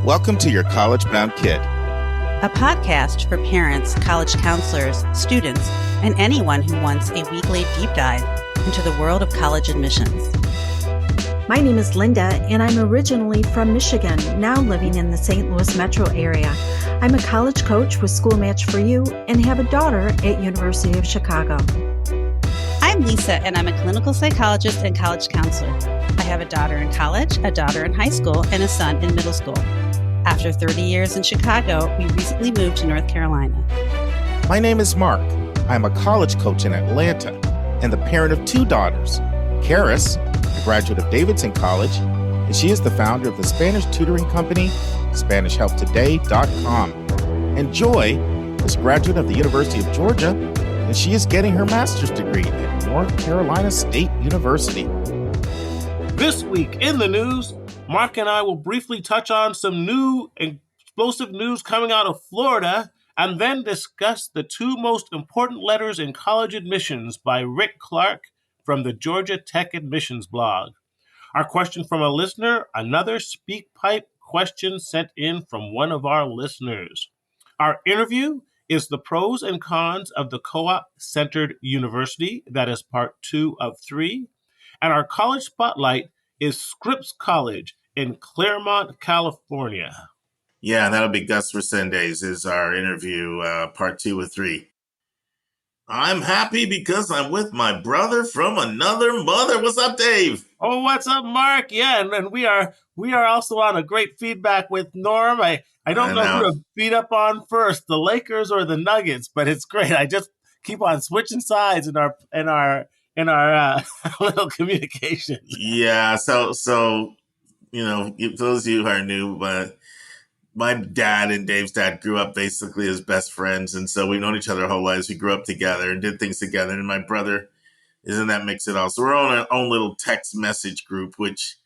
Welcome to Your College Bound Kid, a podcast for parents, college counselors, students, and anyone who wants a weekly deep dive into the world of college admissions. My name is Lynda, and I'm originally from Michigan, now living in the St. Louis metro area. I'm a college coach with School Match for You and have a daughter at University of Chicago. I'm Lisa, and I'm a clinical psychologist and college counselor. I have a daughter in college, a daughter in high school, and a son in middle school. After 30 years in Chicago, we recently moved to North Carolina. My name is Mark. I'm a college coach in Atlanta and the parent of two daughters. Karis, a graduate of Davidson College, and she is the founder of the Spanish tutoring company, SpanishHelpToday.com. And Joy is a graduate of the University of Georgia, and she is getting her master's degree at North Carolina State University. This week in the news, Mark and I will briefly touch on some new explosive news coming out of Florida, and then discuss the two most important letters in college admissions by Rick Clark from the Georgia Tech Admissions blog. Our question from a listener, another SpeakPipe question sent in from one of our listeners. Our interview is the pros and cons of the co-op-centered university. That is part 2 of 3. And our college spotlight is Scripps College in Claremont, California. Yeah, that'll be Gus Resendiz is our interview, part 2 of 3. I'm happy because I'm with my brother from another mother. What's up, Dave? Oh, what's up, Mark? Yeah, and we are also on a great feedback with Norm. I don't know who to beat up on first, the Lakers or the Nuggets, but it's great. I just keep on switching sides in our little communication. Yeah, so those of you who are new, but my dad and Dave's dad grew up basically as best friends, and so we've known each other our whole lives. We grew up together and did things together, and my brother is in that mix at all. So we're on our own little text message group, which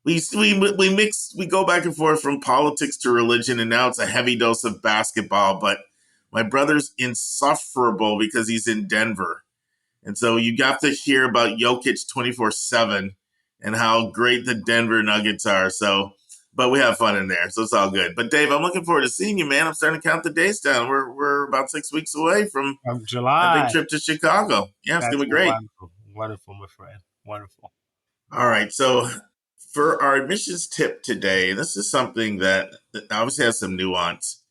we mix. We go back and forth from politics to religion, and now it's a heavy dose of basketball. But my brother's insufferable because he's in Denver. And so you got to hear about Jokic 24/7 and how great the Denver Nuggets are. But we have fun in there, so it's all good. But Dave, I'm looking forward to seeing you, man. I'm starting to count the days down. We're about 6 weeks away from July. A big trip to Chicago. Yeah, it's going to be great. Wonderful, my friend. Wonderful. All right, so for our admissions tip today, this is something that obviously has some nuance.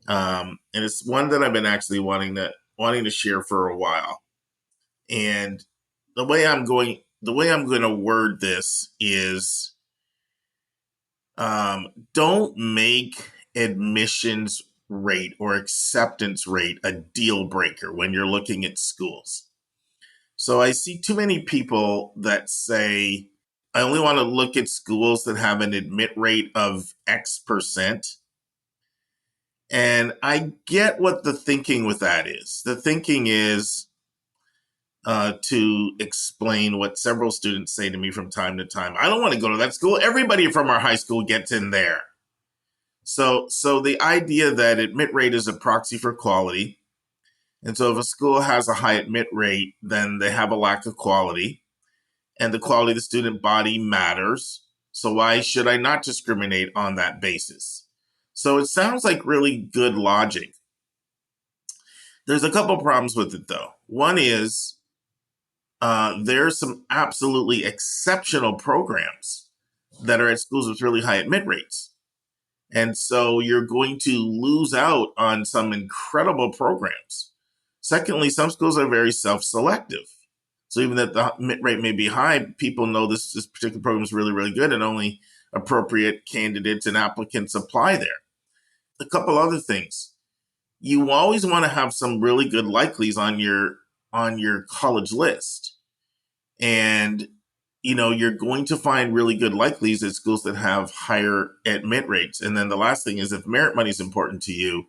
And it's one that I've been actually wanting to share for a while. And the way I'm going to word this is, don't make admissions rate or acceptance rate a deal breaker when you're looking at schools. So I see too many people that say, I only want to look at schools that have an admit rate of X percent. And I get what the thinking with that is. The thinking is, to explain what several students say to me from time to time. I don't want to go to that school. Everybody from our high school gets in there. So the idea that admit rate is a proxy for quality. And so if a school has a high admit rate, then they have a lack of quality. And the quality of the student body matters. So why should I not discriminate on that basis? So it sounds like really good logic. There's a couple problems with it, though. One is, there's some absolutely exceptional programs that are at schools with really high admit rates. And so you're going to lose out on some incredible programs. Secondly, some schools are very self-selective. So even that the admit rate may be high, people know this particular program is really, really good and only appropriate candidates and applicants apply there. A couple other things. You always want to have some really good likelies on your college list. And, you're going to find really good likelies at schools that have higher admit rates. And then the last thing is, if merit money is important to you,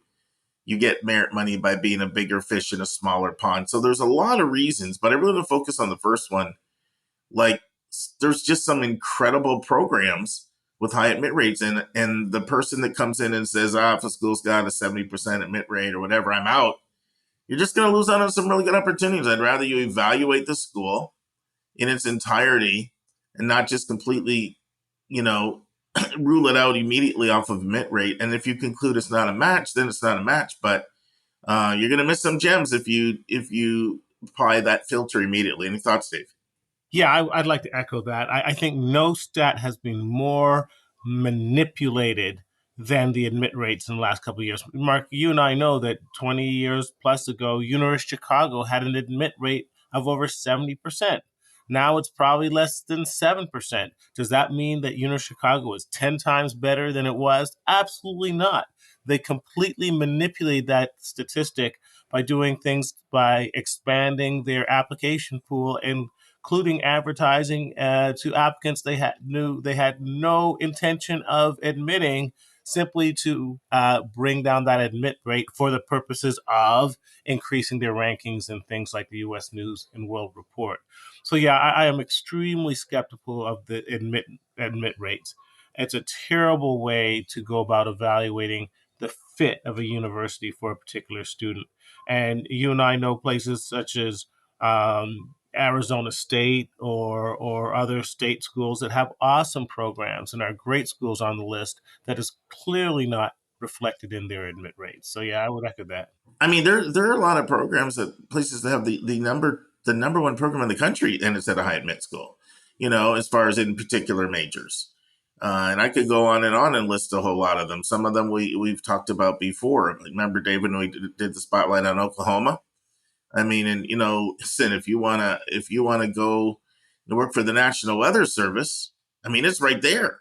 you get merit money by being a bigger fish in a smaller pond. So there's a lot of reasons, but I really want to focus on the first one. Like, there's just some incredible programs with high admit rates. And the person that comes in and says, if a school's got a 70% admit rate or whatever, I'm out. You're just going to lose out on some really good opportunities. I'd rather you evaluate the school in its entirety and not just completely, rule it out immediately off of admit rate. And if you conclude it's not a match, then it's not a match. But you're going to miss some gems if you apply that filter immediately. Any thoughts, Dave? Yeah, I'd like to echo that. I think no stat has been more manipulated than the admit rates in the last couple of years. Mark, you and I know that 20 years plus ago, University of Chicago had an admit rate of over 70%. Now it's probably less than 7%. Does that mean that University of Chicago is 10 times better than it was? Absolutely not. They completely manipulate that statistic by doing things by expanding their application pool and including advertising to applicants they had no intention of admitting, simply to bring down that admit rate for the purposes of increasing their rankings in things like the U.S. News and World Report. So yeah, I am extremely skeptical of the admit rates. It's a terrible way to go about evaluating the fit of a university for a particular student. And you and I know places such as Arizona State or other state schools that have awesome programs and are great schools on the list that is clearly not reflected in their admit rates. So yeah, I would echo that. I mean, there are a lot of programs that places that have the number one program in the country, and it's at a high admit school, as far as in particular majors. And I could go on and list a whole lot of them. Some of them we've talked about before. Remember, David, when we did the spotlight on Oklahoma? I mean, and listen, if you wanna go to work for the National Weather Service, I mean, it's right there.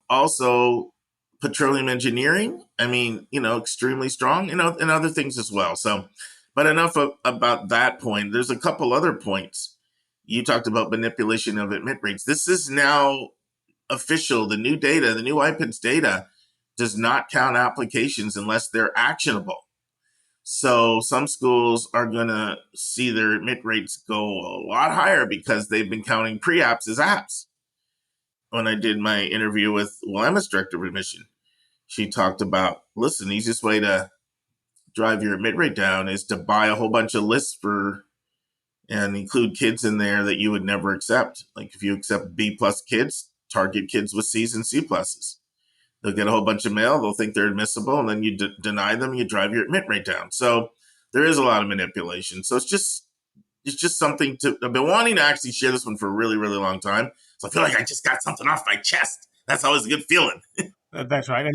Also, petroleum engineering, I mean, extremely strong, and other things as well. So, but enough about that point. There's a couple other points. You talked about manipulation of admit rates. This is now official. The new data, the new IPEDS data, does not count applications unless they're actionable. So some schools are going to see their admit rates go a lot higher because they've been counting pre-apps as apps. When I did my interview with Emma's director of admission, she talked about, listen, the easiest way to drive your admit rate down is to buy a whole bunch of lists and include kids in there that you would never accept. Like if you accept B+ kids, target kids with C's and C+. They'll get a whole bunch of mail. They'll think they're admissible, and then you deny them. You drive your admit rate down. So there is a lot of manipulation. So it's just something I've been wanting to actually share this one for a really, really long time. So I feel like I just got something off my chest. That's always a good feeling. That's right.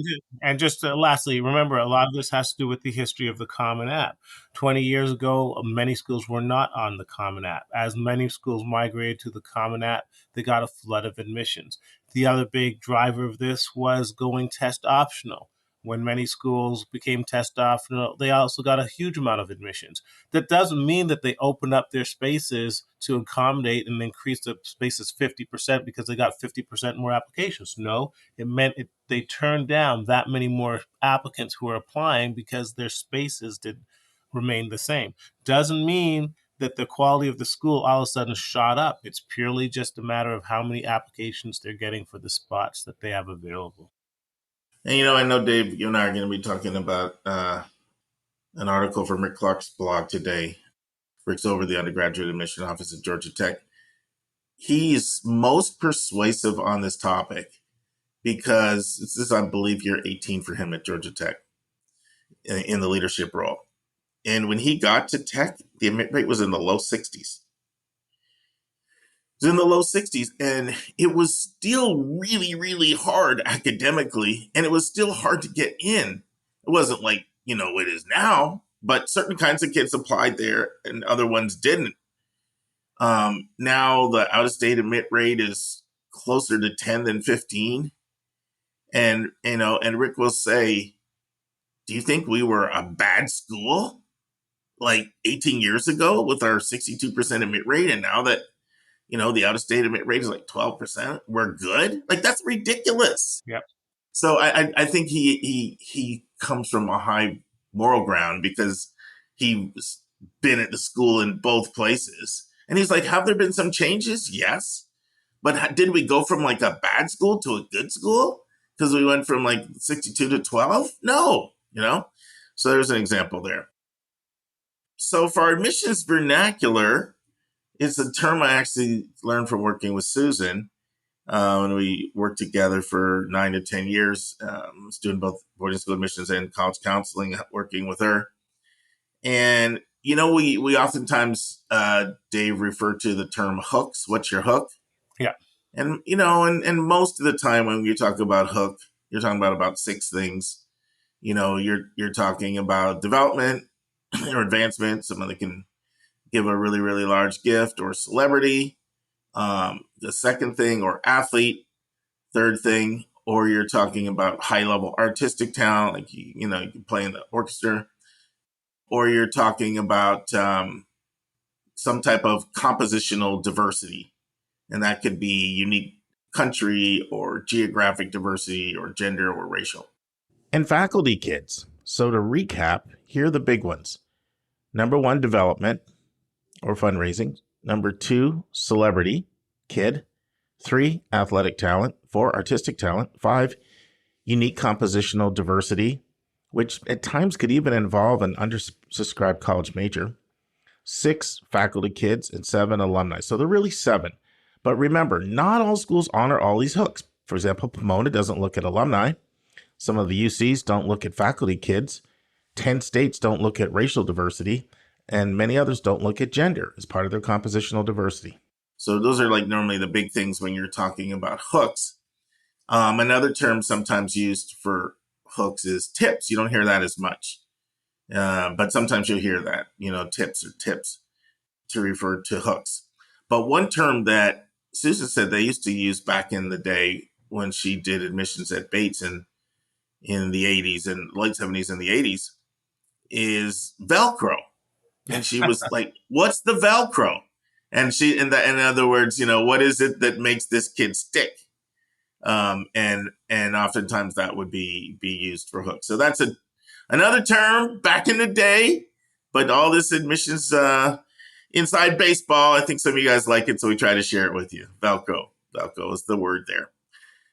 And just lastly, remember, a lot of this has to do with the history of the Common App. 20 years ago, many schools were not on the Common App. As many schools migrated to the Common App, they got a flood of admissions. The other big driver of this was going test optional. When many schools became test optional, they also got a huge amount of admissions. That doesn't mean that they opened up their spaces to accommodate and increase the spaces 50% because they got 50% more applications. No, it meant they turned down that many more applicants who were applying because their spaces did remain the same. Doesn't mean that the quality of the school all of a sudden shot up. It's purely just a matter of how many applications they're getting for the spots that they have available. And, I know, Dave, you and I are going to be talking about an article from Rick Clark's blog today. Rick's over the undergraduate admission office at Georgia Tech. He's most persuasive on this topic because this is, I believe, year 18 for him at Georgia Tech in the leadership role. And when he got to Tech, the admit rate was in the low 60s. It was in the low 60s, and it was still really, really hard academically, and it was still hard to get in. It wasn't like, it is now, but certain kinds of kids applied there and other ones didn't. Now the out-of-state admit rate is closer to 10 than 15. And, and Rick will say, do you think we were a bad school like 18 years ago with our 62% admit rate? And now that, the out-of-state admit rate is like 12%, we're good? Like, that's ridiculous. Yep. So I think he comes from a high moral ground because he's been at the school in both places. And he's like, have there been some changes? Yes. But did we go from like a bad school to a good school? Because we went from like 62 to 12? No, So there's an example there. So for our admissions vernacular, it's a term I actually learned from working with Susan. And we worked together for 9 to 10 years. I was doing both boarding school admissions and college counseling, working with her. And, we oftentimes, Dave, refer to the term hooks. What's your hook? Yeah. And, and most of the time when you talk about hook, you're talking about 6 things. You're talking about development or advancement, someone that can give a really, really large gift, or celebrity. The second thing, or athlete. Third thing, or you're talking about high level artistic talent, like, you can play in the orchestra, or you're talking about some type of compositional diversity. And that could be unique country or geographic diversity or gender or racial. And faculty kids. So to recap, here are the big ones. Number 1, development or fundraising. Number 2, celebrity kid. 3, athletic talent. 4, artistic talent. 5, unique compositional diversity, which at times could even involve an undersubscribed college major. 6, faculty kids, and 7, alumni. So they're really 7. But remember, not all schools honor all these hooks. For example, Pomona doesn't look at alumni. Some of the UCs don't look at faculty kids. 10 states don't look at racial diversity. And many others don't look at gender as part of their compositional diversity. So those are like normally the big things when you're talking about hooks. Another term sometimes used for hooks is tips. You don't hear that as much. But sometimes you'll hear that, tips to refer to hooks. But one term that Susan said they used to use back in the day when she did admissions at Bates in the 80s and late 70s and the 80s is Velcro. And she was like, what's the Velcro? And she, in other words, what is it that makes this kid stick? And oftentimes that would be used for hooks. So that's another term back in the day, but all this admissions, inside baseball, I think some of you guys like it, so we try to share it with you. Velcro is the word there.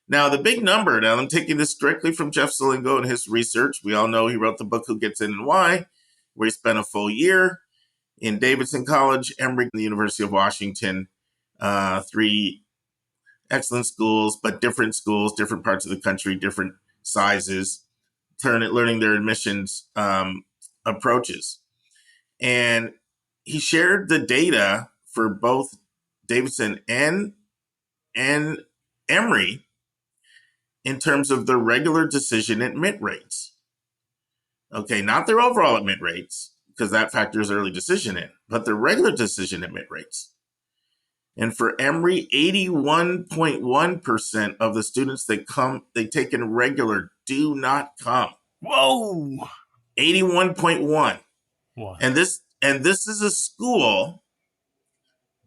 Now, the big number, now I'm taking this directly from Jeff Salingo and his research. We all know he wrote the book, Who Gets In and Why, where he spent a full year in Davidson College, Emory, and the University of Washington. 3 excellent schools, but different schools, different parts of the country, different sizes, learning their admissions approaches. And he shared the data for both Davidson and Emory in terms of their regular decision admit rates. Okay, not their overall admit rates, because that factors early decision in, but the regular decision admit rates. And for Emory, 81.1% of the students that take in regular do not come. Whoa! 81.1. Wow. And this is a school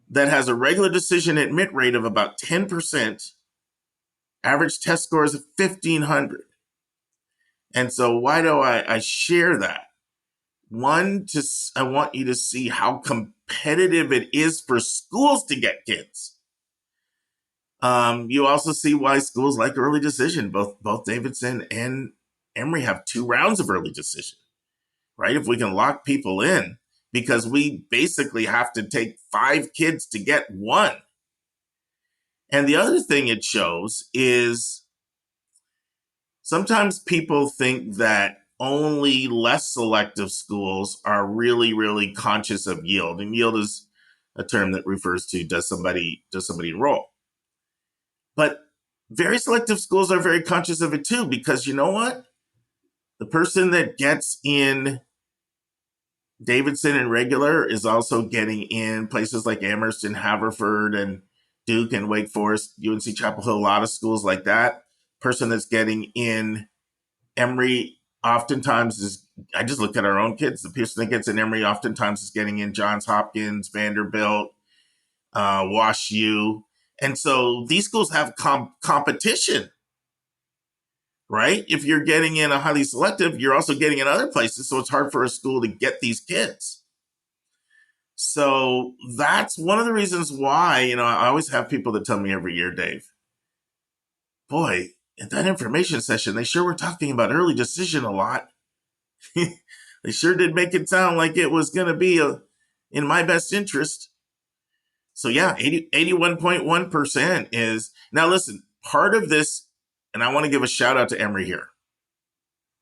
that has a regular decision admit rate of about 10%, average test scores of 1,500. And so why do I share that? One, I want you to see how competitive it is for schools to get kids. You also see why schools like early decision. Both Davidson and Emory have 2 rounds of early decision, right? If we can lock people in, because we basically have to take 5 kids to get 1. And the other thing it shows is sometimes people think that only less selective schools are really, really conscious of yield. And yield is a term that refers to does somebody enroll? But very selective schools are very conscious of it too, because you know what? The person that gets in Davidson and regular is also getting in places like Amherst and Haverford and Duke and Wake Forest, UNC Chapel Hill, a lot of schools like that. Person that's getting in Emory oftentimes is, I just look at our own kids, the person that gets in Emory oftentimes is getting in Johns Hopkins, Vanderbilt, Wash U. And so these schools have competition, right? If you're getting in a highly selective, you're also getting in other places. So it's hard for a school to get these kids. So that's one of the reasons why, I always have people that tell me every year, Dave, boy, at that information session, they sure were talking about early decision a lot. They sure did make it sound like it was going to be in my best interest. So yeah, 81.1% is, now listen, part of this, and I want to give a shout out to Emory here.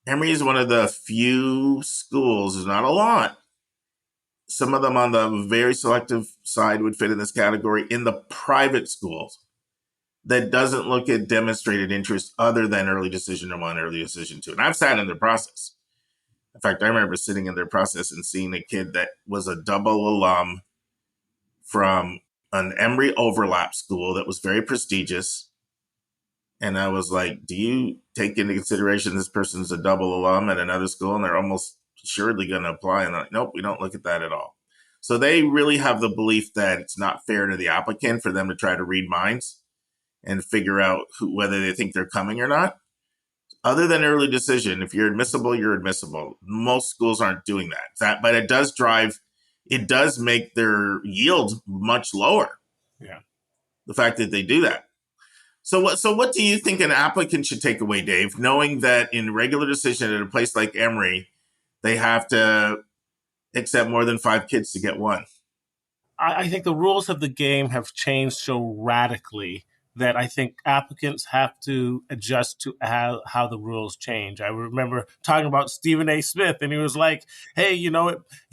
Emory is one of the few schools, there's not a lot, some of them on the very selective side would fit in this category, in the private schools that doesn't look at demonstrated interest other than early decision 1, early decision 2. And I've sat in their process. In fact, I remember sitting in their process and seeing a kid that was a double alum from an Emory overlap school that was very prestigious. And I was like, do you take into consideration this person's a double alum at another school and they're almost assuredly going to apply? And I'm like, nope, we don't look at that at all. So they really have the belief that it's not fair to the applicant for them to try to read minds and figure out whether they think they're coming or not. Other than early decision, if you're admissible, you're admissible. Most schools aren't doing that. But it does make their yield much lower. Yeah. The fact that they do that. So what do you think an applicant should take away, Dave, knowing that in regular decision at a place like Emory, they have to accept more than 5 kids to get one? I think the rules of the game have changed so radically that I think applicants have to adjust to how the rules change. I remember talking about Stephen A. Smith, and he was like, hey, you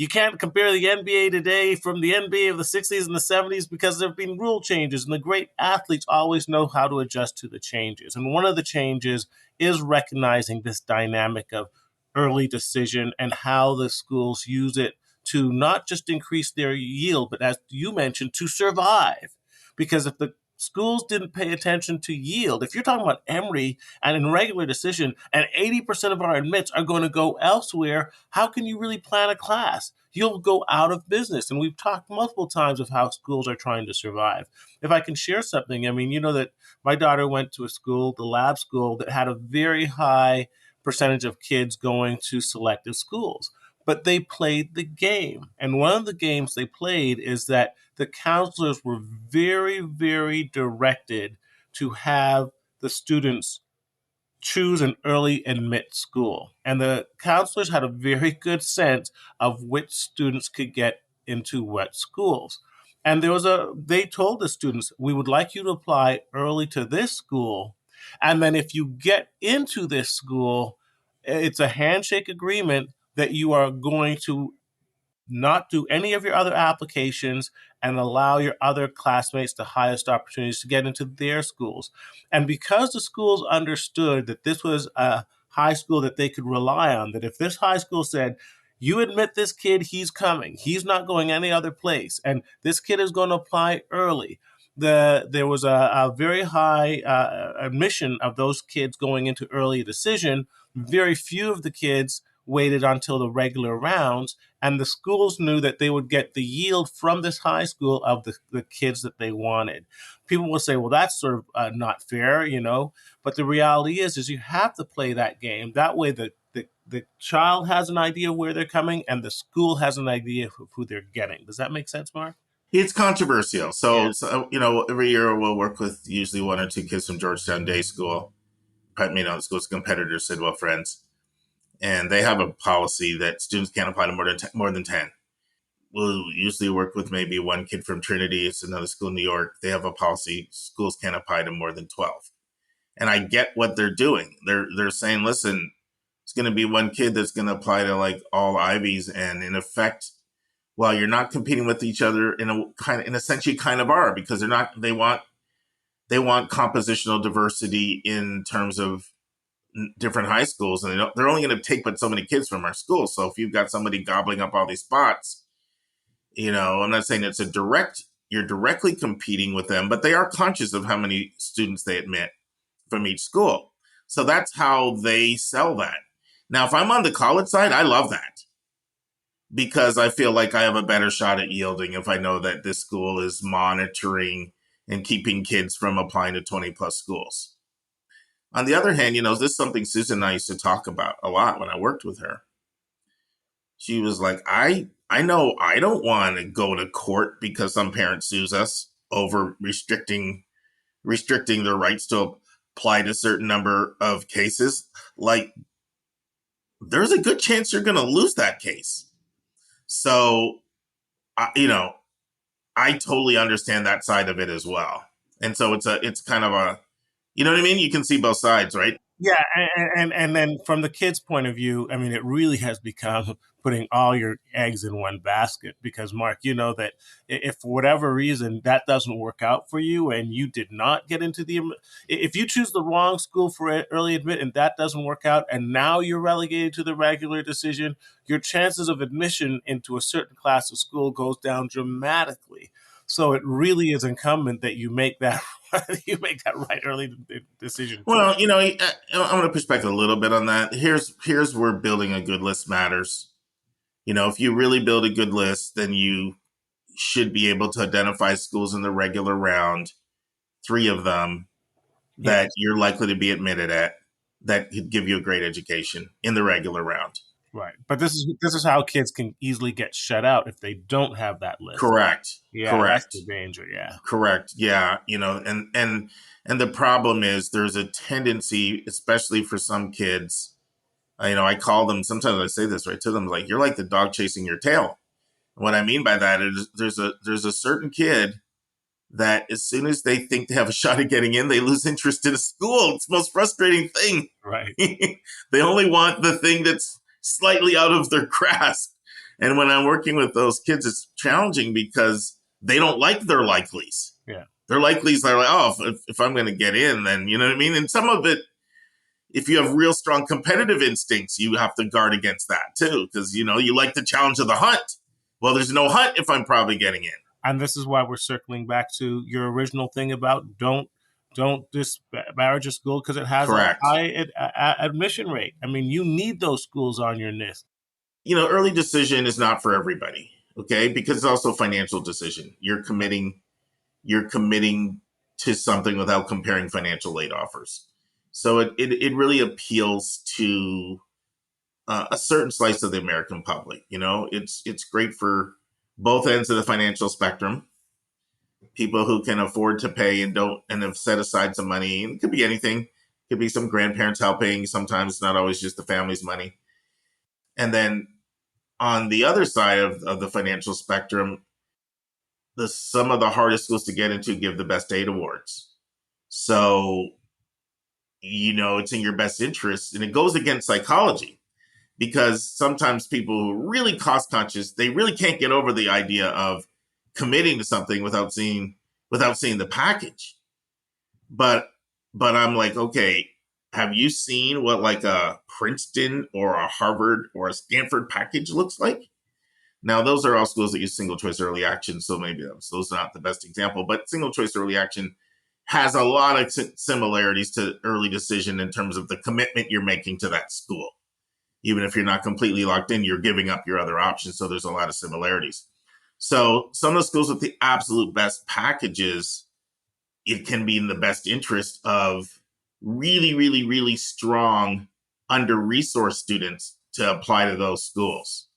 can't compare the NBA today from the NBA of the 60s and the 70s because there have been rule changes, and the great athletes always know how to adjust to the changes. And one of the changes is recognizing this dynamic of early decision and how the schools use it to not just increase their yield, but as you mentioned, to survive. Because if the schools didn't pay attention to yield, if you're talking about Emory and in regular decision, and 80% of our admits are going to go elsewhere, how can you really plan a class? You'll go out of business. And we've talked multiple times of how schools are trying to survive. If I can share something, that my daughter went to a school, the lab school, that had a very high percentage of kids going to selective schools. But they played the game. And one of the games they played is that the counselors were very, very directed to have the students choose an early admit school. And the counselors had a very good sense of which students could get into what schools. And they told the students, we would like you to apply early to this school. And then if you get into this school, it's a handshake agreement that you are going to not do any of your other applications and allow your other classmates the highest opportunities to get into their schools. And because the schools understood that this was a high school that they could rely on, that if this high school said, you admit this kid, he's coming, he's not going any other place, and this kid is going to apply early, there was a very high admission of those kids going into early decision. Very few of the kids waited until the regular rounds, and the schools knew that they would get the yield from this high school of the kids that they wanted. People will say, well, that's sort of not fair, but the reality is you have to play that game. That way the child has an idea where they're coming and the school has an idea of who they're getting. Does that make sense, Mark? It's controversial. So, every year we'll work with usually 1 or 2 kids from Georgetown Day School. The school's competitors, Sidwell Friends. And they have a policy that students can't apply to more than 10. We'll usually work with maybe 1 kid from Trinity. It's another school in New York. They have a policy, schools can't apply to more than 12. And I get what they're doing. They're saying, listen, it's going to be 1 kid that's going to apply to like all Ivies. And in effect, while you're not competing with each other in a sense you kind of are, because they want compositional diversity in terms of different high schools, and they're only going to take but so many kids from our schools. So if you've got somebody gobbling up all these spots, I'm not saying you're directly competing with them, but they are conscious of how many students they admit from each school. So that's how they sell that. Now, if I'm on the college side, I love that because I feel like I have a better shot at yielding if I know that this school is monitoring and keeping kids from applying to 20 plus schools. On the other hand, this is something Susan and I used to talk about a lot when I worked with her. She was like, I know I don't want to go to court because some parent sues us over restricting their rights to apply to a certain number of cases. Like, there's a good chance you're going to lose that case. So, I totally understand that side of it as well. And so it's kind of a, you know what I mean? You can see both sides, right? Yeah, and then from the kids' point of view, I mean, it really has become putting all your eggs in one basket because, Mark, you know that if for whatever reason that doesn't work out for you and you did not get into if you choose the wrong school for early admit and that doesn't work out and now you're relegated to the regular decision, your chances of admission into a certain class of school goes down dramatically. So it really is incumbent that you make that right early decision. Well, I'm going to push back a little bit on that. Here's where building a good list matters. If you really build a good list, then you should be able to identify schools in the regular round, 3 of them that you're likely to be admitted at that could give you a great education in the regular round. Right. But this is how kids can easily get shut out if they don't have that list. Correct. Yeah, correct. That's the danger. Yeah. Correct. Yeah. And the problem is there's a tendency, especially for some kids, I call them, sometimes I say this right to them, like, you're like the dog chasing your tail. And what I mean by that is there's a certain kid that as soon as they think they have a shot at getting in, they lose interest in a school. It's the most frustrating thing. Right. They only want the thing that's slightly out of their grasp. And when I'm working with those kids, it's challenging because they don't like their likelies. Yeah. Their likelies are like, oh, if I'm going to get in, then you know what I mean? And some of it, if you have real strong competitive instincts, you have to guard against that too. Because, you like the challenge of the hunt. Well, there's no hunt if I'm probably getting in. And this is why we're circling back to your original thing about don't disparage a school because it has Correct. a high admission rate. I mean, you need those schools on your list. Early decision is not for everybody, okay? Because it's also a financial decision. You're committing to something without comparing financial aid offers. So it really appeals to a certain slice of the American public. It's great for both ends of the financial spectrum. People who can afford to pay and have set aside some money. And it could be anything. It could be some grandparents helping. Sometimes it's not always just the family's money. And then on the other side of the financial spectrum, some of the hardest schools to get into give the best aid awards. So, it's in your best interest. And it goes against psychology because sometimes people who are really cost conscious, they really can't get over the idea of committing to something without seeing the package. But I'm like, okay, have you seen what like a Princeton or a Harvard or a Stanford package looks like? Now, those are all schools that use single choice early action. So maybe those are not the best example, but single choice early action has a lot of similarities to early decision in terms of the commitment you're making to that school. Even if you're not completely locked in, you're giving up your other options. So there's a lot of similarities. So some of the schools with the absolute best packages, it can be in the best interest of really, really, really strong under-resourced students to apply to those schools.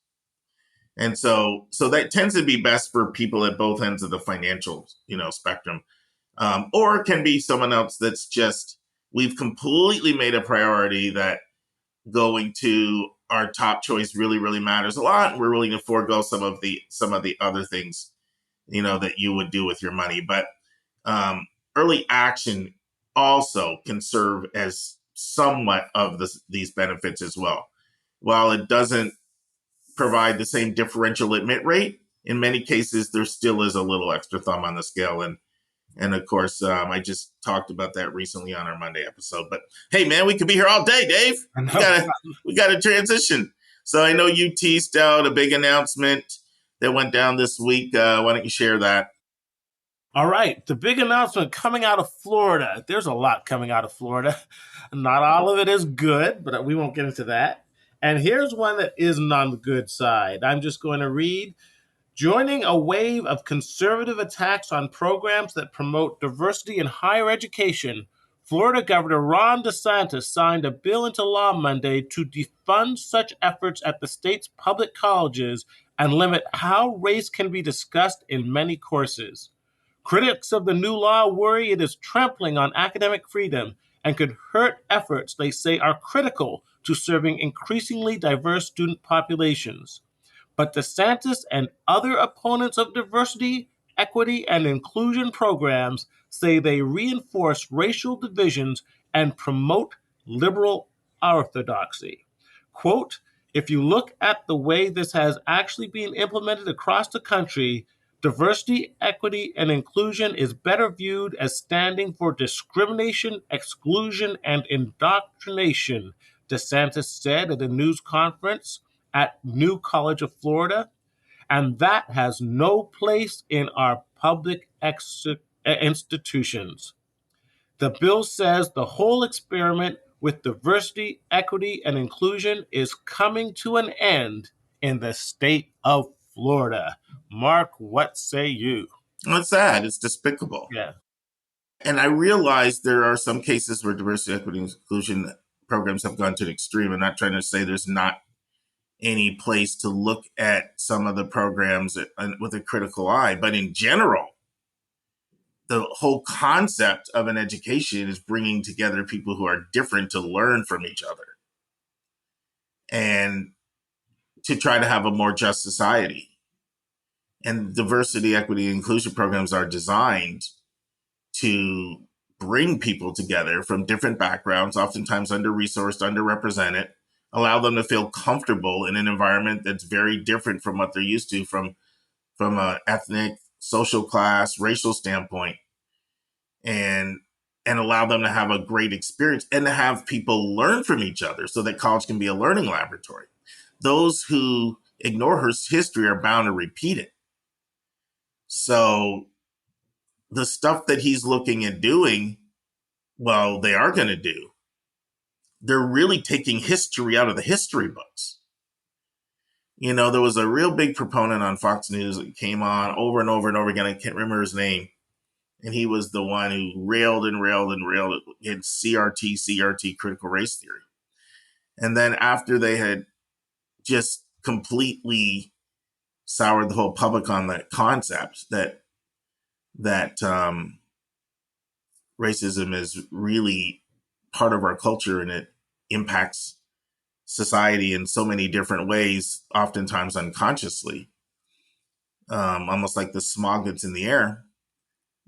And so that tends to be best for people at both ends of the financial, spectrum. Or it can be someone else that's just, we've completely made a priority that going to our top choice really, really matters a lot. And we're willing to forego some of the other things, that you would do with your money. But early action also can serve as somewhat of these benefits as well. While it doesn't provide the same differential admit rate, in many cases, there still is a little extra thumb on the scale. And of course, I just talked about that recently on our Monday episode. But hey, man, we could be here all day, Dave. We got to transition. So I know you teased out a big announcement that went down this week. Why don't you share that? All right. The big announcement coming out of Florida. There's a lot coming out of Florida. Not all of it is good, but we won't get into that. And here's one that isn't on the good side. I'm just going to read. Joining a wave of conservative attacks on programs that promote diversity in higher education, Florida Governor Ron DeSantis signed a bill into law Monday to defund such efforts at the state's public colleges and limit how race can be discussed in many courses. Critics of the new law worry it is trampling on academic freedom and could hurt efforts they say are critical to serving increasingly diverse student populations. But DeSantis and other opponents of diversity equity, and inclusion programs say they reinforce racial divisions and promote liberal orthodoxy. Quote, if you look at the way this has actually been implemented across the country, diversity, equity, and inclusion is better viewed as standing for discrimination, exclusion, and indoctrination, DeSantis said at a news conference at New College of Florida, and that has no place in our public institutions. The bill says the whole experiment with diversity, equity, and inclusion is coming to an end in the state of Florida. Mark, what say you? Well, it's sad. It's despicable. Yeah. And I realize there are some cases where diversity, equity, and inclusion programs have gone to an extreme. I'm not trying to say there's not any place to look at some of the programs with a critical eye. But in general, the whole concept of an education is bringing together people who are different to learn from each other and to try to have a more just society. And diversity, equity, and inclusion programs are designed to bring people together from different backgrounds, oftentimes under-resourced, underrepresented, allow them to feel comfortable in an environment that's very different from what they're used to from an ethnic, social class, racial standpoint, and allow them to have a great experience and to have people learn from each other so that college can be a learning laboratory. Those who ignore her history are bound to repeat it. So the stuff that he's looking at doing, well, they are going to do, they're really taking history out of the history books. You know, there was a real big proponent on Fox News that came on over and over and over again. I can't remember his name. And he was the one who railed against CRT, critical race theory. And then after they had just completely soured the whole public on the concept that racism is really part of our culture and it impacts society in so many different ways, oftentimes unconsciously, almost like the smog that's in the air.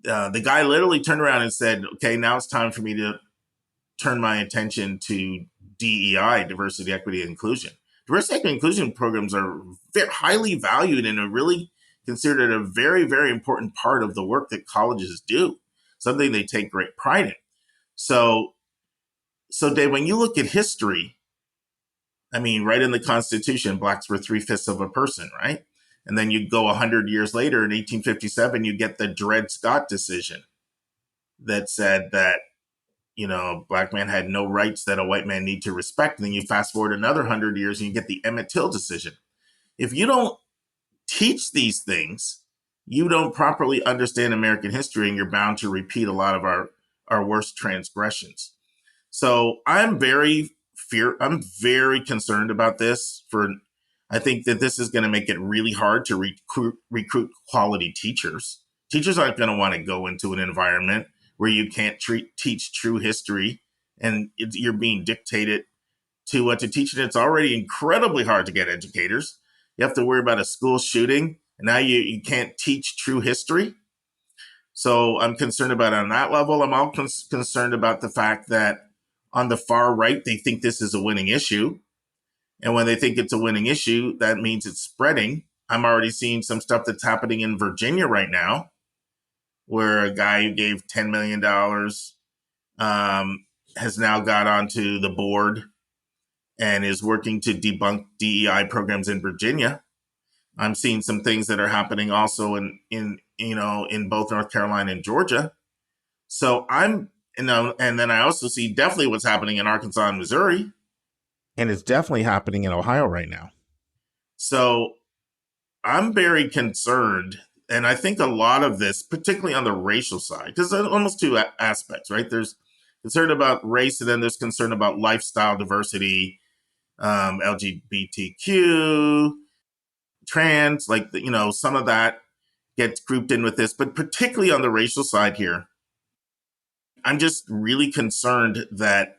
The guy literally turned around and said, okay, now it's time for me to turn my attention to DEI, diversity, equity, and inclusion. Diversity, equity, and inclusion programs are very highly valued and are really considered a very, very important part of the work that colleges do, something they take great pride in. So Dave, when you look at history, I mean, right in the Constitution, blacks were 3/5 of a person, right? And then you go 100 years later in 1857, you get the Dred Scott decision that said that, you know, a black man had no rights that a white man need to respect. And then you fast forward another 100 years and you get the Emmett Till decision. If you don't teach these things, you don't properly understand American history and you're bound to repeat a lot of our worst transgressions. So I'm very concerned about this. I think that this is going to make it really hard to recruit quality teachers. Teachers aren't going to want to go into an environment where you can't teach true history and you're being dictated to what to teach. And it's already incredibly hard to get educators. You have to worry about a school shooting, and now you can't teach true history. So I'm concerned about it on that level. I'm also concerned about the fact that on the far right, they think this is a winning issue. And when they think it's a winning issue, that means it's spreading. I'm already seeing some stuff that's happening in Virginia right now, where a guy who gave $10 million has now got onto the board and is working to debunk DEI programs in Virginia. I'm seeing some things that are happening also in both North Carolina and Georgia. So and then I also see definitely what's happening in Arkansas and Missouri. And it's definitely happening in Ohio right now. So I'm very concerned. And I think a lot of this, particularly on the racial side, because there's almost two aspects, right? There's concern about race, and then there's concern about lifestyle diversity, LGBTQ, trans, some of that gets grouped in with this. But particularly on the racial side here, I'm just really concerned that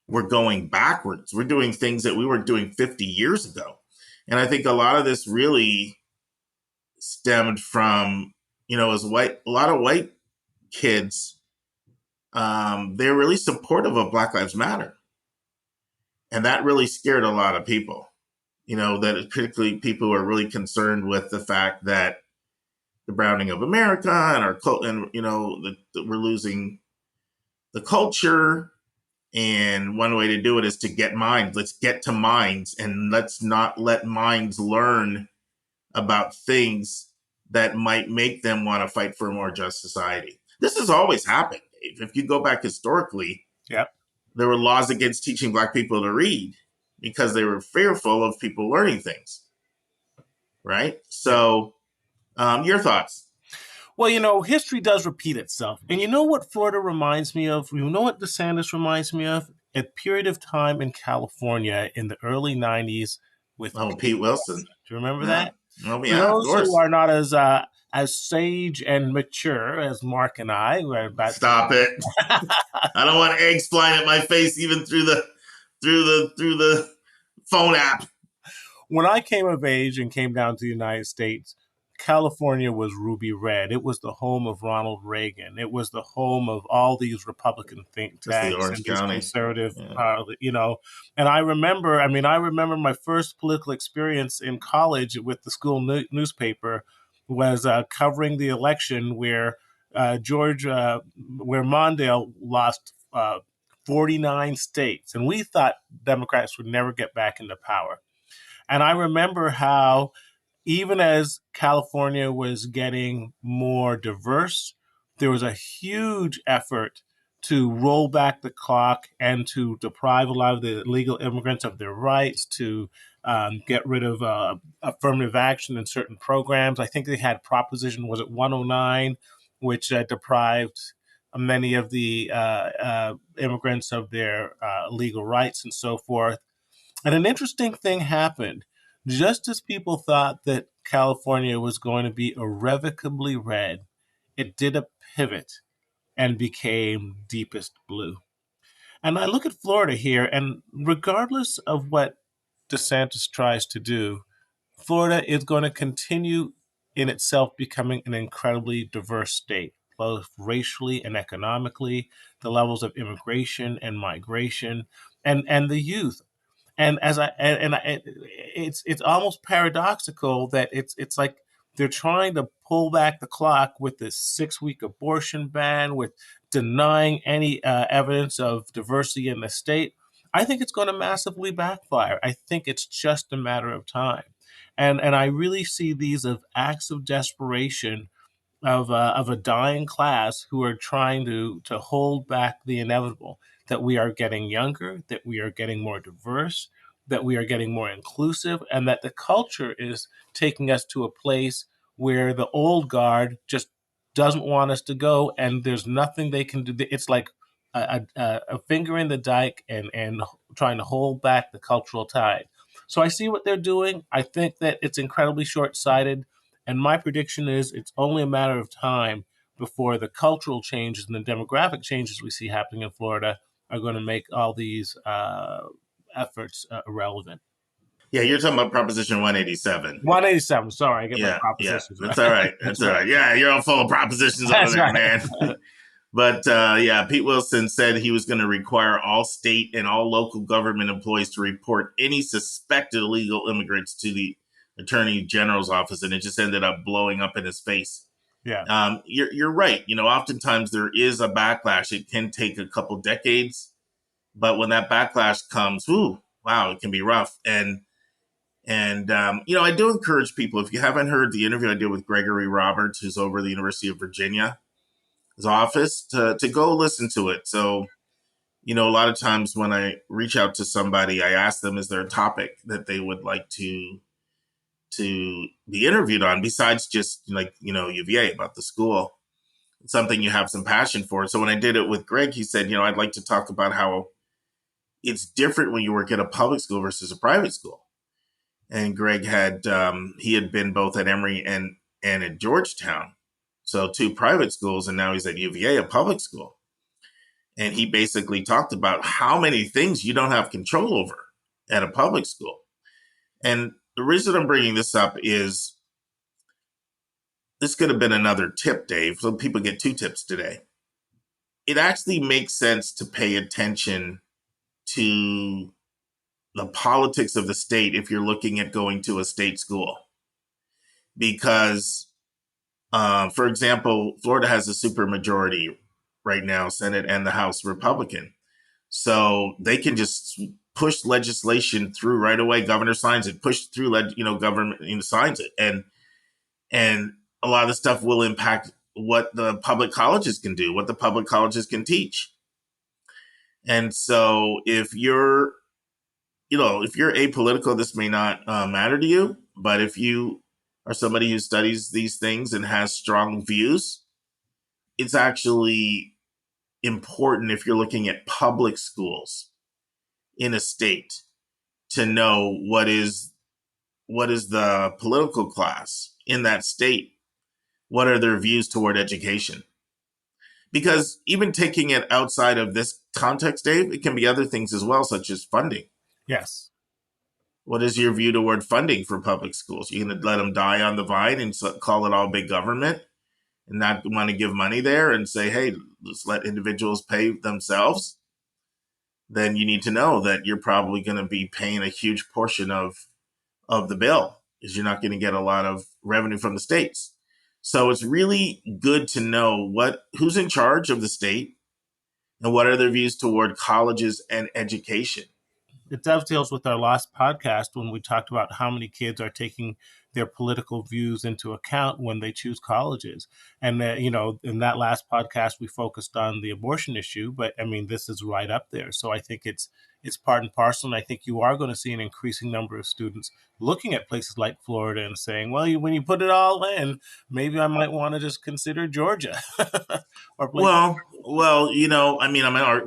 we're going backwards. We're doing things that we were doing 50 years ago. And I think a lot of this really stemmed from as a lot of white kids, they're really supportive of Black Lives Matter. And that really scared a lot of people, that particularly people who are really concerned with the fact that the browning of America and that we're losing the culture. And one way to do it is to get minds. Let's get to minds, and let's not let minds learn about things that might make them want to fight for a more just society. This has always happened, Dave. If you go back historically, there were laws against teaching Black people to read because they were fearful of people learning things. Right? So, your thoughts? Well, history does repeat itself. And you know what Florida reminds me of? You know what DeSantis reminds me of? A period of time in California in the early 90s with Pete Wilson. Do you remember that? Oh, For those who are not as sage and mature as Mark and I. Stop it. I don't want eggs flying at my face even through the phone app. When I came of age and came down to the United States, California was ruby red. It was the home of Ronald Reagan. It was the home of all these Republican think tanks and these conservative, And I remember my first political experience in college with the school newspaper was covering the election where Mondale lost 49 states, and we thought Democrats would never get back into power. And I remember how even as California was getting more diverse, there was a huge effort to roll back the clock and to deprive a lot of the illegal immigrants of their rights, to get rid of affirmative action in certain programs. I think they had Proposition, 109, which deprived many of the immigrants of their legal rights and so forth. And an interesting thing happened. Just as people thought that California was going to be irrevocably red, it did a pivot and became deepest blue. And I look at Florida here, and regardless of what DeSantis tries to do, Florida is going to continue in itself becoming an incredibly diverse state, both racially and economically, the levels of immigration and migration, and the youth. And it's almost paradoxical that it's like they're trying to pull back the clock with this 6-week abortion ban, with denying any evidence of diversity in the state. I think it's going to massively backfire. I think it's just a matter of time, and I really see these as acts of desperation of a dying class who are trying to hold back the inevitable. That we are getting younger, that we are getting more diverse, that we are getting more inclusive, and that the culture is taking us to a place where the old guard just doesn't want us to go, and there's nothing they can do. It's like a finger in the dike and trying to hold back the cultural tide. So I see what they're doing. I think that it's incredibly short-sighted, and my prediction is it's only a matter of time before the cultural changes and the demographic changes we see happening in Florida are going to make all these efforts irrelevant. Yeah, you're talking about Proposition 187. 187. Sorry, I get my propositions. That's all right. That's all right. Yeah, you're all full of propositions over there, man. But Pete Wilson said he was going to require all state and all local government employees to report any suspected illegal immigrants to the Attorney General's office, and it just ended up blowing up in his face. Yeah, you're right. Oftentimes there is a backlash. It can take a couple decades, but when that backlash comes, it can be rough. And I do encourage people, if you haven't heard the interview I did with Gregory Roberts, who's over the University of Virginia, his office, to go listen to it. So, a lot of times when I reach out to somebody, I ask them, is there a topic that they would like to be interviewed on besides just UVA, about the school, something you have some passion for. So when I did it with Greg, he said, I'd like to talk about how it's different when you work at a public school versus a private school. And Greg had been both at Emory and at Georgetown. So 2 private schools, and now he's at UVA, a public school. And he basically talked about how many things you don't have control over at a public school. And the reason I'm bringing this up is this could have been another tip, Dave, so people get 2 tips today. It actually makes sense to pay attention to the politics of the state if you're looking at going to a state school. Because, for example, Florida has a supermajority right now, Senate and the House Republican. So they can just push legislation through right away. Governor signs it, push through, government signs it. And a lot of the stuff will impact what the public colleges can do, what the public colleges can teach. And so if you're apolitical, this may not matter to you. But if you are somebody who studies these things and has strong views, it's actually important if you're looking at public schools in a state to know what is the political class in that state. What are their views toward education? Because even taking it outside of this context, Dave, it can be other things as well, such as funding. Yes. What is your view toward funding for public schools? You're going to let them die on the vine and call it all big government and not want to give money there and say, hey, let's let individuals pay themselves? Then you need to know that you're probably going to be paying a huge portion of the bill, because you're not going to get a lot of revenue from the states. So it's really good to know who's in charge of the state and what are their views toward colleges and education. It dovetails with our last podcast when we talked about how many kids are taking their political views into account when they choose colleges. And, in that last podcast, we focused on the abortion issue, but I mean, this is right up there. So I think it's part and parcel. And I think you are going to see an increasing number of students looking at places like Florida and saying, well, when you put it all in, maybe I might want to just consider Georgia. Or we're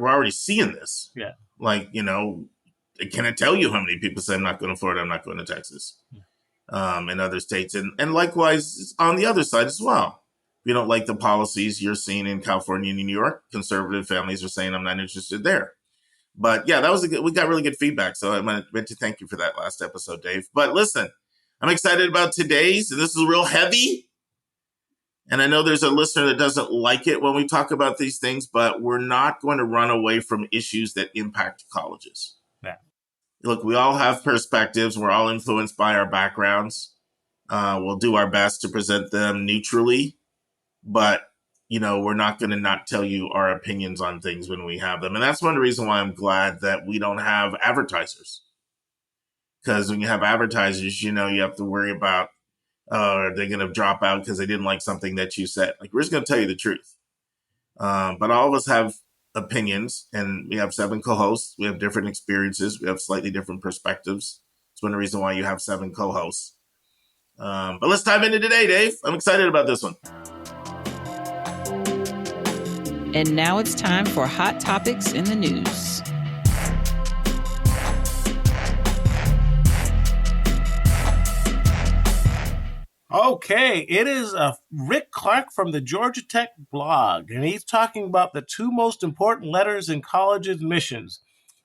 already seeing this. Yeah. I cannot tell you how many people say, I'm not going to Florida, I'm not going to Texas, and other states. And likewise on the other side as well. If you don't like the policies you're seeing in California and New York, conservative families are saying, I'm not interested there. But yeah, we got really good feedback. So I meant to thank you for that last episode, Dave. But listen, I'm excited about today's, and this is real heavy. And I know there's a listener that doesn't like it when we talk about these things, but we're not going to run away from issues that impact colleges. Yeah. Look, we all have perspectives. We're all influenced by our backgrounds. We'll do our best to present them neutrally, but we're not going to not tell you our opinions on things when we have them. And that's one of the reasons why I'm glad that we don't have advertisers. Because when you have advertisers, you have to worry about, are they going to drop out because they didn't like something that you said? Like, we're just going to tell you the truth. But all of us have opinions, and we have 7 co-hosts. We have different experiences. We have slightly different perspectives. It's one reason why you have 7 co-hosts. But let's dive into today, Dave. I'm excited about this one. And now it's time for Hot Topics in the News. Okay, it is Rick Clark from the Georgia Tech blog, and he's talking about the 2 most important letters in college admissions.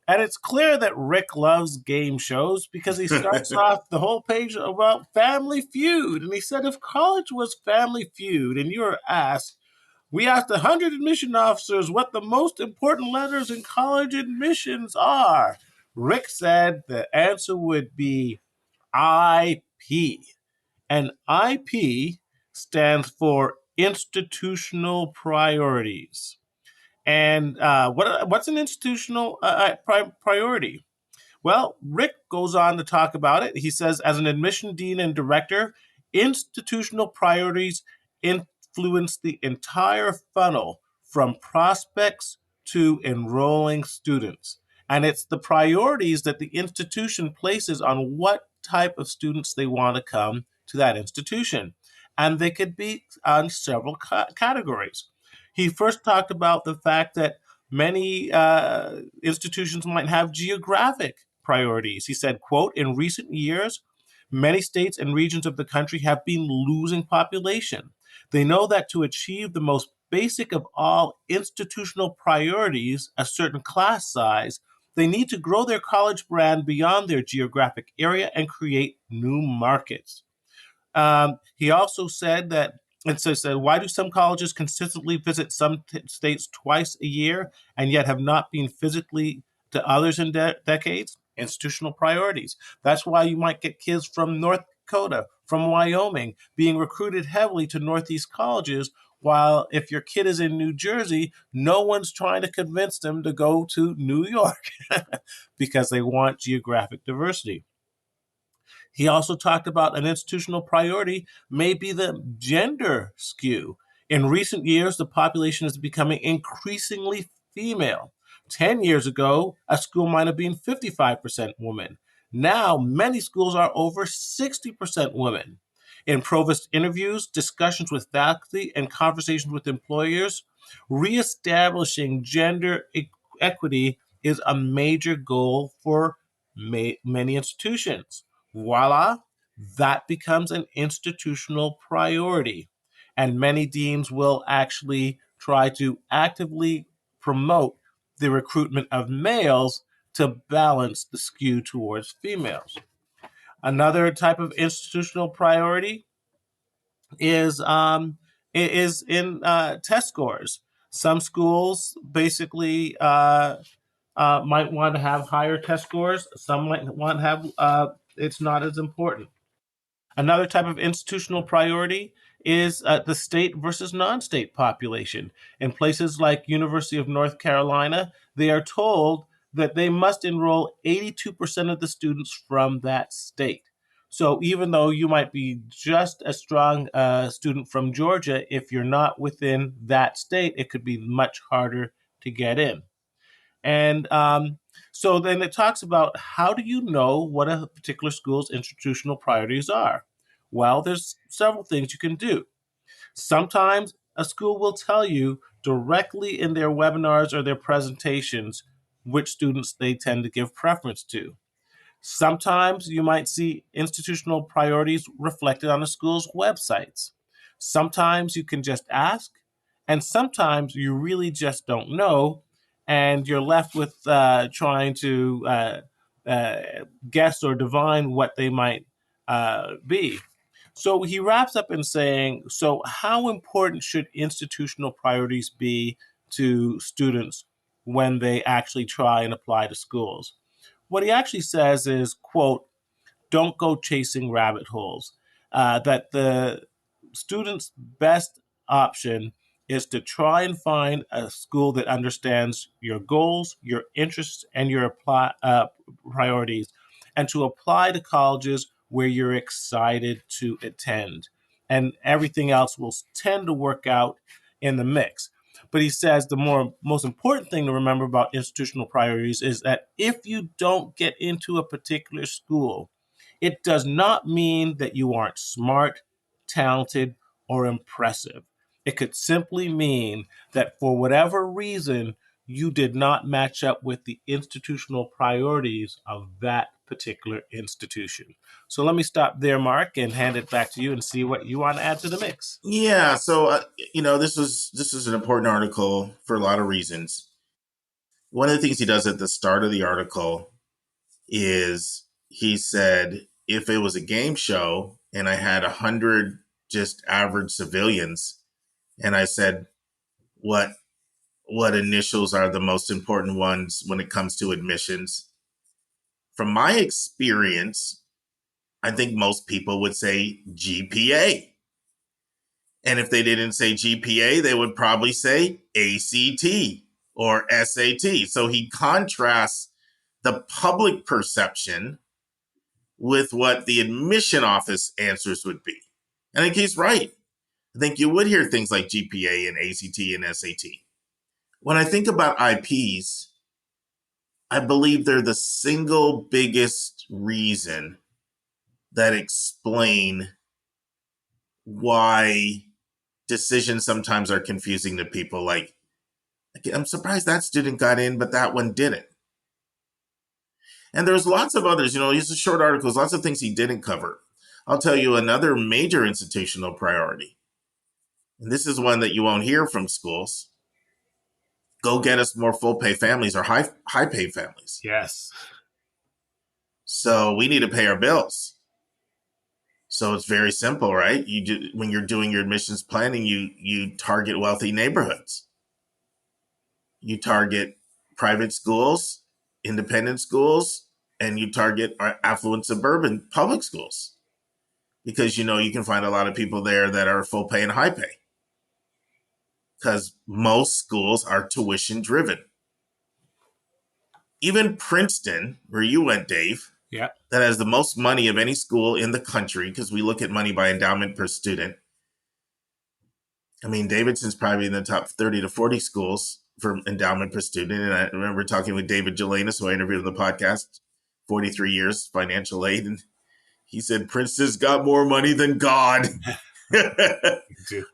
And it's clear that Rick loves game shows because he starts off the whole page about Family Feud. And he said, if college was Family Feud and you were asked, we asked 100 admission officers what the most important letters in college admissions are, Rick said the answer would be IP. And IP stands for institutional priorities. And what's an institutional priority? Well, Rick goes on to talk about it. He says, as an admission dean and director, institutional priorities influence the entire funnel from prospects to enrolling students. And it's the priorities that the institution places on what type of students they want to come to that institution. And they could be on several categories. He first talked about the fact that many institutions might have geographic priorities. He said, quote, in recent years, many states and regions of the country have been losing population. They know that to achieve the most basic of all institutional priorities, a certain class size, they need to grow their college brand beyond their geographic area and create new markets. He also said that And so it said, why do some colleges consistently visit some states twice a year and yet have not been physically to others in decades? Institutional priorities. That's why you might get kids from North Dakota, from Wyoming, being recruited heavily to Northeast colleges, while if your kid is in New Jersey, no one's trying to convince them to go to New York because they want geographic diversity. He also talked about an institutional priority may be the gender skew. In recent years, the population is becoming increasingly female. 10 years ago, a school might have been 55% women. Now, many schools are over 60% women. In provost interviews, discussions with faculty, and conversations with employers, reestablishing gender equity is a major goal for many institutions. Voila, that becomes an institutional priority. And many deans will actually try to actively promote the recruitment of males to balance the skew towards females. Another type of institutional priority is in test scores. Some schools basically might want to have higher test scores. Some might want to have it's not as important. Another type of institutional priority is the state versus non-state population. In places like University of North Carolina, they are told that they must enroll 82% of the students from that state. So even though you might be just a strong student from Georgia, if you're not within that state, it could be much harder to get in. And so then it talks about how do you know what a particular school's institutional priorities are? Well, there's several things you can do. Sometimes a school will tell you directly in their webinars or their presentations which students they tend to give preference to. Sometimes you might see institutional priorities reflected on a school's websites. Sometimes you can just ask, and sometimes you really just don't know, and you're left with trying to guess or divine what they might be. So he wraps up in saying, so how important should institutional priorities be to students when they actually try and apply to schools? What he actually says is, quote, don't go chasing rabbit holes. That the student's best option is to try and find a school that understands your goals, your interests, and your priorities, and to apply to colleges where you're excited to attend. And everything else will tend to work out in the mix. But he says the most important thing to remember about institutional priorities is that if you don't get into a particular school, it does not mean that you aren't smart, talented, or impressive. It could simply mean that for whatever reason, you did not match up with the institutional priorities of that particular institution. So let me stop there, Mark, and hand it back to you and see what you want to add to the mix. Yeah, so this is an important article for a lot of reasons. One of the things he does at the start of the article is he said, if it was a game show and I had 100 just average civilians, and I said, what initials are the most important ones when it comes to admissions? From my experience, I think most people would say GPA. And if they didn't say GPA, they would probably say ACT or SAT. So he contrasts the public perception with what the admission office answers would be. And I think he's right. I think you would hear things like GPA and ACT and SAT. When I think about IPs, I believe they're the single biggest reason that explain why decisions sometimes are confusing to people. Like, I'm surprised that student got in, but that one didn't. And there's lots of others, these are short articles, lots of things he didn't cover. I'll tell you another major institutional priority. And this is one that you won't hear from schools. Go get us more full pay families or high pay families. Yes. So we need to pay our bills. So it's very simple, right? When you're doing your admissions planning, you target wealthy neighborhoods. You target private schools, independent schools, and you target affluent suburban public schools. Because you can find a lot of people there that are full pay and high pay. Because most schools are tuition driven. Even Princeton, where you went, Dave, Yeah. that has the most money of any school in the country, because we look at money by endowment per student. I mean, Davidson's probably in the top 30 to 40 schools for endowment per student. And I remember talking with David Jelanis, who I interviewed on the podcast, 43 years financial aid. And he said, Princeton's got more money than God.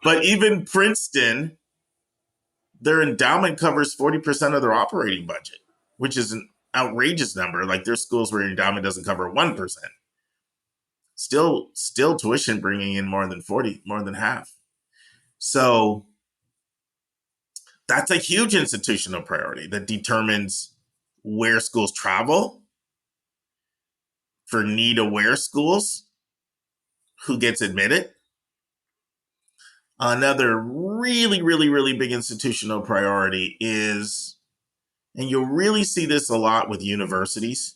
But even Princeton, their endowment covers 40% of their operating budget, which is an outrageous number. Like there's schools where your endowment doesn't cover 1%. Still tuition bringing in more than half. So that's a huge institutional priority that determines where schools travel, for need-aware schools, who gets admitted. Another really, really, really big institutional priority is, and you'll really see this a lot with universities.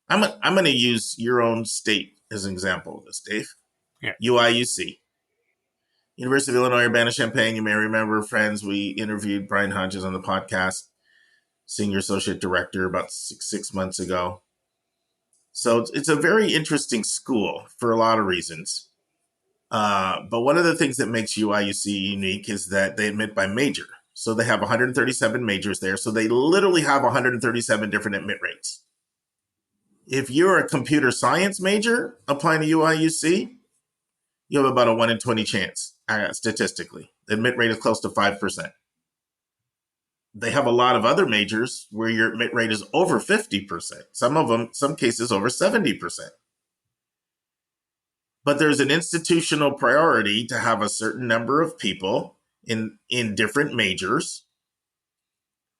I'm going to use your own state as an example of this, Dave. Yeah. UIUC. University of Illinois, Urbana-Champaign. You may remember, friends, we interviewed Brian Hodges on the podcast, Senior Associate Director, about six months ago. So it's a very interesting school for a lot of reasons. But one of the things that makes UIUC unique is that they admit by major. So they have 137 majors there. So they literally have 137 different admit rates. If you're a computer science major applying to UIUC, you have about a 1 in 20 chance, statistically. The admit rate is close to 5%. They have a lot of other majors where your admit rate is over 50%. Some cases over 70%. But there's an institutional priority to have a certain number of people in different majors,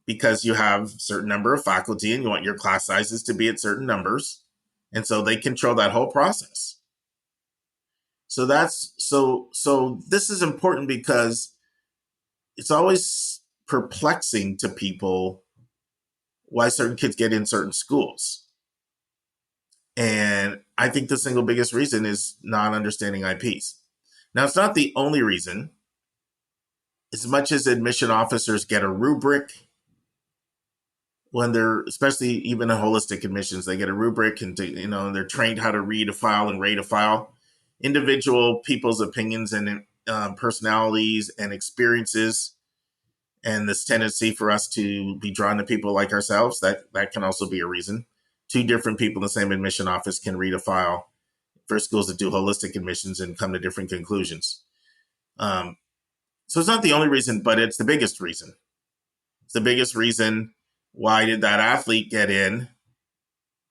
because you have a certain number of faculty and you want your class sizes to be at certain numbers. And so they control that whole process. So this is important because it's always perplexing to people why certain kids get in certain schools. And I think the single biggest reason is not understanding IPs. Now, it's not the only reason. As much as admission officers get a rubric when they're, especially even in holistic admissions, they get a rubric and they're trained how to read a file and rate a file. Individual people's opinions and personalities and experiences, and this tendency for us to be drawn to people like ourselves, that can also be a reason. Two different people in the same admission office can read a file for schools that do holistic admissions and come to different conclusions. So it's not the only reason, but it's the biggest reason. It's the biggest reason. Why did that athlete get in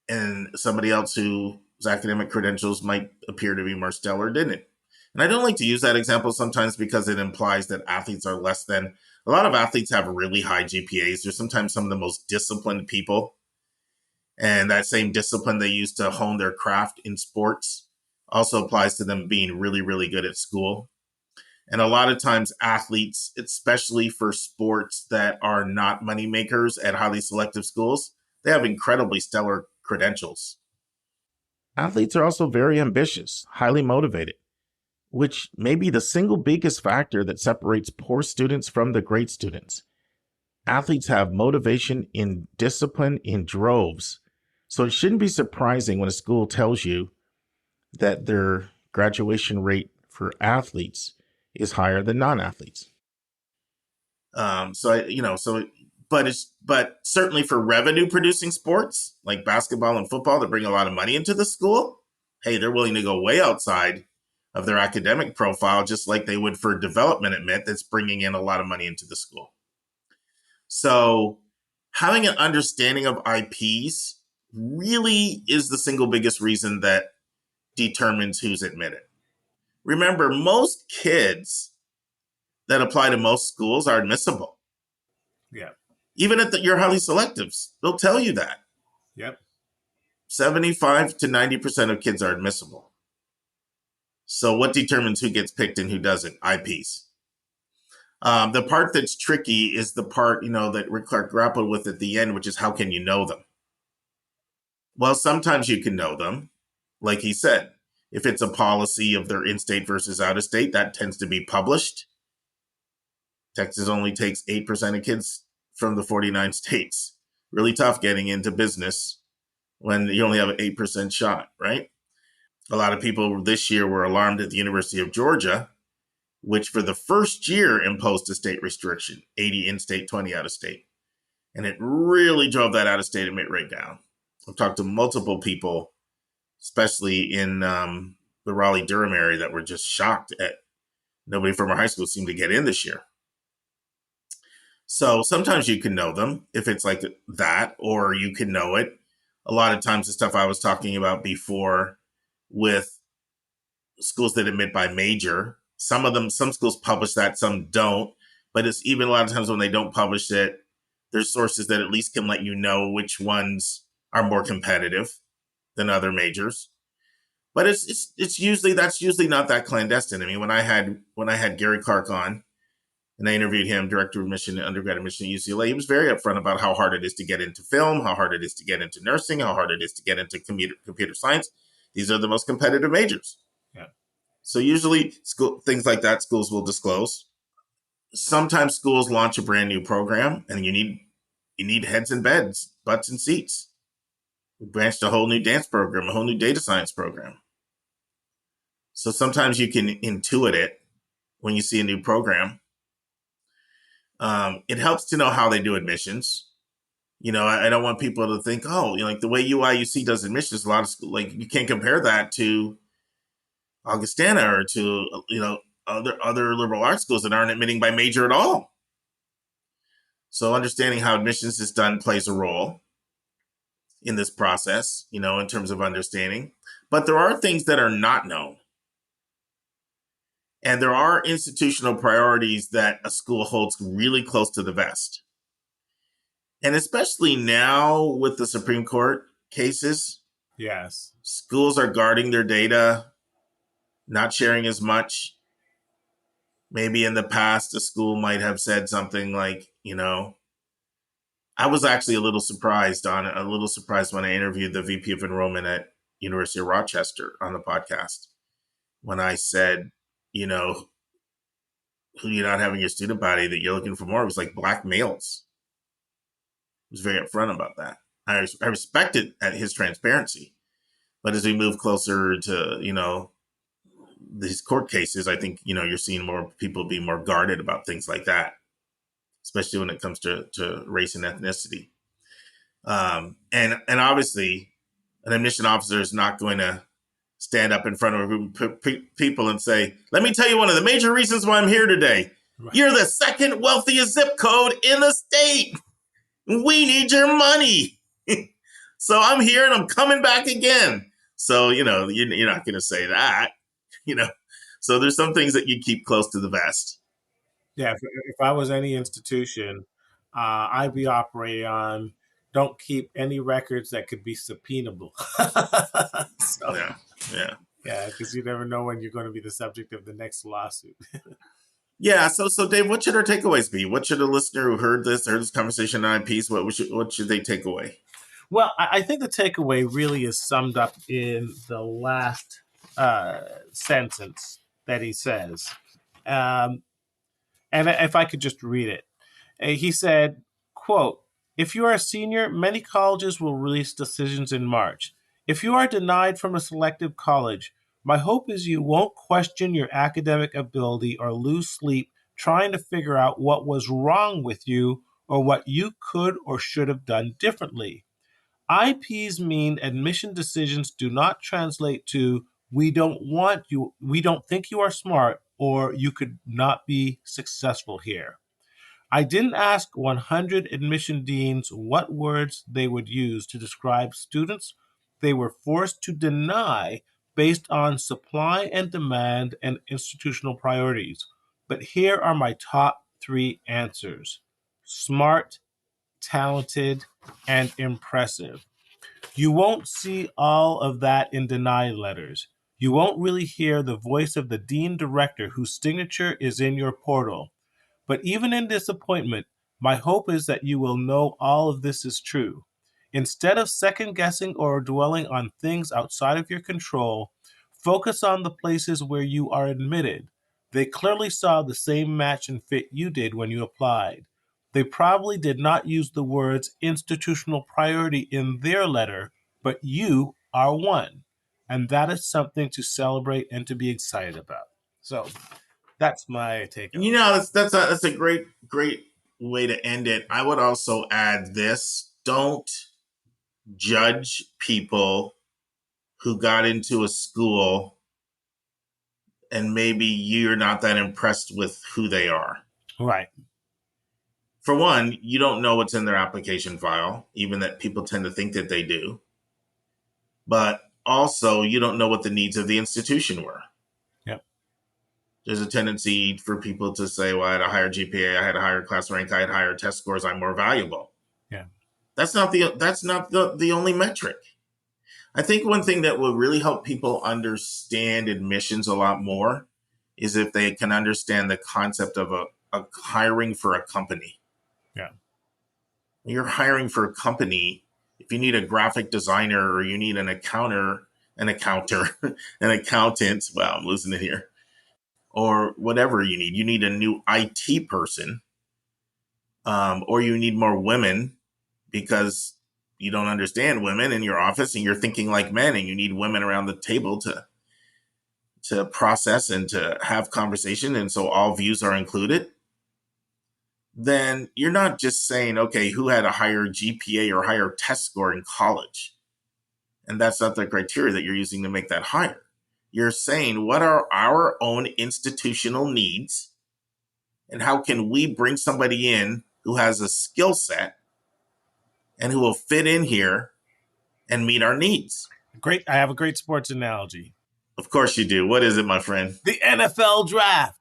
and somebody else whose academic credentials might appear to be more stellar didn't? And I don't like to use that example sometimes because it implies that athletes are less than. A lot of athletes have really high GPAs. They're sometimes some of the most disciplined people. And that same discipline they use to hone their craft in sports also applies to them being really, really good at school. And a lot of times athletes, especially for sports that are not money makers at highly selective schools, they have incredibly stellar credentials. Athletes are also very ambitious, highly motivated, which may be the single biggest factor that separates poor students from the great students. Athletes have motivation in discipline in droves. So it shouldn't be surprising when a school tells you that their graduation rate for athletes is higher than non-athletes. But certainly for revenue producing sports like basketball and football that bring a lot of money into the school, hey, they're willing to go way outside of their academic profile, just like they would for development admit that's bringing in a lot of money into the school. So having an understanding of IPs really is the single biggest reason that determines who's admitted. Remember, most kids that apply to most schools are admissible. Yeah. Even at your highly selectives, they'll tell you that. Yep. 75 to 90% of kids are admissible. So what determines who gets picked and who doesn't? IPs. The part that's tricky is the part, that Rick Clark grappled with at the end, which is how can you know them? Well, sometimes you can know them. Like he said, if it's a policy of their in-state versus out-of-state, that tends to be published. Texas only takes 8% of kids from the 49 states. Really tough getting into business when you only have an 8% shot, right? A lot of people this year were alarmed at the University of Georgia, which for the first year imposed a state restriction, 80 in-state, 20 out-of-state. And it really drove that out-of-state admit rate down. I've talked to multiple people, especially in the Raleigh-Durham area, that were just shocked at nobody from our high school seemed to get in this year. So sometimes you can know them if it's like that, or you can know it. A lot of times the stuff I was talking about before with schools that admit by major, some schools publish that, some don't. But it's even a lot of times when they don't publish it, there's sources that at least can let you know which ones are more competitive than other majors. But it's usually not that clandestine. I mean, when I had Gary Clark on, and I interviewed him, director of admission, undergrad admission at UCLA, he was very upfront about how hard it is to get into film, how hard it is to get into nursing, how hard it is to get into computer science. These are the most competitive majors. Yeah. So usually things like that, schools will disclose. Sometimes schools launch a brand new program and you need heads and beds, butts and seats. We branched a whole new dance program, a whole new data science program. So sometimes you can intuit it when you see a new program. It helps to know how they do admissions. I don't want people to think, like the way UIUC does admissions, a lot of schools, like you can't compare that to Augustana or to, other liberal arts schools that aren't admitting by major at all. So understanding how admissions is done plays a role in this process, in terms of understanding. But there are things that are not known. And there are institutional priorities that a school holds really close to the vest. And especially now with the Supreme Court cases, yes, schools are guarding their data, not sharing as much. Maybe in the past, a school might have said something like, I was actually a little surprised when I interviewed the VP of enrollment at University of Rochester on the podcast, when I said, who you're not having your student body that you're looking for more. It was like black males. He was very upfront about that. I respected his transparency. But as we move closer to, these court cases, I think, you're seeing more people be more guarded about things like that, especially when it comes to race and ethnicity. And obviously, an admission officer is not going to stand up in front of a group of people and say, let me tell you one of the major reasons why I'm here today. Right. You're the second wealthiest zip code in the state. We need your money. So I'm here and I'm coming back again. So, you're not going to say that, So there's some things that you keep close to the vest. Yeah, if I was any institution, I'd be operating on don't keep any records that could be subpoenable. So, yeah, because you never know when you're going to be the subject of the next lawsuit. Yeah. So Dave, what should our takeaways be? What should a listener who heard this conversation on IPs, what should they take away? Well, I think the takeaway really is summed up in the last sentence that he says. And if I could just read it. He said, quote, if you are a senior, many colleges will release decisions in March. If you are denied from a selective college, my hope is you won't question your academic ability or lose sleep trying to figure out what was wrong with you or what you could or should have done differently. IPs mean admission decisions do not translate to we don't want you, we don't think you are smart, or you could not be successful here. I didn't ask 100 admission deans what words they would use to describe students they were forced to deny based on supply and demand and institutional priorities. But here are my top 3 answers: smart, talented, and impressive. You won't see all of that in denial letters. You won't really hear the voice of the dean director whose signature is in your portal. But even in disappointment, my hope is that you will know all of this is true. Instead of second-guessing or dwelling on things outside of your control, focus on the places where you are admitted. They clearly saw the same match and fit you did when you applied. They probably did not use the words institutional priority in their letter, but you are one. And that is something to celebrate and to be excited about. So that's my take on it. You know, that's a great way to end it. I would also add this: don't judge people who got into a school and maybe you're not that impressed with who they are. Right. For one, you don't know what's in their application file, even that people tend to think that they do. But also, you don't know what the needs of the institution were. Yep. There's a tendency for people to say, well, I had a higher GPA, I had a higher class rank, I had higher test scores, I'm more valuable. Yeah. That's not the only metric. I think one thing that will really help people understand admissions a lot more is if they can understand the concept of a hiring for a company. Yeah. You're hiring for a company. If you need a graphic designer or you need an accountant, wow, I'm losing it here, or whatever you need a new IT person, or you need more women because you don't understand women in your office and you're thinking like men and you need women around the table to process and to have conversation. And so all views are included. Then you're not just saying, okay, who had a higher GPA or higher test score in college? And that's not the criteria that you're using to make that higher. You're saying, what are our own institutional needs? And how can we bring somebody in who has a skill set and who will fit in here and meet our needs? Great. I have a great sports analogy. Of course you do. What is it, my friend? The NFL draft.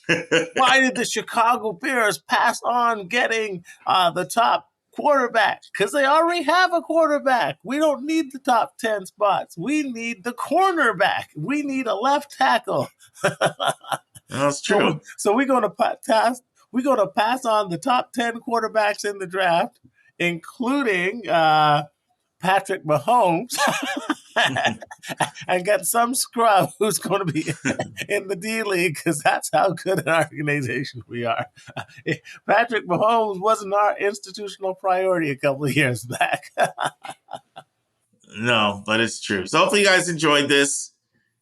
Why did the Chicago Bears pass on getting the top quarterback? Because they already have a quarterback. We don't need the top 10 spots. We need the cornerback. We need a left tackle. That's true. So we're going to pass on the top 10 quarterbacks in the draft, including Patrick Mahomes, and get some scrub who's going to be in the D League, because that's how good an organization we are. Patrick Mahomes wasn't our institutional priority a couple of years back. No, but it's true. So hopefully you guys enjoyed this.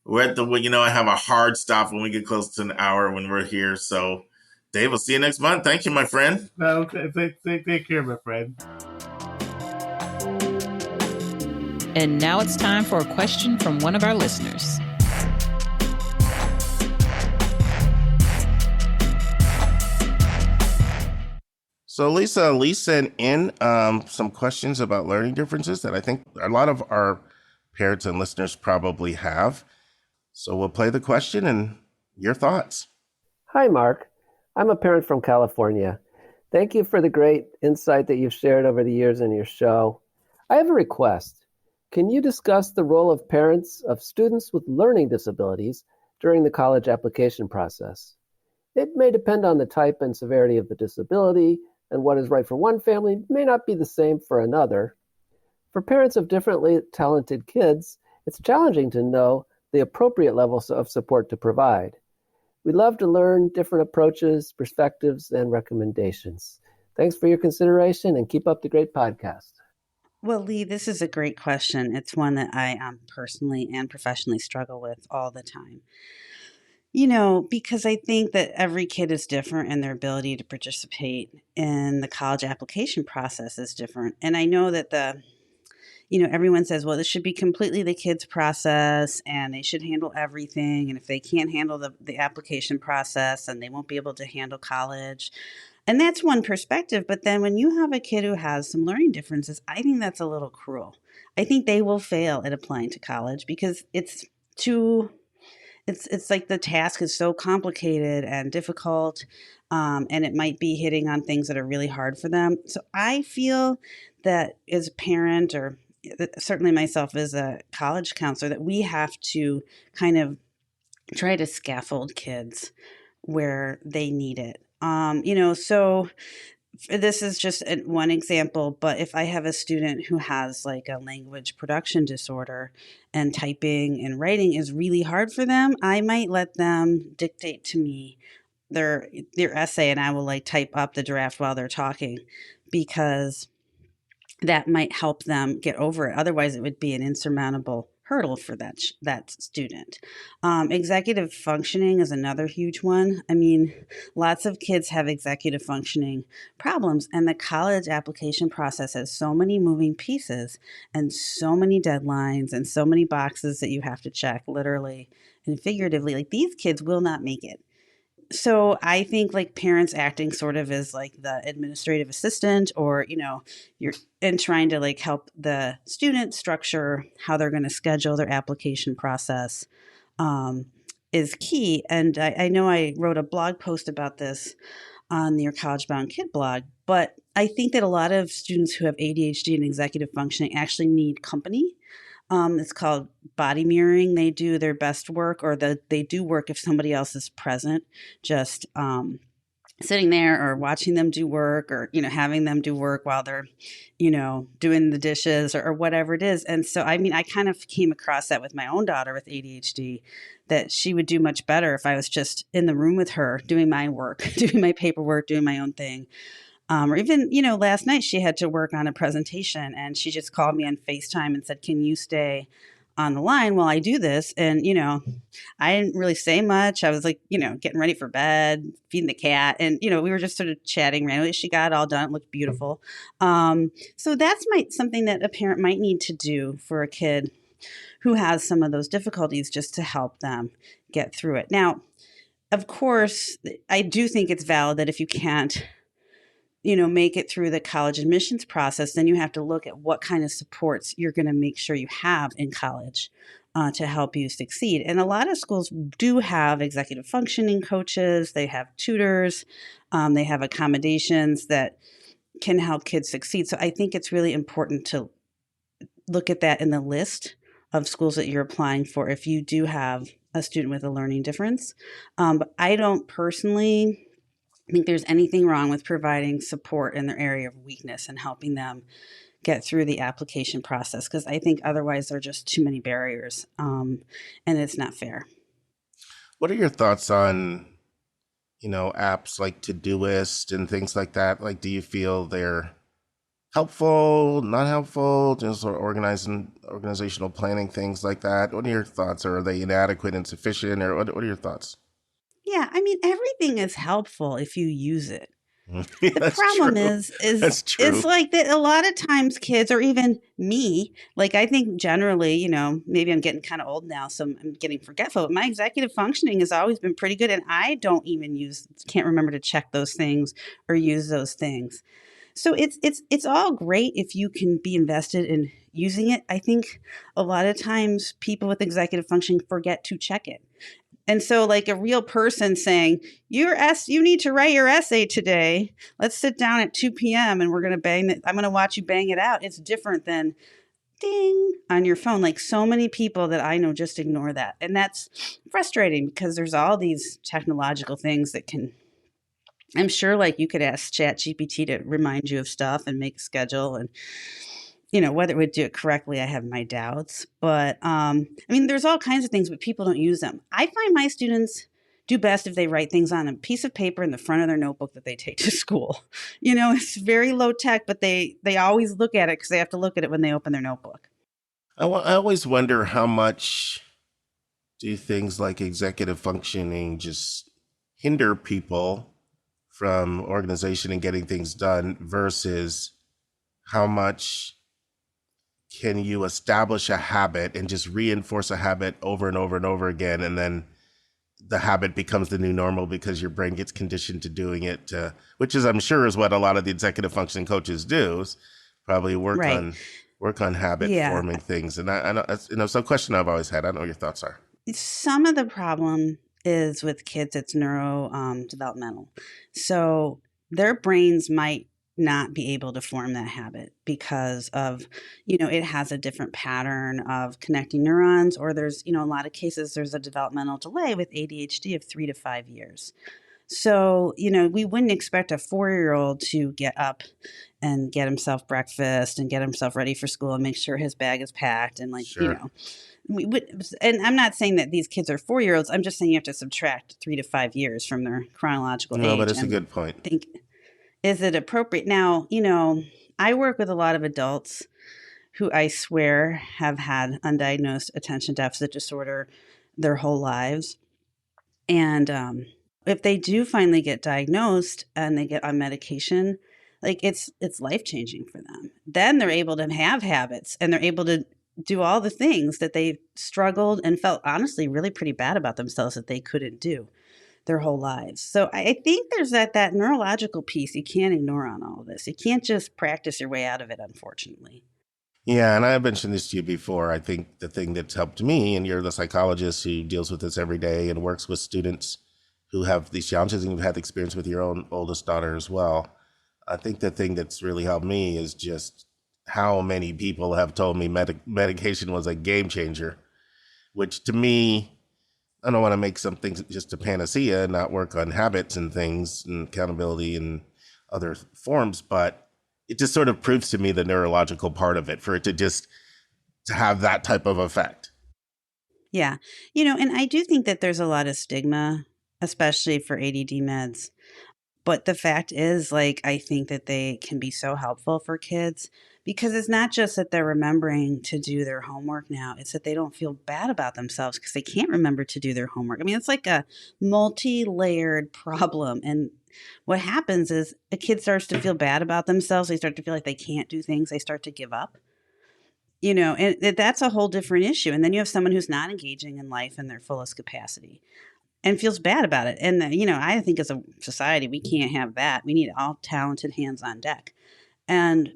We're at I have a hard stop when we get close to an hour when we're here. So Dave, we'll see you next month. Thank you, my friend. Okay, take care, my friend. And now it's time for a question from one of our listeners. So Lisa sent in some questions about learning differences that I think a lot of our parents and listeners probably have. So we'll play the question and your thoughts. Hi, Mark. I'm a parent from California. Thank you for the great insight that you've shared over the years in your show. I have a request. Can you discuss the role of parents of students with learning disabilities during the college application process? It may depend on the type and severity of the disability, and what is right for one family may not be the same for another. For parents of differently talented kids, it's challenging to know the appropriate levels of support to provide. We'd love to learn different approaches, perspectives, and recommendations. Thanks for your consideration and keep up the great podcast. Well, Lee, this is a great question. It's one that I personally and professionally struggle with all the time. Because I think that every kid is different and their ability to participate in the college application process is different. And I know that everyone says, well, this should be completely the kid's process and they should handle everything. And if they can't handle the application process, then they won't be able to handle college. And that's one perspective. But then when you have a kid who has some learning differences, I think that's a little cruel. I think they will fail at applying to college because it's like the task is so complicated and difficult, and it might be hitting on things that are really hard for them. So I feel that as a parent or certainly myself as a college counselor, that we have to kind of try to scaffold kids where they need it. So this is just one example, but if I have a student who has like a language production disorder and typing and writing is really hard for them, I might let them dictate to me their essay, and I will like type up the draft while they're talking, because that might help them get over it. Otherwise, it would be an insurmountable hurdle for that student. Executive functioning is another huge one. I mean, lots of kids have executive functioning problems, and the college application process has so many moving pieces and so many deadlines and so many boxes that you have to check, literally and figuratively. Like, these kids will not make it. So I think like parents acting sort of as like the administrative assistant, or, you're trying to like help the student structure how they're going to schedule their application process is key. And I know I wrote a blog post about this on your College Bound Kid blog, but I think that a lot of students who have ADHD and executive functioning actually need company. It's called body mirroring. They do their best work, or they do work if somebody else is present, just sitting there or watching them do work, or, having them do work while they're, doing the dishes or whatever it is. And so, I mean, I kind of came across that with my own daughter with ADHD, that she would do much better if I was just in the room with her doing my work, doing my paperwork, doing my own thing. Or even, last night she had to work on a presentation, and she just called me on FaceTime and said, "Can you stay on the line while I do this?" And, I didn't really say much. I was like, getting ready for bed, feeding the cat. And, we were just sort of chatting randomly. She got it all done. It looked beautiful. So that's something that a parent might need to do for a kid who has some of those difficulties, just to help them get through it. Now, of course, I do think it's valid that if you can't make it through the college admissions process, then you have to look at what kind of supports you're going to make sure you have in college to help you succeed. And a lot of schools do have executive functioning coaches. They have tutors. They have accommodations that can help kids succeed. So I think it's really important to look at that in the list of schools that you're applying for if you do have a student with a learning difference. But I don't personally think there's anything wrong with providing support in their area of weakness and helping them get through the application process, because I think otherwise there are just too many barriers, and it's not fair. What are your thoughts on, apps like Todoist and things like that? Like, do you feel they're helpful, not helpful, just sort of organizational planning, things like that? What are your thoughts? Or are they inadequate, insufficient, or what are your thoughts? Yeah, I mean, everything is helpful if you use it. Yeah, The problem true. is That's true. it's like that a lot of times kids, or even me, like I think generally, maybe I'm getting kind of old now, so I'm getting forgetful, but my executive functioning has always been pretty good, and I don't even can't remember to check those things or use those things. So it's all great if you can be invested in using it. I think a lot of times people with executive functioning forget to check it. And so like a real person saying, you need to write your essay today. Let's sit down at 2 p.m. and we're going to I'm going to watch you bang it out. It's different than ding on your phone. Like, so many people that I know just ignore that. And that's frustrating, because there's all these technological things that I'm sure like you could ask ChatGPT to remind you of stuff and make a schedule, and whether it would do it correctly, I have my doubts. But I mean, there's all kinds of things, but people don't use them. I find my students do best if they write things on a piece of paper in the front of their notebook that they take to school. It's very low tech, but they always look at it because they have to look at it when they open their notebook. I always wonder how much do things like executive functioning just hinder people from organization and getting things done, versus how much can you establish a habit and just reinforce a habit over and over and over again, and then the habit becomes the new normal because your brain gets conditioned to doing it, which is, I'm sure, is what a lot of the executive functioning coaches do, is probably work on habit forming things. And I know it's a question I've always had. I don't know what your thoughts are. Some of the problem is with kids, it's neuro developmental. So their brains might not be able to form that habit because of, it has a different pattern of connecting neurons, or there's, a lot of cases, there's a developmental delay with ADHD of 3 to 5 years. So, we wouldn't expect a 4-year-old to get up and get himself breakfast and get himself ready for school and make sure his bag is packed and Sure. we would, and I'm not saying that these kids are 4-year-olds. I'm just saying you have to subtract 3 to 5 years from their chronological age. No, but it's a good point. Think, is it appropriate? Now, I work with a lot of adults who I swear have had undiagnosed attention deficit disorder their whole lives. And if they do finally get diagnosed and they get on medication, like it's life-changing for them. Then they're able to have habits and they're able to do all the things that they struggled and felt honestly really pretty bad about themselves that they couldn't do their whole lives. So I think there's that neurological piece you can't ignore on all of this. You can't just practice your way out of it, unfortunately. Yeah, and I mentioned this to you before. I think the thing that's helped me, and you're the psychologist who deals with this every day and works with students who have these challenges, and you've had experience with your own oldest daughter as well. I think the thing that's really helped me is just how many people have told me medication was a game changer, which to me, I don't want to make some things just a panacea and not work on habits and things and accountability and other forms, but it just sort of proves to me the neurological part of it for it to have that type of effect. Yeah. And I do think that there's a lot of stigma, especially for ADD meds. But the fact is, I think that they can be so helpful for kids because it's not just that they're remembering to do their homework now. It's that they don't feel bad about themselves because they can't remember to do their homework. I mean, it's like a multi-layered problem. And what happens is a kid starts to feel bad about themselves. They start to feel like they can't do things. They start to give up. And that's a whole different issue. And then you have someone who's not engaging in life in their fullest capacity and feels bad about it. And, I think as a society, we can't have that. We need all talented hands on deck. And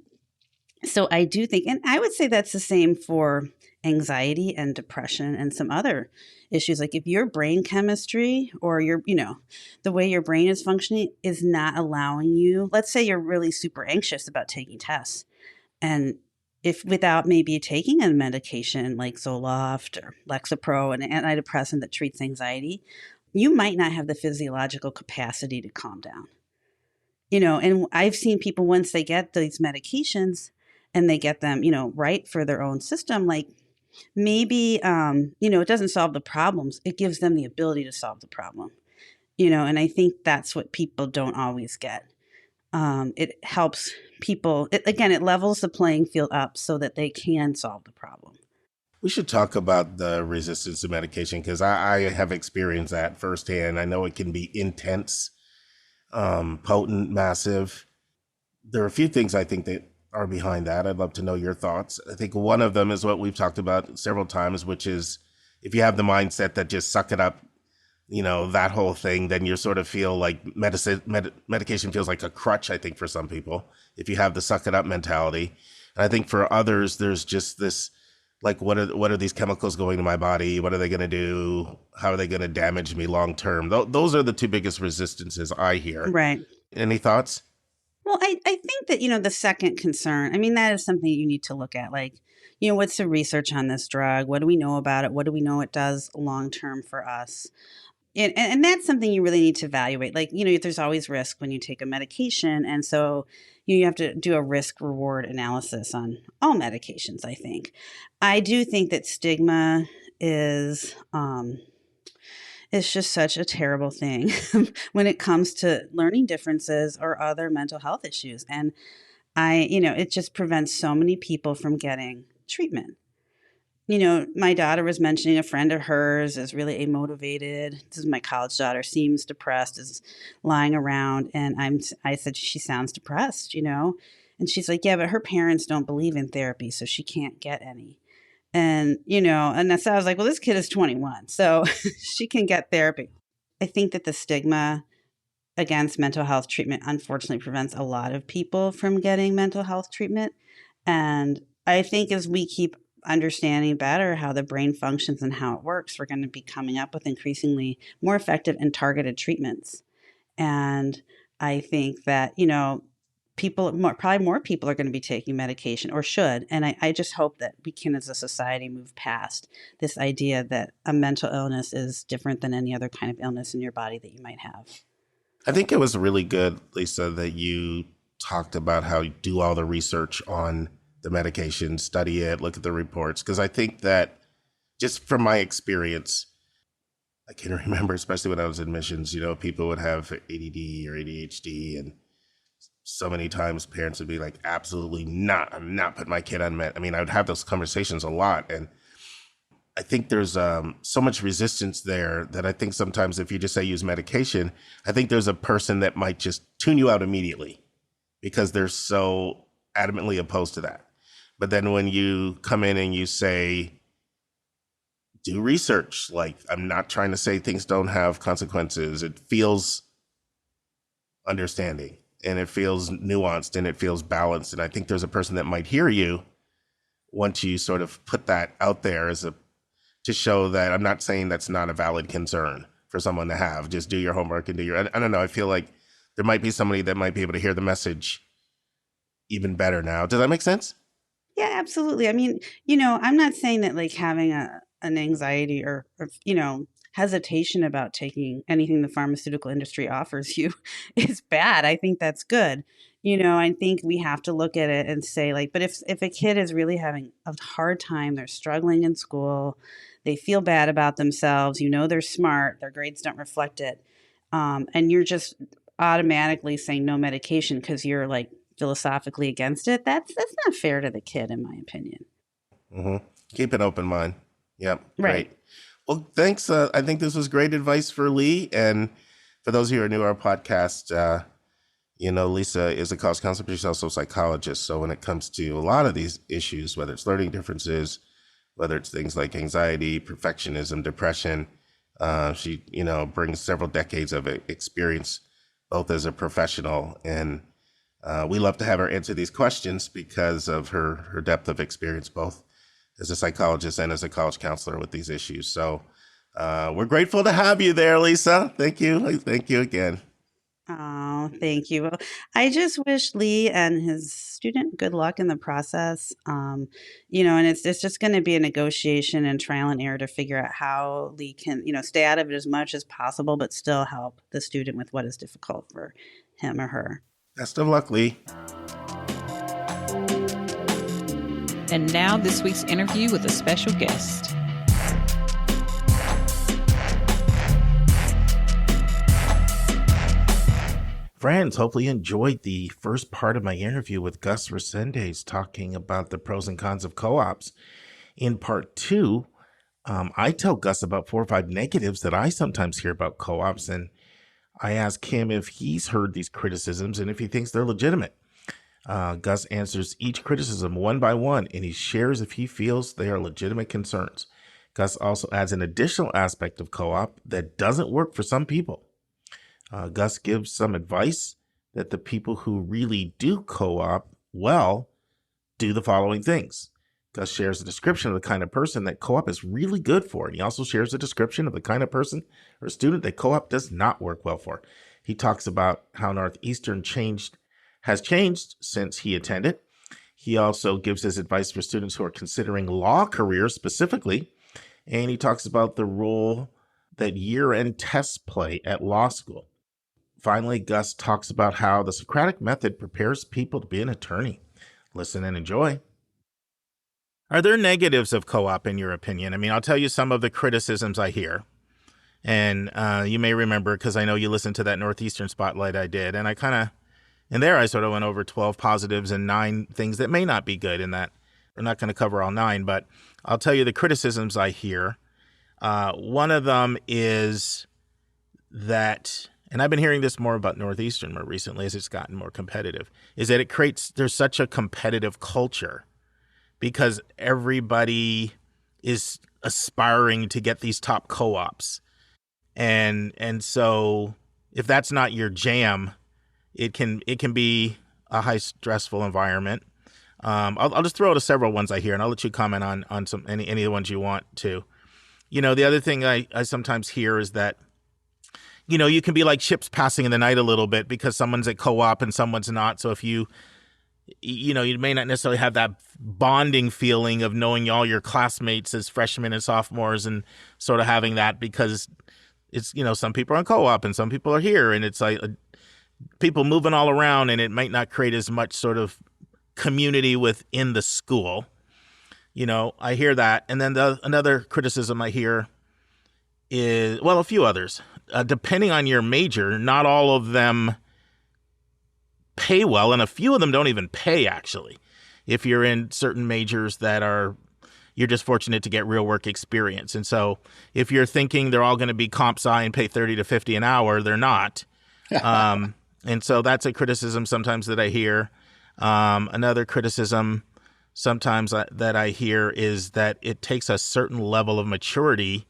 so I do think, and I would say that's the same for anxiety and depression and some other issues. Like if your brain chemistry or the way your brain is functioning is not allowing you, let's say you're really super anxious about taking tests. And if without maybe taking a medication like Zoloft or Lexapro, an antidepressant that treats anxiety, you might not have the physiological capacity to calm down. And I've seen people once they get these medications and they get them, right for their own system, like maybe, it doesn't solve the problems. It gives them the ability to solve the problem, and I think that's what people don't always get. It helps people, it levels the playing field up so that they can solve the problem. We should talk about the resistance to medication because I have experienced that firsthand. I know it can be intense, potent, massive. There are a few things I think that are behind that. I'd love to know your thoughts. I think one of them is what we've talked about several times, which is if you have the mindset that just suck it up, that whole thing, then you sort of feel like medication feels like a crutch, I think, for some people, if you have the suck it up mentality. And I think for others, there's just this, like, what are these chemicals going to my body? What are they going to do? How are they going to damage me long term? Those are the two biggest resistances I hear. Right. Any thoughts? Well, I think that, the second concern, that is something you need to look at. Like, what's the research on this drug? What do we know about it? What do we know it does long term for us? And that's something you really need to evaluate. Like, there's always risk when you take a medication. And so you have to do a risk reward analysis on all medications, I think. I do think that stigma is just such a terrible thing when it comes to learning differences or other mental health issues. And it just prevents so many people from getting treatment. My daughter was mentioning a friend of hers is really amotivated. This is my college daughter, seems depressed, is lying around. And I said, she sounds depressed, And she's like, yeah, but her parents don't believe in therapy, so she can't get any. And, and so I was like, well, this kid is 21, so she can get therapy. I think that the stigma against mental health treatment, unfortunately, prevents a lot of people from getting mental health treatment. And I think as we keep understanding better how the brain functions and how it works, we're going to be coming up with increasingly more effective and targeted treatments. And I think that, probably more people are going to be taking medication or should. And I just hope that we can, as a society, move past this idea that a mental illness is different than any other kind of illness in your body that you might have. I think it was really good, Lisa, that you talked about how you do all the research on the medication, study it, look at the reports. Because I think that just from my experience, I can remember, especially when I was in admissions, people would have ADD or ADHD, and so many times parents would be like, absolutely not. I'm not putting my kid on med. I mean, I would have those conversations a lot. And I think there's so much resistance there that I think sometimes if you just say use medication, I think there's a person that might just tune you out immediately because they're so adamantly opposed to that. But then when you come in and you say, do research, like, I'm not trying to say things don't have consequences. It feels understanding and it feels nuanced and it feels balanced. And I think there's a person that might hear you once you sort of put that out there to show that I'm not saying that's not a valid concern for someone to have. Just do your homework and I don't know. I feel like there might be somebody that might be able to hear the message even better now. Does that make sense? Yeah, absolutely. I mean, I'm not saying that like having an anxiety or hesitation about taking anything the pharmaceutical industry offers you is bad. I think that's good. I think we have to look at it and say like, but if a kid is really having a hard time, they're struggling in school, they feel bad about themselves, they're smart, their grades don't reflect it. And you're just automatically saying no medication because you're like philosophically against it. That's not fair to the kid, in my opinion. Mm-hmm. Keep an open mind. Yep. Right. Great. Well, thanks. I think this was great advice for Lee. And for those of you who are new to our podcast, Lisa is a college counselor, but she's also a psychologist. So when it comes to a lot of these issues, whether it's learning differences, whether it's things like anxiety, perfectionism, depression, she, brings several decades of experience, both as a professional. And we love to have her answer these questions because of her depth of experience, both as a psychologist and as a college counselor with these issues. So we're grateful to have you there, Lisa. Thank you. Thank you again. Oh, thank you. Well, I just wish Lee and his student good luck in the process. And it's just going to be a negotiation and trial and error to figure out how Lee can, stay out of it as much as possible, but still help the student with what is difficult for him or her. Best of luck, Lee. And now this week's interview with a special guest. Friends, hopefully you enjoyed the first part of my interview with Gus Resendiz talking about the pros and cons of co-ops. In part 2, I tell Gus about 4 or 5 negatives that I sometimes hear about co-ops, and I ask him if he's heard these criticisms and if he thinks they're legitimate. Gus answers each criticism one by one, and he shares if he feels they are legitimate concerns. Gus also adds an additional aspect of co-op that doesn't work for some people. Gus gives some advice that the people who really do co-op well do the following things. Gus shares a description of the kind of person that co-op is really good for, and he also shares a description of the kind of person or student that co-op does not work well for. He talks about how Northeastern has changed since he attended. He also gives his advice for students who are considering law careers specifically, and he talks about the role that year-end tests play at law school. Finally, Gus talks about how the Socratic method prepares people to be an attorney. Listen and enjoy. Are there negatives of co-op in your opinion? I mean, I'll tell you some of the criticisms I hear. And you may remember, because I know you listened to that Northeastern Spotlight I did, and I sort of went over 12 positives and 9 things that may not be good in that. We're not going to cover all 9, but I'll tell you the criticisms I hear. One of them is that, and I've been hearing this more about Northeastern more recently as it's gotten more competitive, is that there's such a competitive culture because everybody is aspiring to get these top co-ops. And so if that's not your jam, it can be a high stressful environment. I'll just throw out several ones I hear, and I'll let you comment on any of the ones you want to. The other thing I sometimes hear is that, you can be like ships passing in the night a little bit because someone's at co-op and someone's not. So if you may not necessarily have that bonding feeling of knowing all your classmates as freshmen and sophomores and sort of having that because it's, some people are on co-op and some people are here and it's like people moving all around and it might not create as much sort of community within the school. I hear that. And then another criticism I hear is, well, a few others. Depending on your major, not all of them pay well, and a few of them don't even pay, actually. If you're in certain majors you're just fortunate to get real work experience. And so if you're thinking they're all going to be comp sci and pay $30 to $50 an hour, they're not. And so that's a criticism sometimes that I hear. Another criticism sometimes that I hear is that it takes a certain level of maturity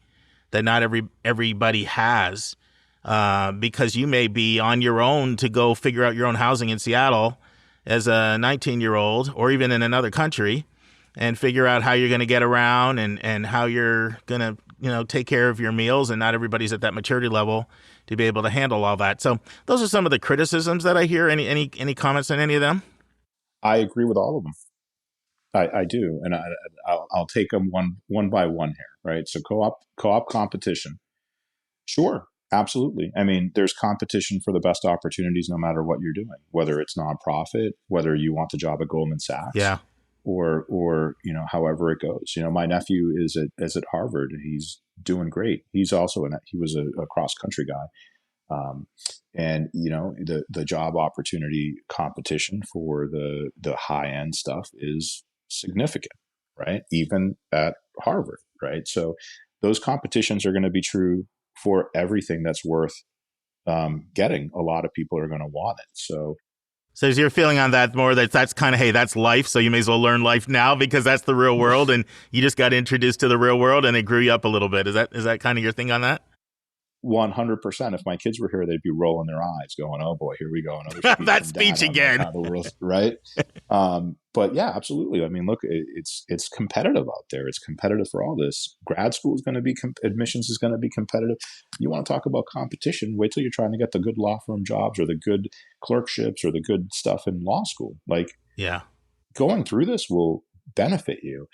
that not everybody has, because you may be on your own to go figure out your own housing in Seattle as a 19-year-old or even in another country and figure out how you're going to get around and how you're going to, take care of your meals. And not everybody's at that maturity level to be able to handle all that. So those are some of the criticisms that I hear. Any comments on any of them? I agree with all of them. I do, and I'll take them one by one here, right? So co-op competition, sure, absolutely. I mean, there's competition for the best opportunities, no matter what you're doing, whether it's nonprofit, whether you want the job at Goldman Sachs, yeah, or however it goes. My nephew is at Harvard. He's doing great. He's also he was a cross country guy. And the job opportunity competition for the high end stuff is significant, right? Even at Harvard, right? So those competitions are going to be true for everything that's worth getting. A lot of people are going to want it. So is your feeling on that more that's kind of, hey, that's life, so you may as well learn life now because that's the real world, and you just got introduced to the real world and it grew you up a little bit. Is that kind of your thing on that? 100%. If my kids were here, they'd be rolling their eyes going, oh boy, here we go. Another speech that speech again. How the world, right? But yeah, absolutely. I mean, look, it's competitive out there. It's competitive for all this. Grad school is going to be, admissions is going to be competitive. You want to talk about competition, wait till you're trying to get the good law firm jobs or the good clerkships or the good stuff in law school. Like, yeah, going through this will benefit you.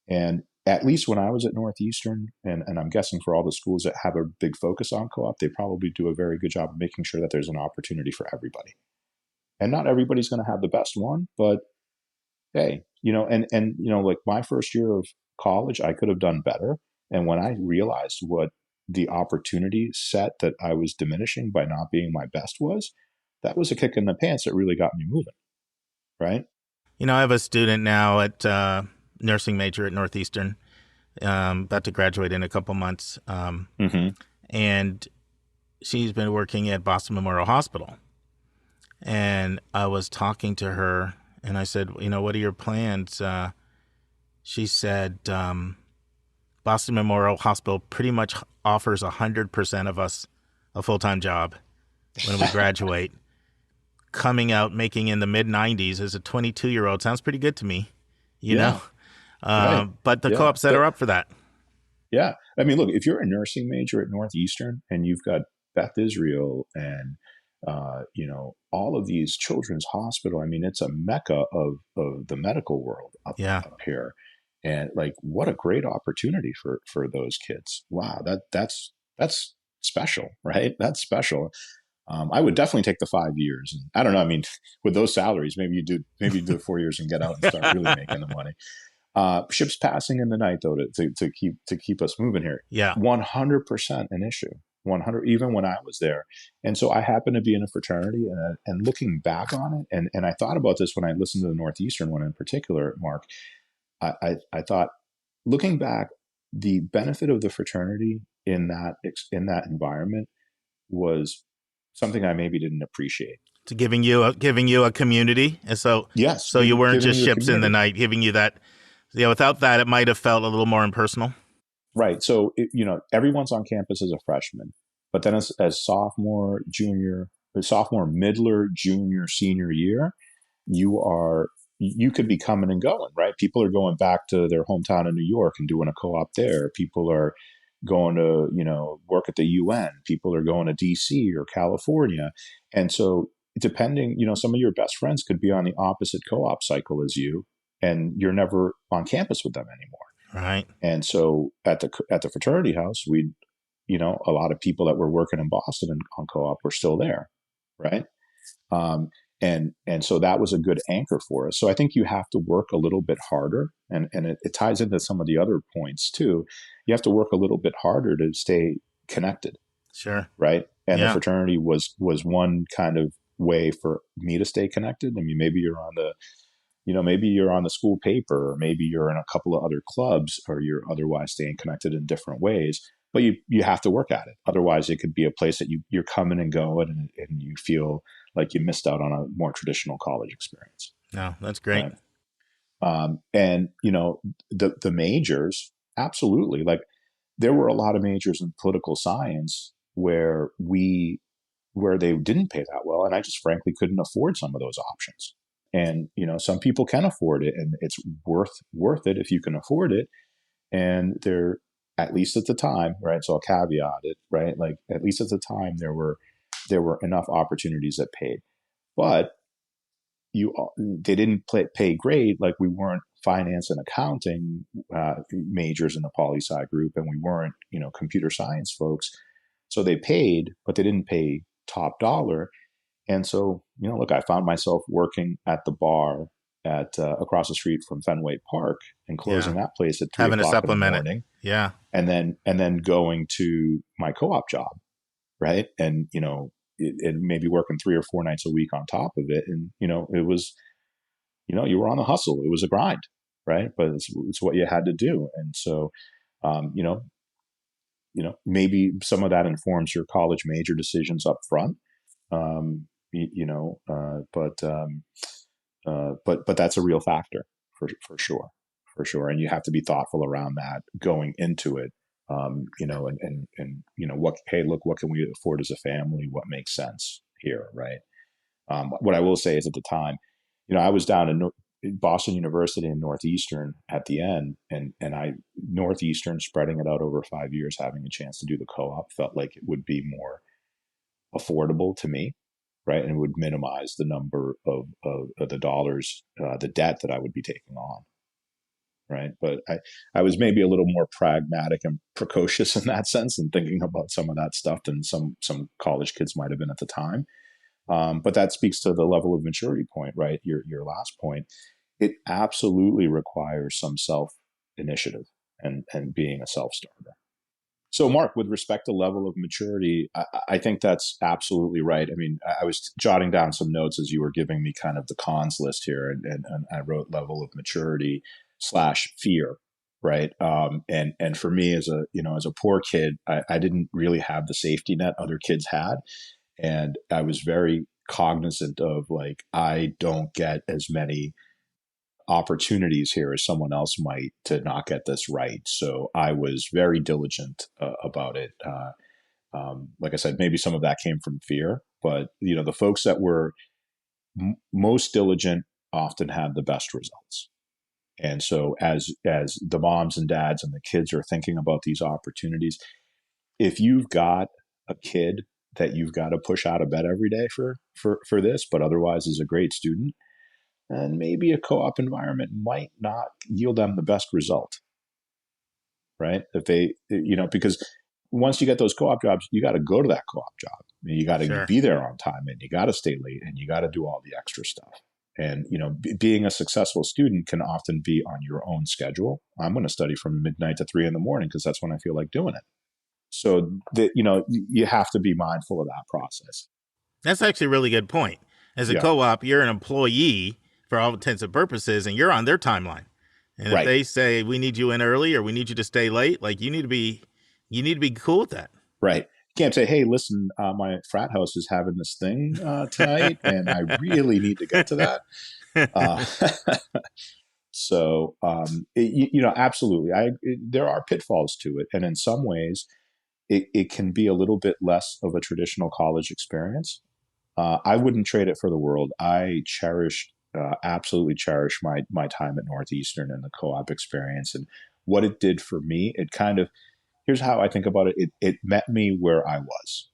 And at least when I was at Northeastern, and I'm guessing for all the schools that have a big focus on co-op, they probably do a very good job of making sure that there's an opportunity for everybody. And not everybody's going to have the best one, but hey, like my first year of college, I could have done better. And when I realized what the opportunity set that I was diminishing by not being my best was, that was a kick in the pants that really got me moving, right? I have a student now at nursing major at Northeastern, about to graduate in a couple months. And she's been working at Boston Memorial Hospital. And I was talking to her and I said, what are your plans? She said, Boston Memorial Hospital pretty much offers 100% of us a full-time job when we graduate. Coming out, making in the mid-90s as a 22-year-old sounds pretty good to me, you know? Right. But the co-op set her up for that. Yeah. I mean, look, if you're a nursing major at Northeastern and you've got Beth Israel and, all of these children's hospital, I mean, it's a mecca of the medical world up here. And like, what a great opportunity for those kids. Wow. That's special, right? That's special. I would definitely take the 5 years. And I don't know. I mean, with those salaries, maybe you do the 4 years and get out and start really making the money. Ships passing in the night, though, to keep us moving here. Yeah, 100% an issue. 100, even when I was there. And so I happened to be in a fraternity, and looking back on it, and I thought about this when I listened to the Northeastern one in particular, Mark. I thought, looking back, the benefit of the fraternity in that environment was something I maybe didn't appreciate. To giving you a community, and so yes, so you weren't just ships in the night, giving you that. Without that, it might have felt a little more impersonal. Right. So everyone's on campus as a freshman, but then as sophomore, middler, junior, senior year, you could be coming and going, right? People are going back to their hometown in New York and doing a co-op there. People are, going to, work at the UN. People are going to DC or California. And so depending, some of your best friends could be on the opposite co-op cycle as you, and you're never on campus with them anymore. Right. And so at the fraternity house, a lot of people that were working in Boston and on co-op were still there. Right. And so that was a good anchor for us. So I think you have to work a little bit harder, and it ties into some of the other points too. You have to work a little bit harder to stay connected. Sure. Right. And the fraternity was one kind of way for me to stay connected. I mean, maybe you're on the school paper, or maybe you're in a couple of other clubs, or you're otherwise staying connected in different ways. But you have to work at it. Otherwise, it could be a place that you're coming and going, and you feel like you missed out on a more traditional college experience. No, that's great. Right? And the majors, absolutely. Like, there were a lot of majors in political science where they didn't pay that well, and I just frankly couldn't afford some of those options. And some people can afford it, and it's worth it if you can afford it. And they're, at least at the time, right? So I'll caveat it, right? Like, at least at the time, there were enough opportunities that paid, but they didn't pay great. Like, we weren't finance and accounting majors in the poli-sci group, and we weren't, computer science folks. So they paid, but they didn't pay top dollar. And so, look, I found myself working at the bar at across the street from Fenway Park, and closing that place at 3 having o'clock to supplement in the morning. Yeah. And then going to my co-op job, right? And, and maybe working 3 or 4 nights a week on top of it. And, it was, you were on the hustle. It was a grind, right? But it's what you had to do. And so, maybe some of that informs your college major decisions up front. But that's a real factor for sure. And you have to be thoughtful around that going into it. And what can we afford as a family? What makes sense here, right? What I will say is, at the time, I was down in Boston University and Northeastern at the end, and Northeastern, spreading it out over 5 years, having a chance to do the co-op, felt like it would be more affordable to me, right? And it would minimize the number of the dollars, the debt that I would be taking on, right? But I was maybe a little more pragmatic and precocious in that sense, and thinking about some of that stuff than some college kids might have been at the time. But that speaks to the level of maturity point, right? Your last point. It absolutely requires some self-initiative and being a self-starter. So, Mark, with respect to level of maturity, I think that's absolutely right. I mean, I was jotting down some notes as you were giving me kind of the cons list here, and I wrote level of maturity / fear, right? And for me, as a poor kid, I didn't really have the safety net other kids had, and I was very cognizant of, like, I don't get as many opportunities here as someone else might to not get this right. So I was very diligent about it. Like I said, maybe some of that came from fear, but the folks that were most diligent often had the best results. And so as the moms and dads and the kids are thinking about these opportunities, if you've got a kid that you've got to push out of bed every day for this, but otherwise is a great student, and maybe a co-op environment might not yield them the best result, right? If they, because once you get those co-op jobs, you got to go to that co-op job. You got to be there on time, and you got to stay late, and you got to do all the extra stuff. And, being a successful student can often be on your own schedule. I'm going to study from midnight to 3 a.m. because that's when I feel like doing it. So that, you have to be mindful of that process. That's actually a really good point. As a co-op, you're an employee for all intents and purposes, and you're on their timeline. And if they say, we need you in early, or we need you to stay late, like, you need to be cool with that. Right. You can't say, hey, listen, my frat house is having this thing tonight, and I really need to get to that. So, absolutely. There are pitfalls to it. And in some ways, it can be a little bit less of a traditional college experience. I wouldn't trade it for the world. I absolutely cherish my time at Northeastern and the co-op experience, and what it did for me. here's how I think about it. It met me where I was.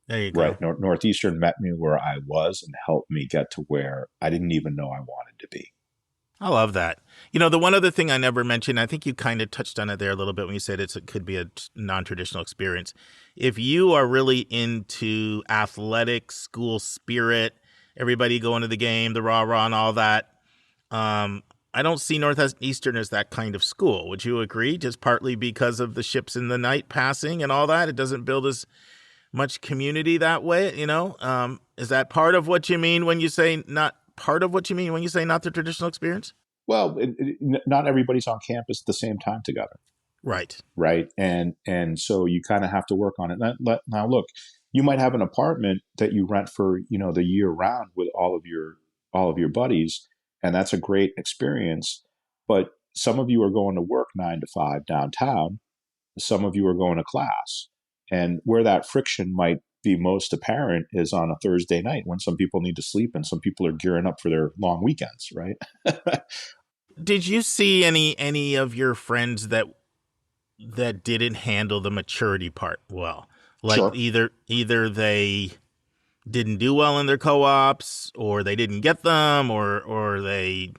There you go. Right. Northeastern met me where I was and helped me get to where I didn't even know I wanted to be. I love that. The one other thing I never mentioned, I think you kind of touched on it there a little bit when you said it could be a non-traditional experience. If you are really into athletics, school spirit, everybody going to the game, the rah-rah and all that, I don't see Northeastern as that kind of school. Would you agree? Just partly because of the ships in the night passing and all that? It doesn't build as much community that way, Is that part of what you mean when you say not the traditional experience? Well, not everybody's on campus at the same time together. Right. Right. And so you kind of have to work on it. Now, look, you might have an apartment that you rent for, the year round with all of your buddies. And that's a great experience. But some of you are going to work 9 to 5 downtown. Some of you are going to class. And where that friction might be most apparent is on a Thursday night when some people need to sleep and some people are gearing up for their long weekends, right? Did you see any of your friends that didn't handle the maturity part well? Like Sure. either they didn't do well in their co-ops, or they didn't get them, or they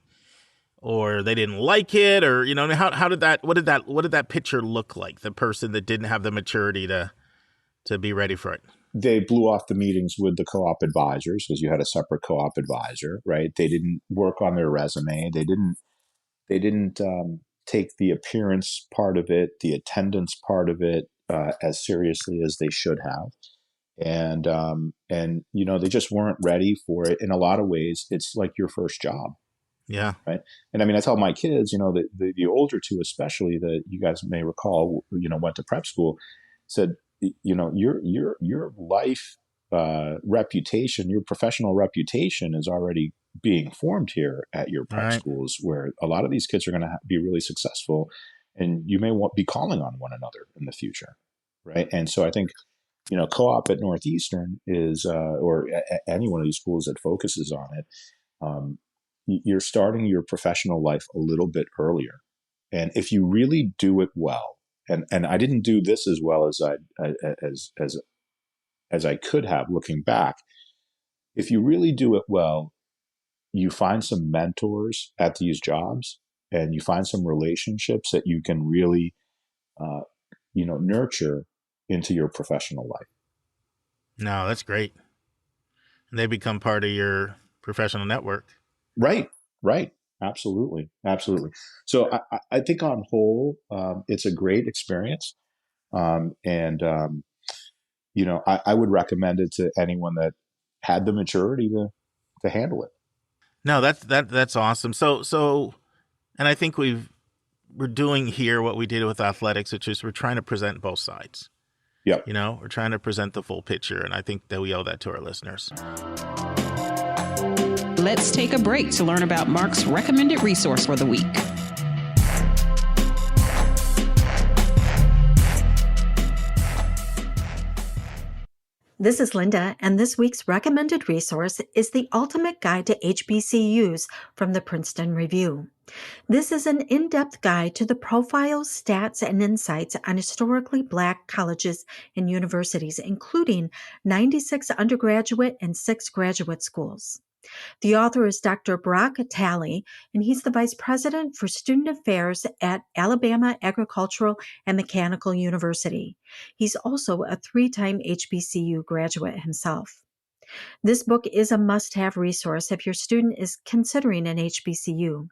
didn't like it, or what did that picture look like? The person that didn't have the maturity to be ready for it. They blew off the meetings with the co-op advisors because you had a separate co-op advisor, right? They didn't work on their resume. They didn't take the appearance part of it, the attendance part of it, as seriously as they should have. And they just weren't ready for it. In a lot of ways, it's like your first job. Yeah. Right. And I mean, I tell my kids, the older two, especially, that you guys may recall, went to prep school, said, your life reputation, your professional reputation is already being formed here at your prep schools, where a lot of these kids are going to be really successful, and you may be calling on one another in the future. Right. And so I think, co-op at Northeastern is, or any one of these schools that focuses on it, you're starting your professional life a little bit earlier. And if you really do it well, and I didn't do this as well as I could have looking back, if you really do it well, you find some mentors at these jobs, and you find some relationships that you can really, nurture into your professional life. No, that's great. And they become part of your professional network. Right. Absolutely. So I think on whole, it's a great experience. I would recommend it to anyone that had the maturity to handle it. No, that's awesome. So, and I think we're doing here what we did with athletics, which is we're trying to present both sides. Yep. We're trying to present the full picture, and I think that we owe that to our listeners. Let's take a break to learn about Mark's recommended resource for the week. This is Lynda, and this week's recommended resource is The Ultimate Guide to HBCUs from the Princeton Review. This is an in-depth guide to the profiles, stats, and insights on historically Black colleges and universities, including 96 undergraduate and 6 graduate schools. The author is Dr. Brock Talley, and he's the Vice President for Student Affairs at Alabama Agricultural and Mechanical University. He's also a 3-time HBCU graduate himself. This book is a must-have resource if your student is considering an HBCU.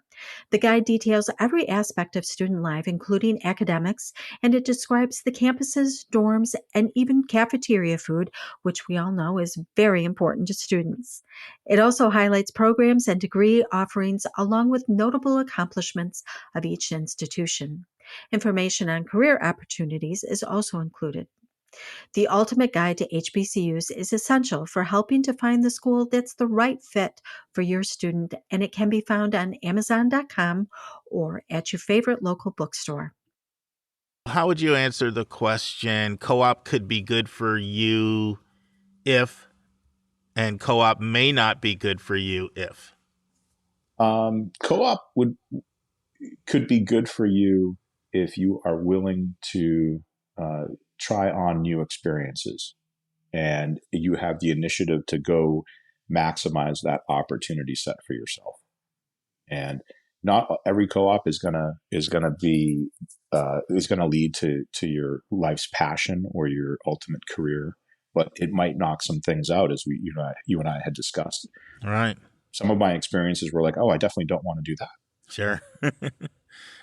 The guide details every aspect of student life, including academics, and it describes the campuses, dorms, and even cafeteria food, which we all know is very important to students. It also highlights programs and degree offerings along with notable accomplishments of each institution. Information on career opportunities is also included. The Ultimate Guide to HBCUs is essential for helping to find the school that's the right fit for your student, and it can be found on Amazon.com or at your favorite local bookstore. How would you answer the question, co-op could be good for you if, and co-op may not be good for you if? Co-op could be good for you if you are willing to try on new experiences, and you have the initiative to go maximize that opportunity set for yourself. And not every co-op is gonna lead to your life's passion or your ultimate career, but it might knock some things out, as you and I had discussed. All right. Some of my experiences were like, oh, I definitely don't want to do that. Sure.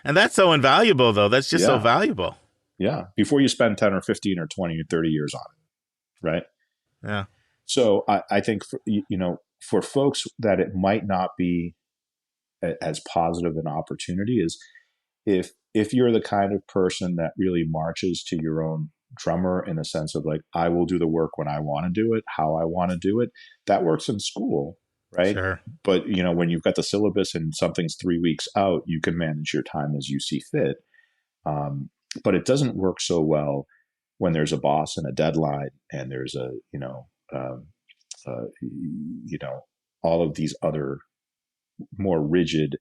And that's so invaluable, though. That's just so valuable. Yeah. Before you spend 10 or 15 or 20 or 30 years on it. Right. Yeah. So I think, for folks that it might not be as positive an opportunity is if you're the kind of person that really marches to your own drummer in a sense of like, I will do the work when I want to do it, how I want to do it. That works in school, right? Sure. But, when you've got the syllabus and something's 3 weeks out, you can manage your time as you see fit. But it doesn't work so well when there's a boss and a deadline and there's all of these other more rigid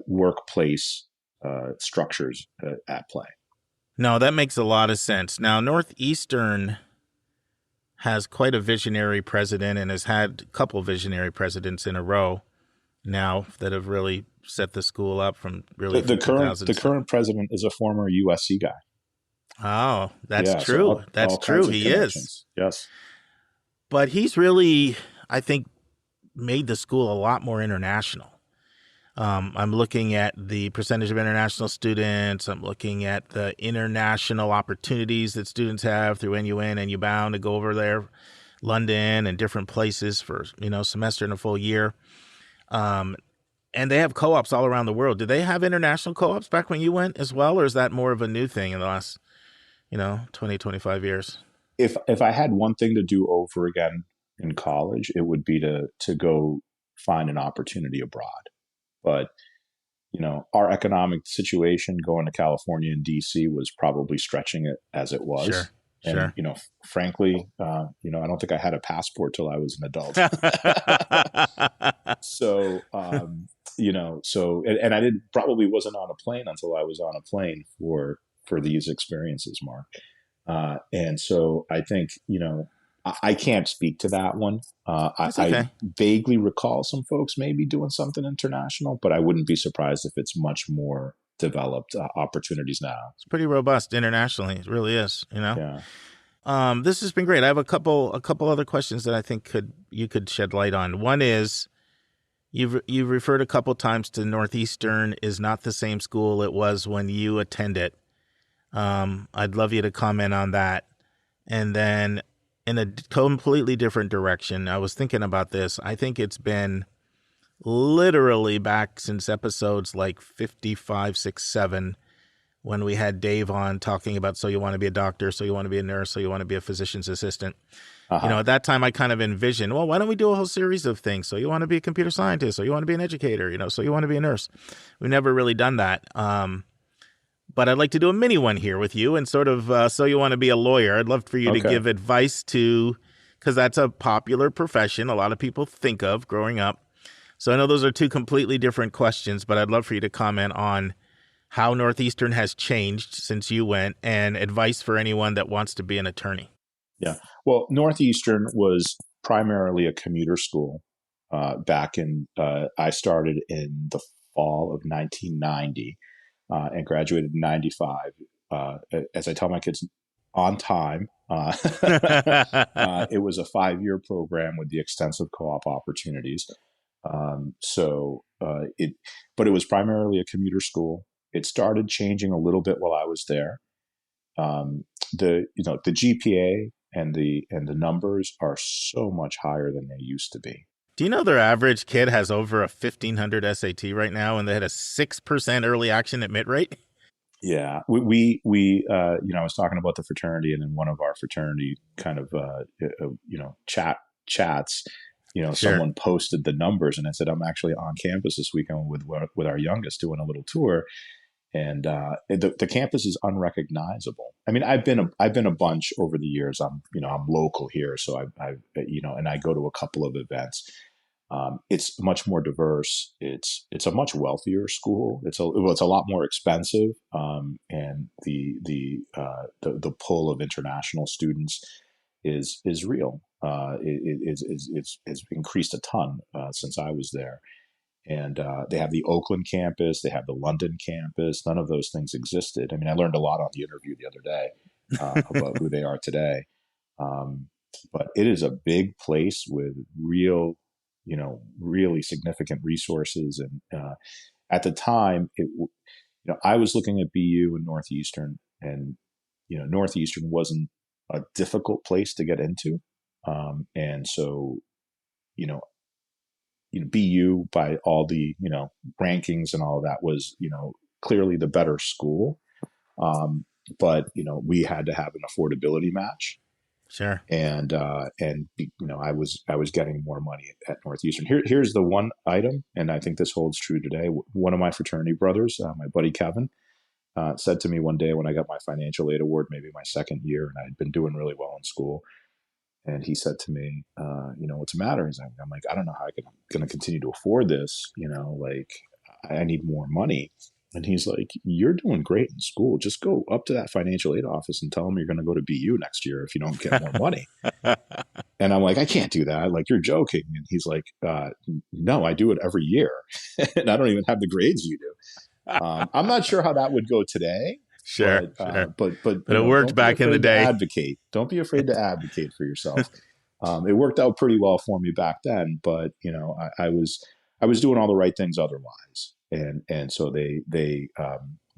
workplace structures at play. No, that makes a lot of sense. Now, Northeastern has quite a visionary president and has had a couple visionary presidents in a row now that have really set the school up from really the current president is a former USC guy. Oh, that's true. So that's true. He is. Yes. But he's really, I think, made the school a lot more international. I'm looking at the percentage of international students. I'm looking at the international opportunities that students have through NUN and UBound to go over there, London and different places for, semester and a full year. And they have co-ops all around the world. Did they have international co-ops back when you went as well? Or is that more of a new thing in the last, 20, 25 years? If I had one thing to do over again in college, it would be to go find an opportunity abroad. But, our economic situation going to California and DC was probably stretching it as it was. Sure. And, frankly, I don't think I had a passport till I was an adult. So, and I wasn't on a plane until I was on a plane for these experiences, Mark. And so I think, I can't speak to that one. I vaguely recall some folks maybe doing something international, but I wouldn't be surprised if it's much more developed opportunities now. It's pretty robust internationally. It really is, Yeah. This has been great. I have a couple other questions that I think you could shed light on. One is you've referred a couple times to Northeastern is not the same school it was when you attended. I'd love you to comment on that. And then in a completely different direction, I was thinking about this. I think it's been literally back since episodes like 55, 6, 7, when we had Dave on talking about, so you want to be a doctor, so you want to be a nurse, so you want to be a physician's assistant. Uh-huh. At that time I kind of envisioned, well, why don't we do a whole series of things? So you want to be a computer scientist, so you want to be an educator, so you want to be a nurse. We've never really done that. But I'd like to do a mini one here with you and sort of, so you want to be a lawyer. I'd love for you to give advice because that's a popular profession a lot of people think of growing up. So I know those are two completely different questions, but I'd love for you to comment on how Northeastern has changed since you went and advice for anyone that wants to be an attorney. Yeah. Well, Northeastern was primarily a commuter school back in, I started in the fall of 1990. And graduated in 95. As I tell my kids, on time. It was a 5-year program with the extensive co-op opportunities. But it was primarily a commuter school. It started changing a little bit while I was there. The GPA and the numbers are so much higher than they used to be. Do you know their average kid has over a 1,500 SAT right now, and they had a 6% early action admit rate? Yeah, we I was talking about the fraternity, and in one of our fraternity kind of chats, Sure. Someone posted the numbers, and I said, I'm actually on campus this weekend with our youngest doing a little tour, and the campus is unrecognizable. I mean, I've been a bunch over the years. I'm local here, so I've and I go to a couple of events. It's much more diverse. It's a much wealthier school. It's a lot more expensive, and the pull of international students is real. It's increased a ton since I was there. And they have the Oakland campus, they have the London campus. None of those things existed. I mean, I learned a lot on the interview the other day about who they are today. But it is a big place with real, really significant resources. And at the time, I was looking at BU and Northeastern, and Northeastern wasn't a difficult place to get into, and so BU by all the rankings and all of that was clearly the better school, but we had to have an affordability match. Sure. And I was getting more money at Northeastern. Here's the one item, and I think this holds true today. One of my fraternity brothers, my buddy Kevin, said to me one day when I got my financial aid award, maybe my second year, and I had been doing really well in school. And he said to me, what's the matter? I'm like, I don't know how I'm going to continue to afford this. I need more money. And he's like, you're doing great in school. Just go up to that financial aid office and tell them you're going to go to BU next year if you don't get more money. And I'm like, I can't do that. Like, you're joking. And he's like, no, I do it every year. And I don't even have the grades you do. I'm not sure how that would go today. Sure. But it worked back in the day. Advocate. Don't be afraid to advocate for yourself. It worked out pretty well for me back then, but I was doing all the right things otherwise, and so they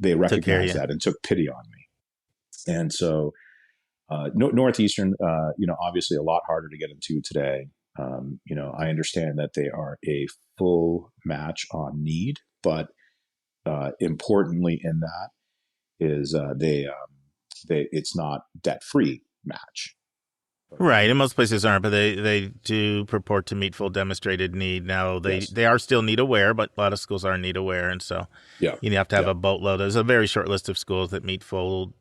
recognized that and took pity on me. And so Northeastern, obviously a lot harder to get into today. I understand that they are a full match on need, but importantly in that is it's not debt-free match. Right. And most places aren't, but they do purport to meet full demonstrated need. Now, they are still need aware, but a lot of schools are need aware. And so you have to have a boatload. There's a very short list of schools that meet full,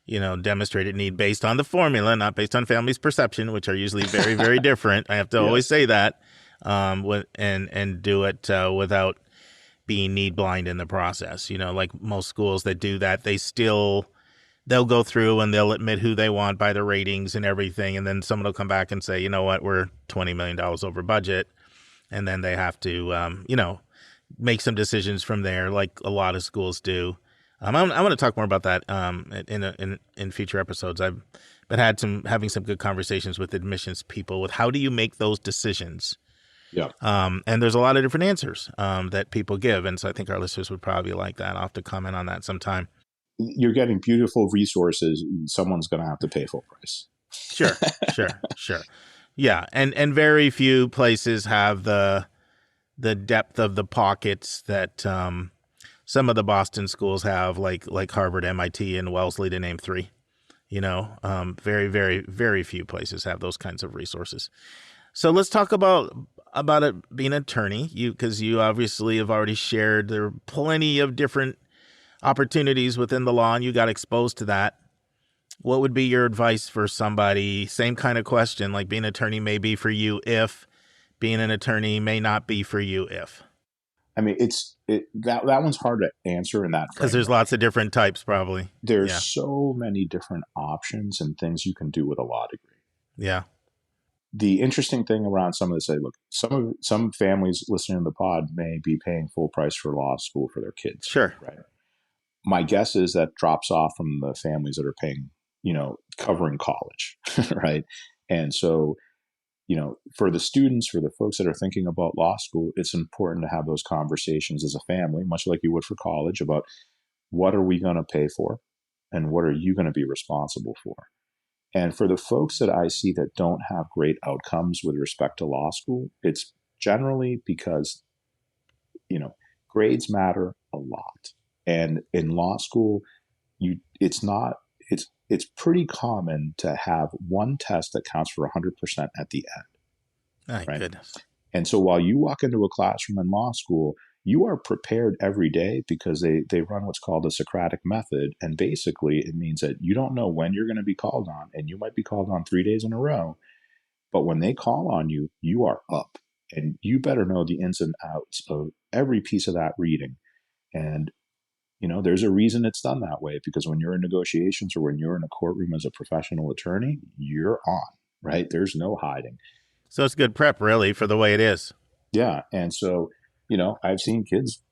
demonstrated need based on the formula, not based on family's perception, which are usually very, very different. I have to always say that, and do it without being need blind in the process. Like most schools that do that, they'll go through and they'll admit who they want by the ratings and everything. And then someone will come back and say, you know what, we're $20 million over budget. And then they have to, make some decisions from there, like a lot of schools do. I want to talk more about that in future episodes. I've been having some good conversations with admissions people with how do you make those decisions? Yeah. And there's a lot of different answers that people give. And so I think our listeners would probably like that. I'll have to comment on that sometime. You're getting beautiful resources. Someone's going to have to pay full price. Sure. Yeah. And very few places have the depth of the pockets that some of the Boston schools have, like Harvard, MIT, and Wellesley, to name three. Very, very, very few places have those kinds of resources. So let's talk about it being an attorney. Because you obviously have already shared there are plenty of different opportunities within the law, and you got exposed to that. What would be your advice for somebody? Same kind of question, like being an attorney may be for you if, being an attorney may not be for you if. I mean, that one's hard to answer in that because there's lots of different types. Probably there's so many different options and things you can do with a law degree. Yeah. The interesting thing around some of this, look, some families listening to the pod may be paying full price for law school for their kids. Sure. Right. My guess is that drops off from the families that are paying, covering college, right? And so, for the students, for the folks that are thinking about law school, it's important to have those conversations as a family, much like you would for college, about what are we going to pay for and what are you going to be responsible for? And for the folks that I see that don't have great outcomes with respect to law school, it's generally because, grades matter a lot. And in law school, it's pretty common to have one test that counts for 100% at the end. My right? goodness. And so while you walk into a classroom in law school, you are prepared every day because they run what's called the Socratic method. And basically it means that you don't know when you're going to be called on, and you might be called on 3 days in a row. But when they call on you, you are up And you better know the ins and outs of every piece of that reading. And, there's a reason it's done that way, because when you're in negotiations or when you're in a courtroom as a professional attorney, you're on, right? There's no hiding. So it's good prep, really, for the way it is. Yeah. And so, I've seen kids,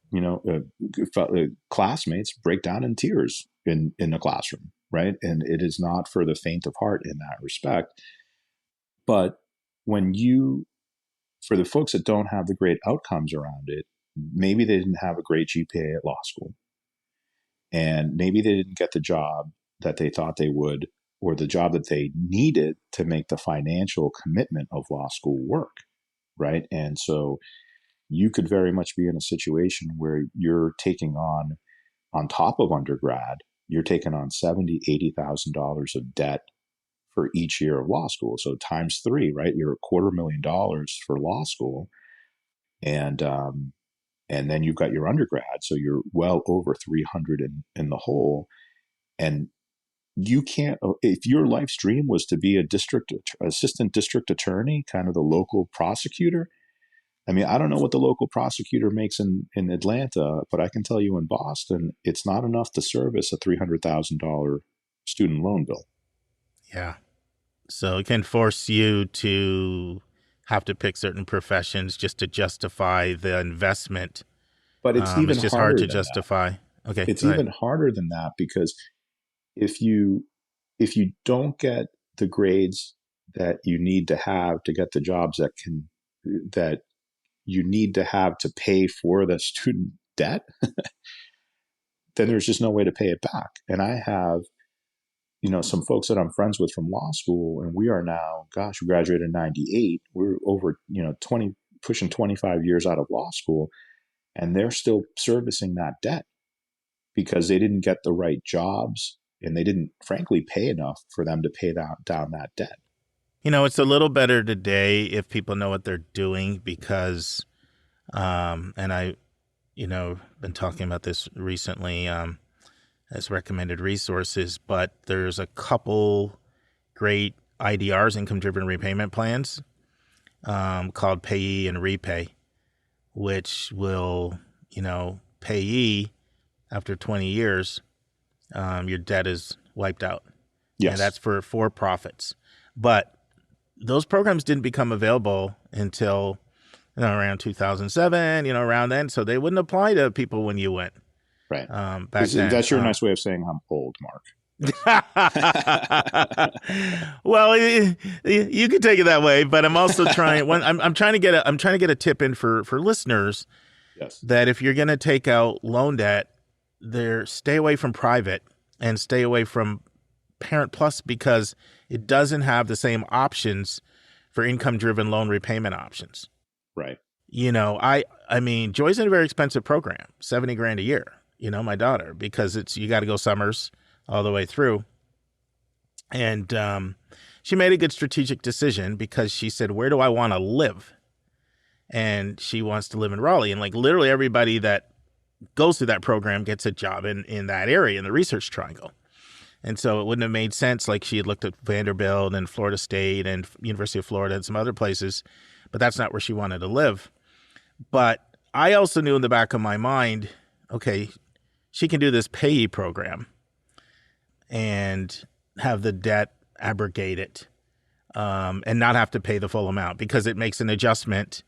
classmates break down in tears in the classroom, right? And it is not for the faint of heart in that respect. But for the folks that don't have the great outcomes around it, maybe they didn't have a great GPA at law school. And maybe they didn't get the job that they thought they would, or the job that they needed to make the financial commitment of law school work, right? And so you could very much be in a situation where you're taking on top of undergrad, you're taking on $70,000, $80,000 of debt for each year of law school. So times 3, right? You're $250,000 for law school. And then you've got your undergrad. So you're well over 300 in the hole. And you can't, if your life's dream was to be assistant district attorney, kind of the local prosecutor. I mean, I don't know what the local prosecutor makes in Atlanta, but I can tell you in Boston, it's not enough to service a $300,000 student loan bill. Yeah. So it can force you to have to pick certain professions just to justify the investment. But it's even just hard to justify. Okay. It's even harder than that, because if you don't get the grades that you need to have to get the jobs that you need to have to pay for the student debt, then there's just no way to pay it back. And I have, some folks that I'm friends with from law school, and we are now, we graduated in 98. We're over, 20, pushing 25 years out of law school, and they're still servicing that debt because they didn't get the right jobs and they didn't, frankly, pay enough for them to pay down that debt. It's a little better today if people know what they're doing, because, and I, been talking about this recently, as recommended resources, but there's a couple great IDRs, income-driven repayment plans, called Payee and Repay, which will, payee after 20 years, your debt is wiped out. Yes. And that's for profits. But those programs didn't become available until around 2007, around then. So they wouldn't apply to people when you went. Right. Back then. That's your nice way of saying I'm old, Mark. Well, you could take it that way, but I'm also trying. I'm trying to get a tip in for listeners. Yes. That if you're going to take out loan debt, stay away from private and stay away from Parent Plus, because it doesn't have the same options for income-driven loan repayment options. Right. I mean, Joy's in a very expensive program, $70,000 a year. My daughter, because you got to go summers all the way through. And she made a good strategic decision, because she said, where do I want to live? And she wants to live in Raleigh. And literally everybody that goes through that program gets a job in that area, in the Research Triangle. And so it wouldn't have made sense. She had looked at Vanderbilt and Florida State and University of Florida and some other places, but that's not where she wanted to live. But I also knew in the back of my mind, okay, she can do this payee program and have the debt abrogated, and not have to pay the full amount, because it makes an adjustment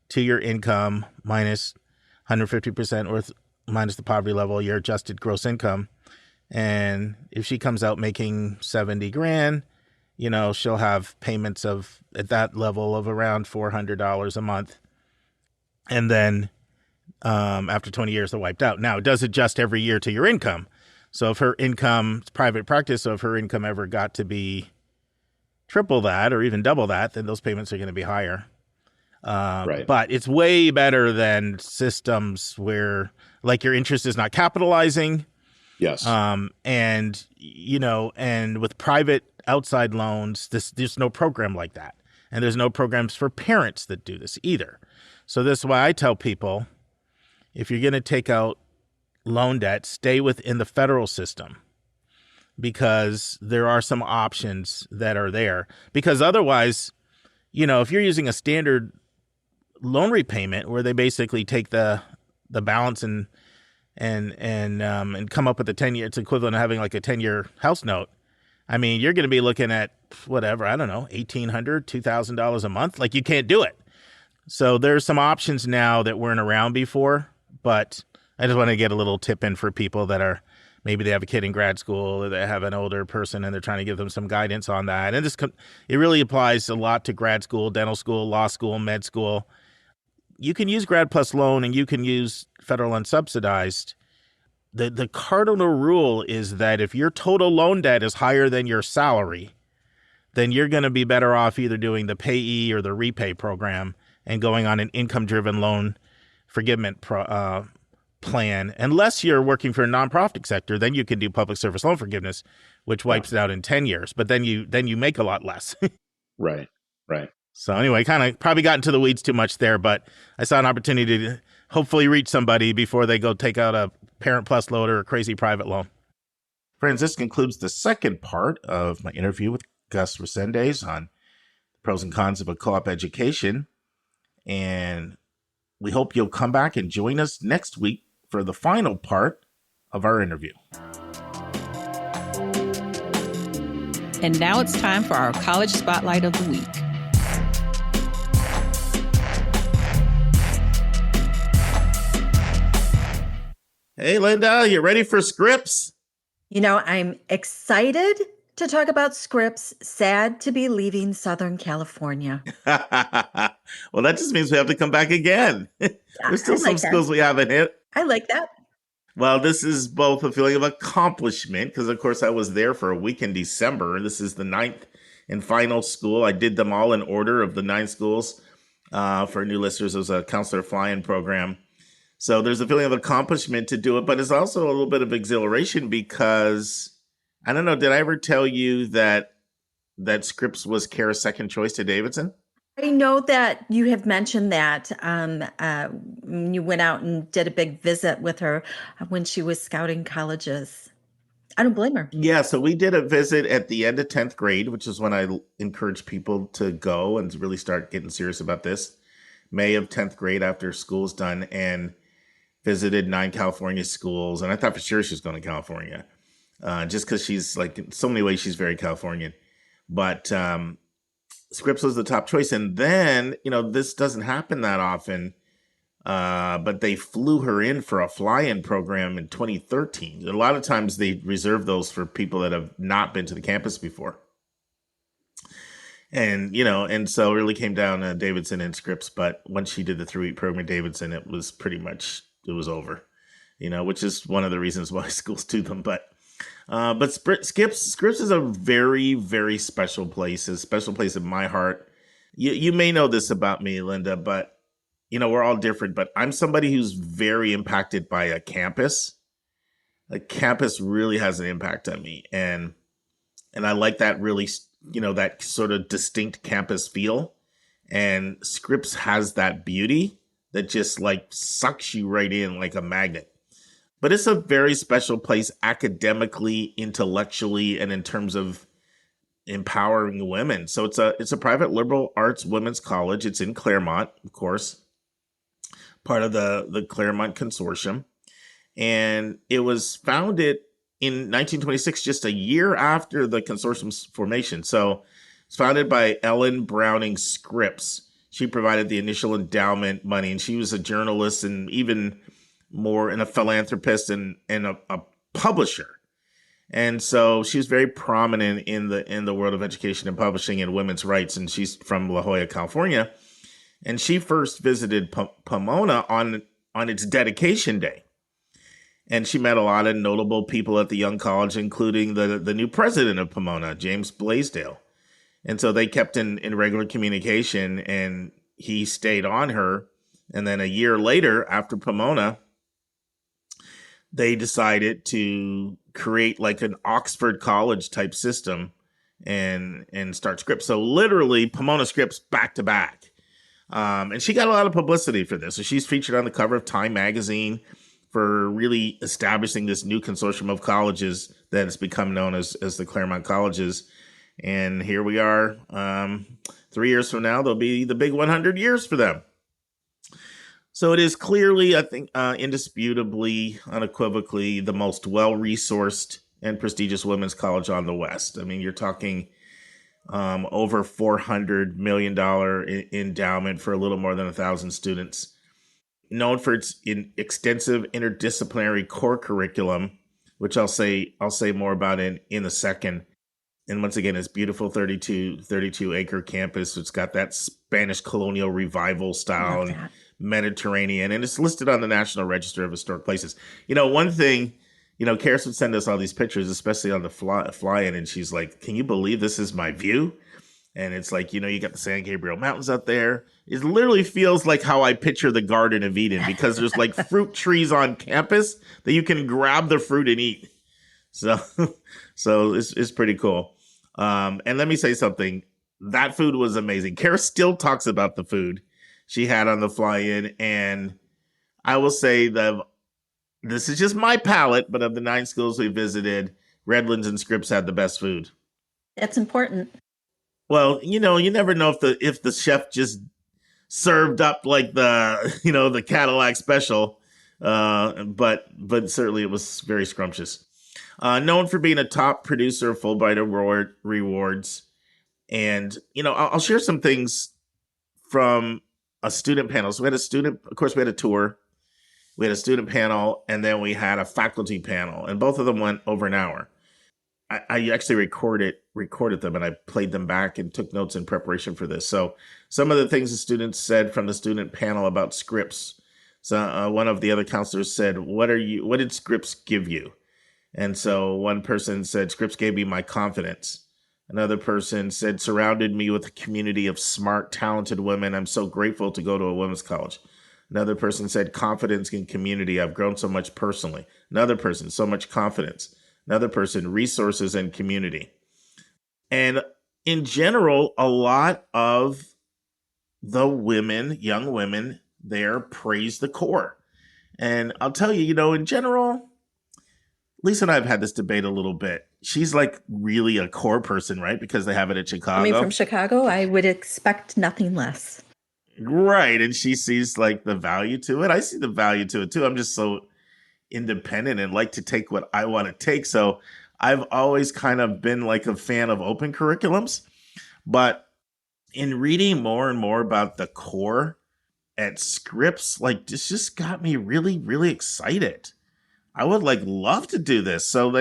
to your income minus 150% or minus the poverty level, your adjusted gross income. And if she comes out making $70,000, she'll have payments at that level of around $400 a month. And then after 20 years, they're wiped out. Now, it does adjust every year to your income. So if her income, it's private practice, so if her income ever got to be triple that or even double that, then those payments are going to be higher. Right. But it's way better than systems where your interest is not capitalizing. Yes. And with private outside loans, there's no program like that. And there's no programs for parents that do this either. So this is why I tell people, if you're going to take out loan debt, stay within the federal system, because there are some options that are there. Because otherwise, if you're using a standard loan repayment, where they basically take the balance and come up with a 10-year. It's equivalent of having like a 10-year house note. I mean, you're going to be looking at whatever, I don't know, $1,800, $2,000 a month. Like, you can't do it. So there's some options now that weren't around before, but I just want to get a little tip in for people that are, maybe they have a kid in grad school or they have an older person and they're trying to give them some guidance on that. And it really applies a lot to grad school, dental school, law school, med school. You can use Grad Plus loan and you can use federal unsubsidized. The cardinal rule is that if your total loan debt is higher than your salary, then you're going to be better off either doing the payee or the repay program and going on an income-driven loan forgiveness plan. Unless you're working for a nonprofit sector, then you can do public service loan forgiveness, which wipes it out in 10 years. But then you make a lot less. Right. So anyway, kind of probably got into the weeds too much there, but I saw an opportunity to hopefully reach somebody before they go take out a Parent Plus loan or a crazy private loan. Friends, this concludes the second part of my interview with Gus Resendiz on the pros and cons of a co-op education. And we hope you'll come back and join us next week for the final part of our interview. And now it's time for our College Spotlight of the Week. Hey, Lynda, you ready for Scripps? I'm excited to talk about Scripps. Sad to be leaving Southern California. Well, that just means we have to come back again. There's still some schools we haven't hit. I like that. Well, this is both a feeling of accomplishment because, of course, I was there for a week in December. This is the 9th and final school. I did them all in order of the 9 schools. For new listeners, it was a counselor fly-in program. So there's a feeling of accomplishment to do it, but it's also a little bit of exhilaration because, I don't know, did I ever tell you that Scripps was Kara's second choice to Davidson? I know that you have mentioned that you went out and did a big visit with her when she was scouting colleges. I don't blame her. Yeah, so we did a visit at the end of 10th grade, which is when I encourage people to go and really start getting serious about this. May of 10th grade after school's done, and visited 9 California schools. And I thought for sure she was going to California, just because she's like, in so many ways, she's very Californian. But Scripps was the top choice. And then, this doesn't happen that often, but they flew her in for a fly-in program in 2013. A lot of times they reserve those for people that have not been to the campus before. And, and so it really came down to Davidson and Scripps. But once she did the 3-week program at Davidson, it was pretty much, it was over, which is one of the reasons why schools do them. But Scripps is a very, very special place, a special place in my heart. You may know this about me, Lynda, but, we're all different. But I'm somebody who's very impacted by a campus. A campus really has an impact on me. And I like that really, that sort of distinct campus feel. And Scripps has that beauty that just like sucks you right in like a magnet. But it's a very special place academically, intellectually, and in terms of empowering women. So it's a private liberal arts women's college. It's in Claremont, of course, part of the Claremont Consortium. And it was founded in 1926, just a year after the consortium's formation. So it's founded by Ellen Browning Scripps. She provided the initial endowment money, and she was a journalist and even more and a philanthropist and a publisher. And so she was very prominent in the world of education and publishing and women's rights. And she's from La Jolla, California. And she first visited Pomona on its dedication day. And she met a lot of notable people at the young college, including the new president of Pomona, James Blaisdell. And so they kept in regular communication, and he stayed on her. And then a year later, after Pomona, they decided to create like an Oxford College type system and start Scripps. So literally Pomona Scripps back to back. And she got a lot of publicity for this. So she's featured on the cover of Time magazine for really establishing this new consortium of colleges that has become known as the Claremont Colleges. And here we are. 3 years from now, there'll be the big 100 years for them. So it is clearly, I think, indisputably, unequivocally, the most well-resourced and prestigious women's college on the West. I mean, you're talking over $400 million endowment for a little more than 1,000 students. Known for its extensive interdisciplinary core curriculum, which I'll say more about in a second. And once again, it's beautiful 32 acre campus. It's got that Spanish colonial revival style and Mediterranean, and it's listed on the National Register of Historic Places. One thing, Karis would send us all these pictures, especially on the fly-in, and she's like, "Can you believe this is my view?" And it's like, you got the San Gabriel Mountains up there. It literally feels like how I picture the Garden of Eden, because there's like fruit trees on campus that you can grab the fruit and eat. So it's pretty cool. And let me say something. That food was amazing. Kara still talks about the food she had on the fly-in. And I will say that this is just my palate, but of the 9 schools we visited, Redlands and Scripps had the best food. That's important. Well, you never know if the chef just served up like the Cadillac special, but certainly it was very scrumptious. Known for being a top producer of Fulbright rewards, and I'll share some things from a student panel. So we had a tour, we had a student panel, and then we had a faculty panel, and both of them went over an hour. I actually recorded them, and I played them back and took notes in preparation for this. So some of the things the students said from the student panel about Scripps. So one of the other counselors said, what did Scripps give you? And so one person said, Scripps gave me my confidence. Another person said, surrounded me with a community of smart, talented women. I'm so grateful to go to a women's college. Another person said, confidence in community. I've grown so much personally. Another person, so much confidence. Another person, resources and community. And in general, a lot of the women, young women there, praise the core. And I'll tell you, in general, Lisa and I have had this debate a little bit. She's like really a core person, right? Because they have it at Chicago. Coming from Chicago, I would expect nothing less. Right. And she sees like the value to it. I see the value to it too. I'm just so independent and like to take what I want to take. So I've always kind of been like a fan of open curriculums. But in reading more and more about the core at Scripps, like this just got me really, really excited. I would love to do this. So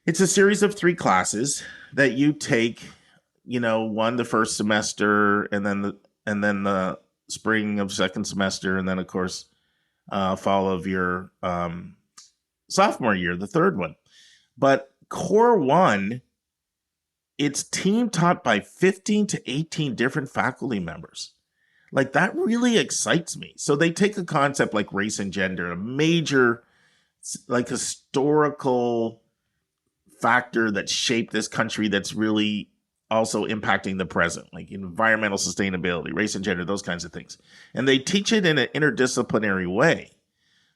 it's a series of 3 classes that you take, one the first semester, and then the spring of second semester, and then of course fall of your sophomore year, the third one. But Core 1, it's team taught by 15 to 18 different faculty members. Like that really excites me. So they take a concept like race and gender, a major like historical factor that shaped this country that's really also impacting the present, like environmental sustainability, race and gender, those kinds of things. And they teach it in an interdisciplinary way.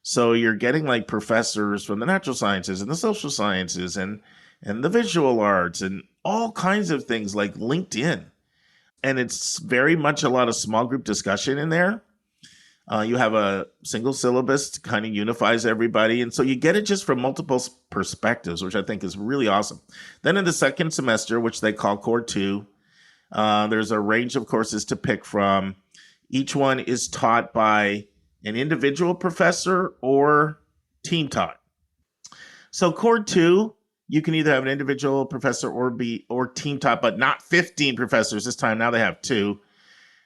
So you're getting like professors from the natural sciences and the social sciences and the visual arts and all kinds of things like LinkedIn. And it's very much a lot of small group discussion in there. You have a single syllabus that kind of unifies everybody. And so you get it just from multiple perspectives, which I think is really awesome. Then in the second semester, which they call Core 2, there's a range of courses to pick from. Each one is taught by an individual professor or team taught. So Core 2, you can either have an individual professor or team taught, but not 15 professors this time. Now they have 2.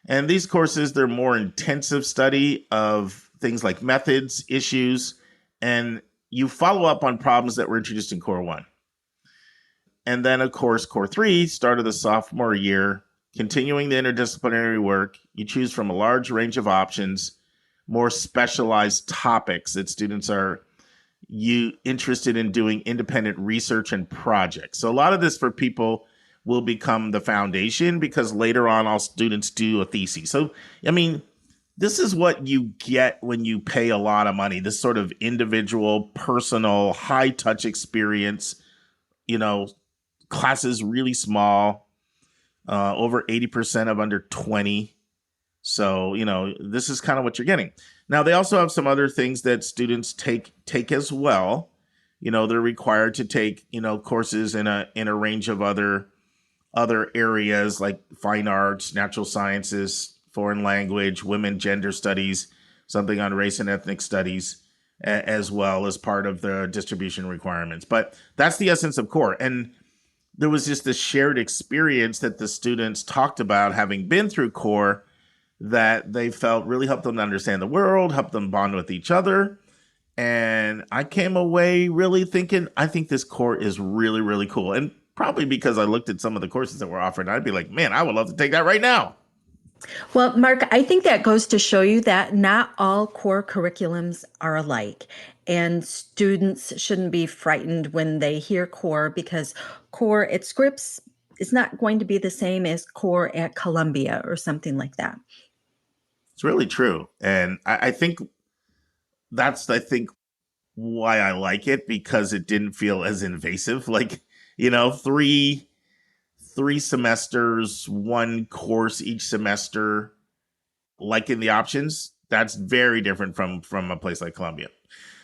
And these courses, they're more intensive study of things like methods, issues, and you follow up on problems that were introduced in Core 1. And then, of course, Core 3, start of the sophomore year, continuing the interdisciplinary work. You choose from a large range of options, more specialized topics that students are interested in doing independent research and projects. So a lot of this for people will become the foundation because later on all students do a thesis. So, I mean, this is what you get when you pay a lot of money, this sort of individual, personal, high-touch experience, classes really small, over 80% of under 20. So, this is kind of what you're getting. Now, they also have some other things that students take as well. They're required to take, courses in a range of other areas like fine arts, natural sciences, foreign language, women, gender studies, something on race and ethnic studies, as well as part of the distribution requirements. But that's the essence of core. And there was just this shared experience that the students talked about having been through core that they felt really helped them to understand the world, helped them bond with each other. And I came away really thinking, I think this core is really, really cool. And probably because I looked at some of the courses that were offered, I'd be like, man, I would love to take that right now. Well, Mark, I think that goes to show you that not all core curriculums are alike, and students shouldn't be frightened when they hear core, because core at Scripps is not going to be the same as core at Columbia or something like that. It's really true. And I think that's why I like it, because it didn't feel as invasive. Like, three semesters, one course each semester, like in the options, that's very different from a place like Columbia.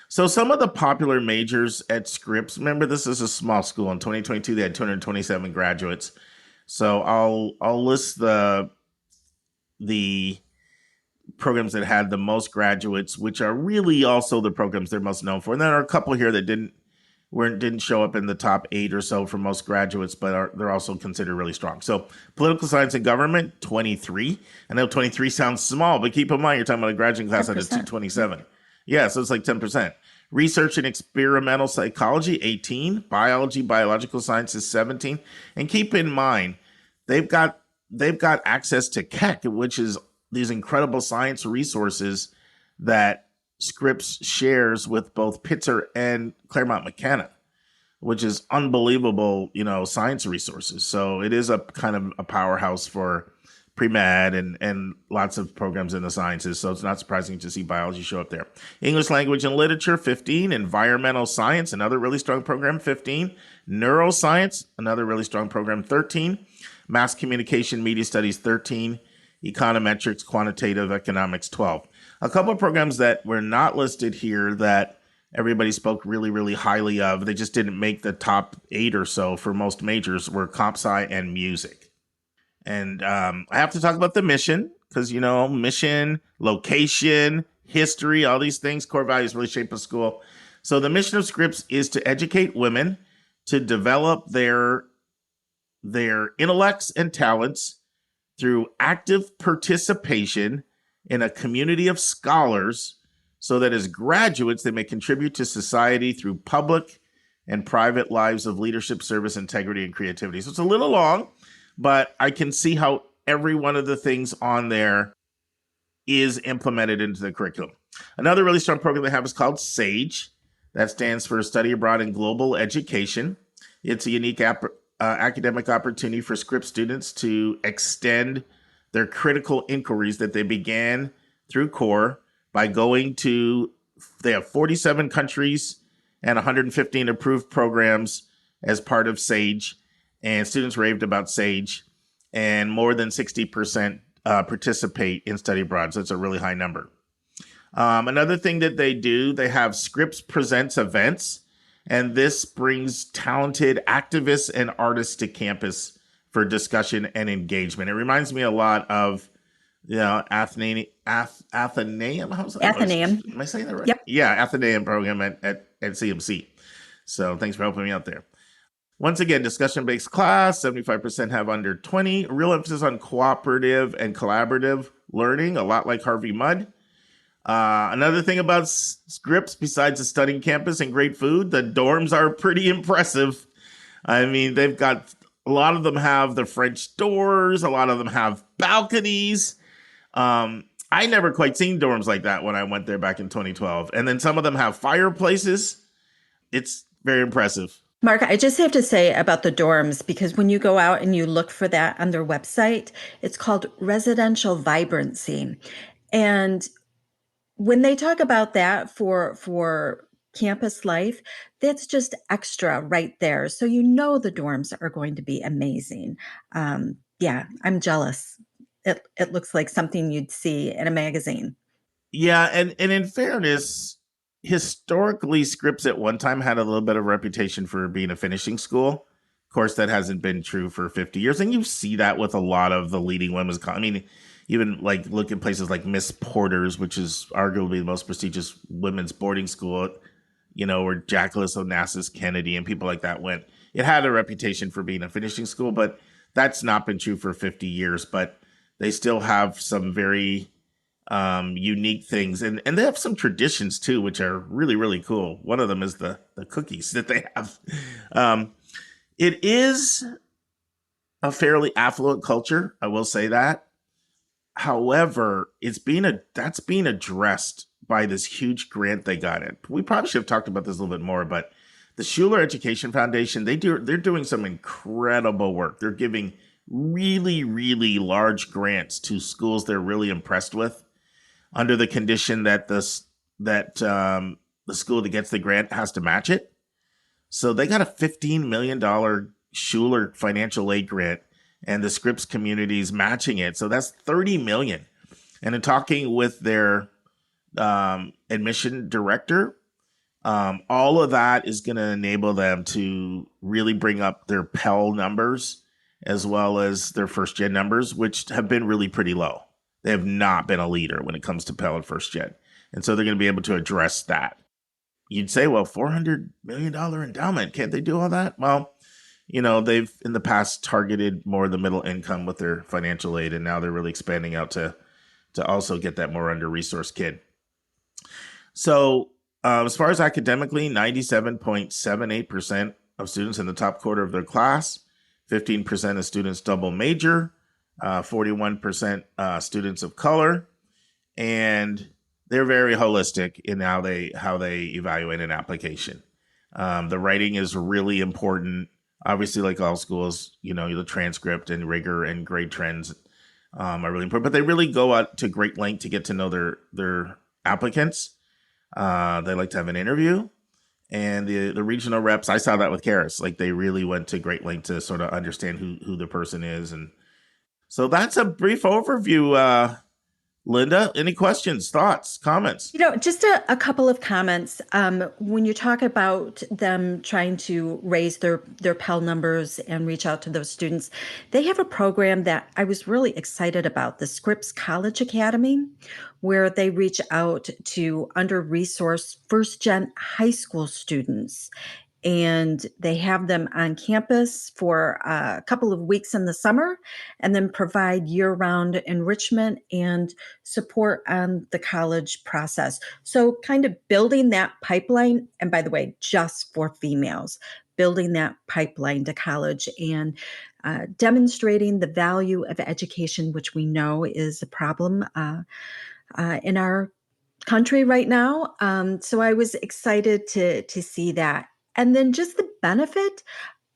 So some of the popular majors at Scripps, remember, this is a small school. In 2022, they had 227 graduates. So I'll list the programs that had the most graduates, which are really also the programs they're most known for. And there are a couple here that didn't show up in the top 8 or so for most graduates, but they're also considered really strong. So political science and government, 23. I know 23 sounds small, but keep in mind, you're talking about a graduating class out of 227. Yeah, so it's like 10%. Research and experimental psychology, 18. Biology, biological sciences, 17. And keep in mind, they've got access to KEC, which is these incredible science resources that Scripps shares with both Pitzer and Claremont McKenna, which is unbelievable, science resources. So it is a kind of a powerhouse for pre-med and lots of programs in the sciences. So it's not surprising to see biology show up there. English language and literature, 15. Environmental science, another really strong program, 15. Neuroscience, another really strong program, 13. Mass communication, media studies, 13. Econometrics, quantitative economics, 12. A couple of programs that were not listed here that everybody spoke really, really highly of, they just didn't make the top 8 or so for most majors, were comp sci and music. And I have to talk about the mission, because, mission, location, history, all these things, core values really shape a school. So the mission of Scripps is to educate women to develop their intellects and talents through active participation in a community of scholars, so that as graduates, they may contribute to society through public and private lives of leadership, service, integrity, and creativity. So it's a little long, but I can see how every one of the things on there is implemented into the curriculum. Another really strong program they have is called SAGE. That stands for Study Abroad in Global Education. It's a unique academic opportunity for Scripps students to extend their critical inquiries that they began through core by going to, they have 47 countries and 115 approved programs as part of SAGE, and students raved about SAGE, and more than 60% participate in study abroad. So it's a really high number. Another thing that they do, they have Scripps Presents events, and this brings talented activists and artists to campus for discussion and engagement. It reminds me a lot of, Athenaeum. Athenaeum. Am I saying that right? Yep. Yeah, Athenaeum program at CMC. So thanks for helping me out there. Once again, discussion-based class, 75% have under 20. Real emphasis on cooperative and collaborative learning, a lot like Harvey Mudd. Another thing about Scripps, besides the stunning campus and great food, the dorms are pretty impressive. I mean, they've got, a lot of them have the French doors. A lot of them have balconies. I never quite seen dorms like that when I went there back in 2012. And then some of them have fireplaces. It's very impressive. Mark, I just have to say about the dorms, because when you go out and you look for that on their website, it's called residential vibrancy. And when they talk about that for campus life, that's just extra right there. So the dorms are going to be amazing. Yeah, I'm jealous. it looks like something you'd see in a magazine. Yeah, and in fairness, historically, Scripps at one time had a little bit of reputation for being a finishing school. Of course, that hasn't been true for 50 years, and you see that with a lot of the leading women's. I mean, even like look at places like Miss Porter's, which is arguably the most prestigious women's boarding school, where Jacqueline Onassis Kennedy and people like that went. It had a reputation for being a finishing school, but that's not been true for 50 years. But they still have some very unique things, and they have some traditions too, which are really, really cool. One of them is the cookies that they have. It is a fairly affluent culture, I will say that. However, that's being addressed by this huge grant they got in. We probably should have talked about this a little bit more, but the Schuler Education Foundation, they're doing some incredible work. They're giving really, really large grants to schools they're really impressed with, under the condition that the school that gets the grant has to match it. So they got a $15 million Schuler financial aid grant, and the Scripps community's matching it. So that's $30 million. And in talking with their admission director, all of that is going to enable them to really bring up their Pell numbers as well as their first gen numbers, which have been really pretty low. They have not been a leader when it comes to Pell and first gen. And so they're going to be able to address that. You'd say, well, $400 million endowment, can't they do all that? Well, they've in the past targeted more the middle income with their financial aid, and now they're really expanding out to also get that more under-resourced kid. So as far as academically, 97.78% of students in the top quarter of their class, 15% of students double major, 41% students of color, and they're very holistic in how they evaluate an application. The writing is really important. Obviously, like all schools, the transcript and rigor and grade trends are really important. But they really go out to great length to get to know their applicants. They like to have an interview. And the regional reps, I saw that with Karis. Like, they really went to great length to sort of understand who the person is. And so that's a brief overview. Lynda, any questions, thoughts, comments? Just a couple of comments. When you talk about them trying to raise their Pell numbers and reach out to those students, they have a program that I was really excited about, the Scripps College Academy, where they reach out to under-resourced first-gen high school students. And they have them on campus for a couple of weeks in the summer, and then provide year-round enrichment and support on the college process. So kind of building that pipeline, and by the way, just for females, building that pipeline to college and demonstrating the value of education, which we know is a problem in our country right now. So I was excited to see that. And then just the benefit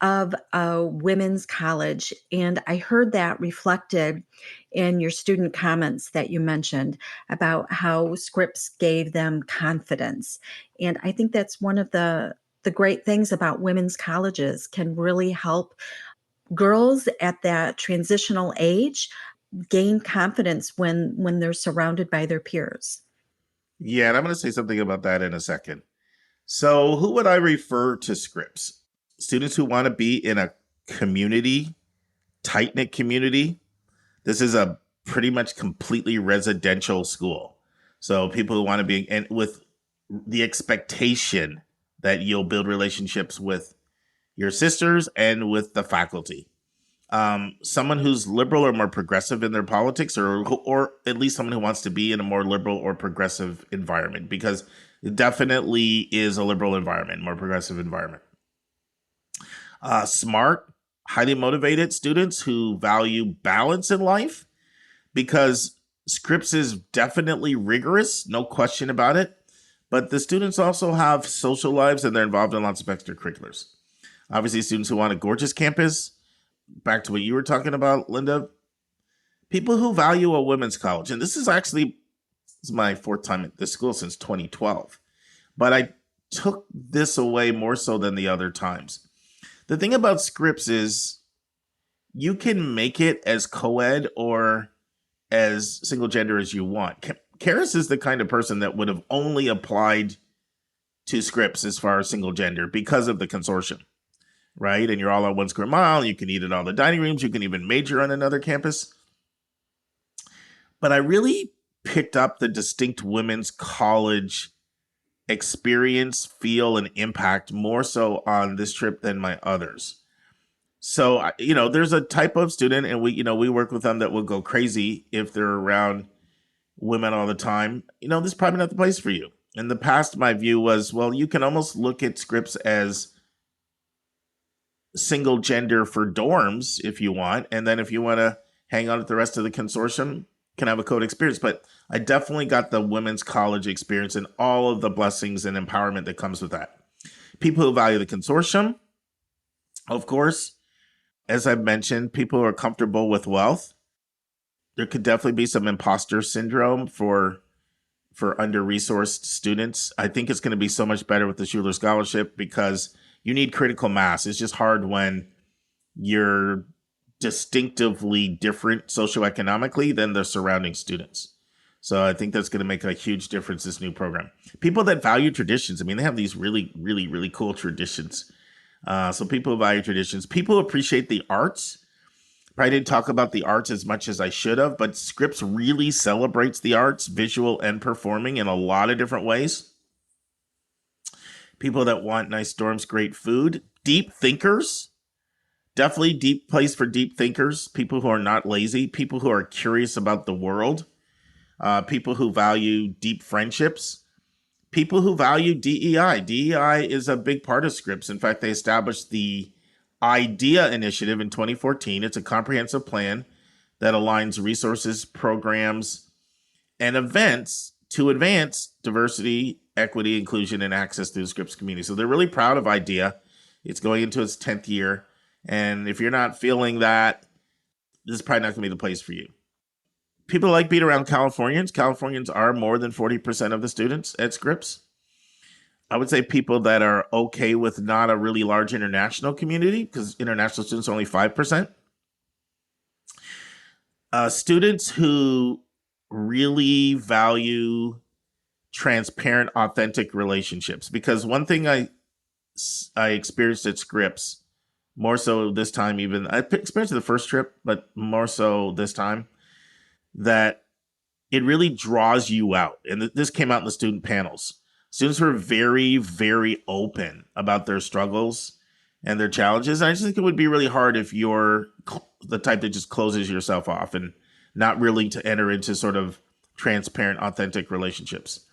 of a women's college. And I heard that reflected in your student comments that you mentioned about how Scripps gave them confidence. And I think that's one of the great things about women's colleges, can really help girls at that transitional age gain confidence when they're surrounded by their peers. Yeah, and I'm going to say something about that in a second. So who would I refer to Scripps? Students who want to be in a community, tight-knit community. This is a pretty much completely residential school. So people who want to be, and with the expectation that you'll build relationships with your sisters and with the faculty. Someone who's liberal or more progressive in their politics, or at least someone who wants to be in a more liberal or progressive environment, because it definitely is a liberal environment, more progressive environment. Smart, highly motivated students who value balance in life, because Scripps is definitely rigorous, no question about it. But the students also have social lives, and they're involved in lots of extracurriculars. Obviously, students who want a gorgeous campus, back to what you were talking about, Lynda, people who value a women's college. And this is my fourth time at this school since 2012. But I took this away more so than the other times. The thing about Scripps is you can make it as co-ed or as single gender as you want. Karis is the kind of person that would have only applied to Scripps as far as single gender because of the consortium, right? And you're all on 1 square mile. You can eat at all the dining rooms. You can even major on another campus. But I really picked up the distinct women's college experience, feel, and impact more so on this trip than my others. So, there's a type of student, and we work with them that will go crazy if they're around women all the time. This is probably not the place for you. In the past, my view was, well, you can almost look at Scripps as single gender for dorms if you want. And then if you want to hang out with the rest of the consortium, can have a code experience. But I definitely got the women's college experience and all of the blessings and empowerment that comes with that. People who value the consortium, of course, as I've mentioned, people who are comfortable with wealth. There could definitely be some imposter syndrome for under-resourced students. I think it's going to be so much better with the Schuler Scholarship because you need critical mass. It's just hard when you're distinctively different socioeconomically than the surrounding students. So I think that's going to make a huge difference, this new program. People that value traditions, they have these really, really, really cool traditions. So people who value traditions, people who appreciate the arts. Probably didn't talk about the arts as much as I should have, but Scripps really celebrates the arts, visual and performing, in a lot of different ways. People that want nice dorms, great food, deep thinkers, definitely deep place for deep thinkers, people who are not lazy, people who are curious about the world, people who value deep friendships, people who value DEI. DEI is a big part of Scripps. In fact, they established the IDEA initiative in 2014. It's a comprehensive plan that aligns resources, programs, and events to advance diversity, equity, inclusion, and access to the Scripps community. So they're really proud of IDEA. It's going into its 10th year. And if you're not feeling that, this is probably not going to be the place for you. People like being around Californians. Californians are more than 40% of the students at Scripps. I would say people that are okay with not a really large international community, because international students are only 5%. Students who really value transparent, authentic relationships. Because one thing I experienced at Scripps, more so this time even, I experienced it the first trip, but more so this time, that it really draws you out. And this came out in the student panels. Students were very, very open about their struggles and their challenges. And I just think it would be really hard if you're the type that just closes yourself off and not willing to enter into sort of transparent, authentic relationships.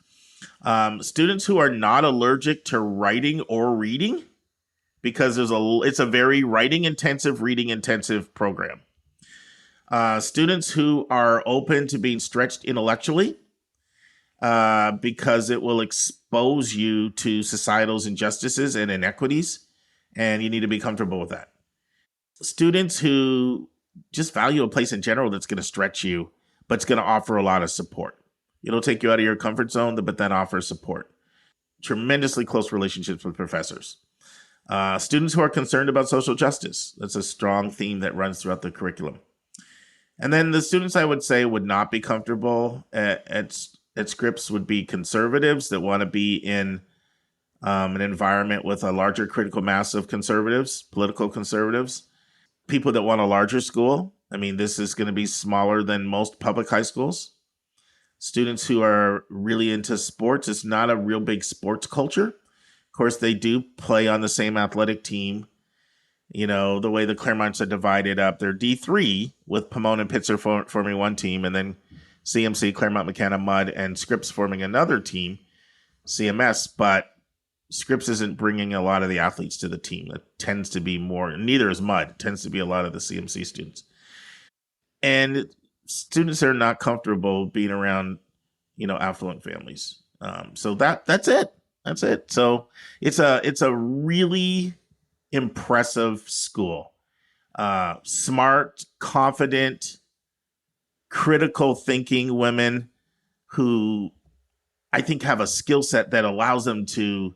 Students who are not allergic to writing or reading, because it's a very writing intensive, reading intensive program. Students who are open to being stretched intellectually, because it will expose you to societal injustices and inequities, and you need to be comfortable with that. Students who just value a place in general that's going to stretch you, but it's going to offer a lot of support. It'll take you out of your comfort zone, but then offer support. Tremendously close relationships with professors. Students who are concerned about social justice. That's a strong theme that runs throughout the curriculum. And then the students I would say would not be comfortable at Scripps would be conservatives that want to be in an environment with a larger critical mass of conservatives, political conservatives, people that want a larger school. This is going to be smaller than most public high schools. Students who are really into sports. It's not a real big sports culture. Of course, they do play on the same athletic team. The way the Claremonts are divided up, they're D3 with Pomona and Pitzer forming one team, and then CMC, Claremont, McKenna, Mudd, and Scripps forming another team, CMS. But Scripps isn't bringing a lot of the athletes to the team. That tends to be more, neither is Mudd. It tends to be a lot of the CMC students. And students are not comfortable being around, affluent families. So that's it. That's it. So it's a really impressive school. Smart, confident, critical thinking women who I think have a skill set that allows them to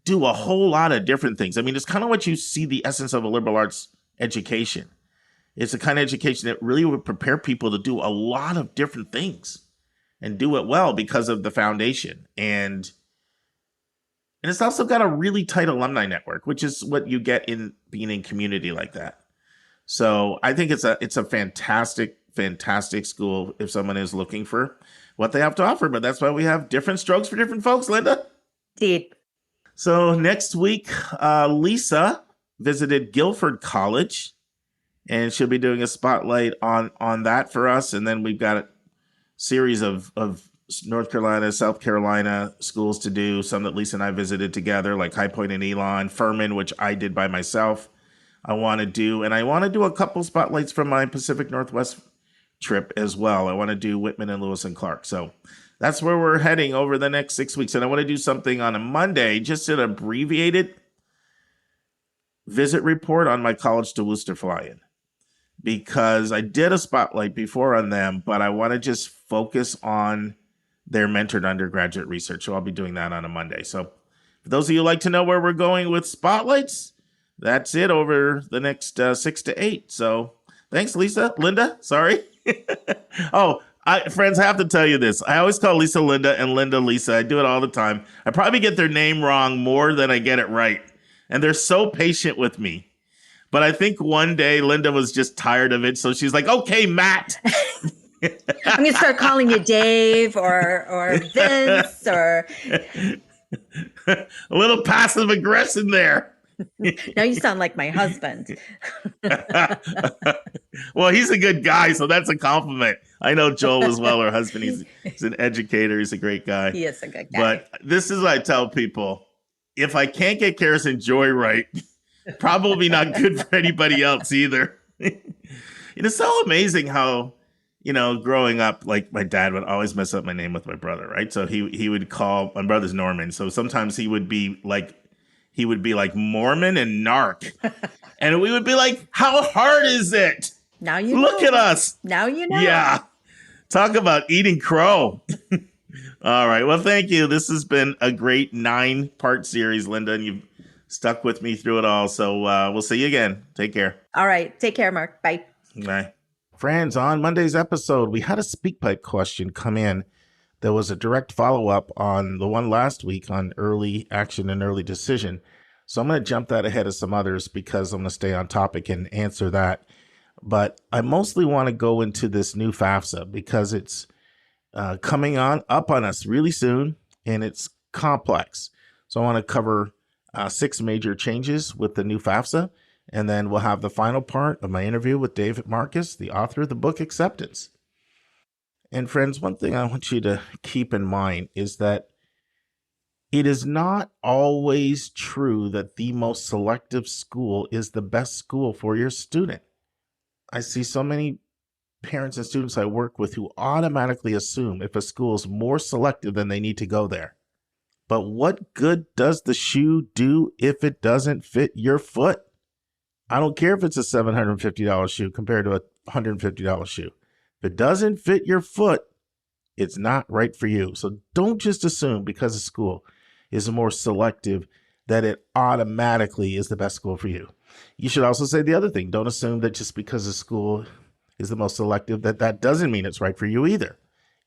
do a whole lot of different things. It's kind of what you see the essence of a liberal arts education. It's the kind of education that really would prepare people to do a lot of different things and do it well because of the foundation. And it's also got a really tight alumni network, which is what you get in being in community like that. So I think it's a fantastic, fantastic school if someone is looking for what they have to offer. But that's why we have different strokes for different folks, Lynda. Indeed. So next week, Lisa visited Guilford College, and she'll be doing a spotlight on that for us. And then we've got a series of North Carolina, South Carolina schools to do, some that Lisa and I visited together, like High Point and Elon, Furman, which I did by myself. I want to do a couple spotlights from my Pacific Northwest trip as well. I want to do Whitman and Lewis and Clark. So that's where we're heading over the next 6 weeks. And I want to do something on a Monday, just an abbreviated visit report on my college to Worcester fly-in, because I did a spotlight before on them, but I want to just focus on their mentored undergraduate research. So I'll be doing that on a Monday. So for those of you who like to know where we're going with spotlights, that's it over the next 6 to 8. So thanks, Lisa. Lynda, sorry. Friends, I have to tell you this. I always call Lisa Lynda and Lynda Lisa. I do it all the time. I probably get their name wrong more than I get it right. And they're so patient with me. But I think one day Lynda was just tired of it. So she's like, okay, Matt. I'm going to start calling you Dave or Vince or... A little passive aggression there. Now you sound like my husband. Well, he's a good guy, so that's a compliment. I know Joel as well, her husband. He's an educator. He's a great guy. He is a good guy. But this is what I tell people. If I can't get Karis and Joy right, probably not good for anybody else either. It's so amazing how, growing up, like my dad would always mess up my name with my brother, right? So he would call, my brother's Norman. So sometimes he would be like Mormon and Narc. And we would be like, how hard is it? Now you know. Look at us. Now you know. Yeah. Talk about eating crow. All right. Well, thank you. This has been a great 9-part series, Lynda, and you've stuck with me through it all. So we'll see you again. Take care. All right. Take care, Mark. Bye. Bye. Friends, on Monday's episode, we had a SpeakPipe question come in. There was a direct follow-up on the one last week on early action and early decision. So I'm going to jump that ahead of some others because I'm going to stay on topic and answer that. But I mostly want to go into this new FAFSA because it's coming up on us really soon, and it's complex. So I want to cover 6 major changes with the new FAFSA, and then we'll have the final part of my interview with David Marcus, the author of the book Acceptance. And friends, one thing I want you to keep in mind is that it is not always true that the most selective school is the best school for your student. I see so many parents and students I work with who automatically assume if a school is more selective, then they need to go there. But what good does the shoe do if it doesn't fit your foot? I don't care if it's a $750 shoe compared to a $150 shoe. If it doesn't fit your foot, it's not right for you. So don't just assume because a school is more selective that it automatically is the best school for you. You should also say the other thing. Don't assume that just because a school is the most selective that doesn't mean it's right for you either.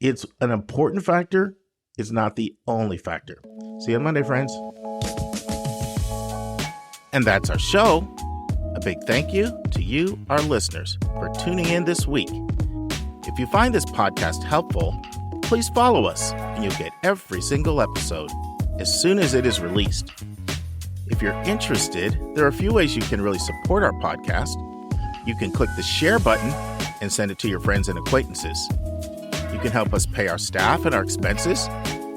It's an important factor. It's not the only factor. See you on Monday, friends. And that's our show. A big thank you to you, our listeners, for tuning in this week. If you find this podcast helpful, please follow us and you'll get every single episode as soon as it is released. If you're interested, there are a few ways you can really support our podcast. You can click the share button and send it to your friends and acquaintances. You can help us pay our staff and our expenses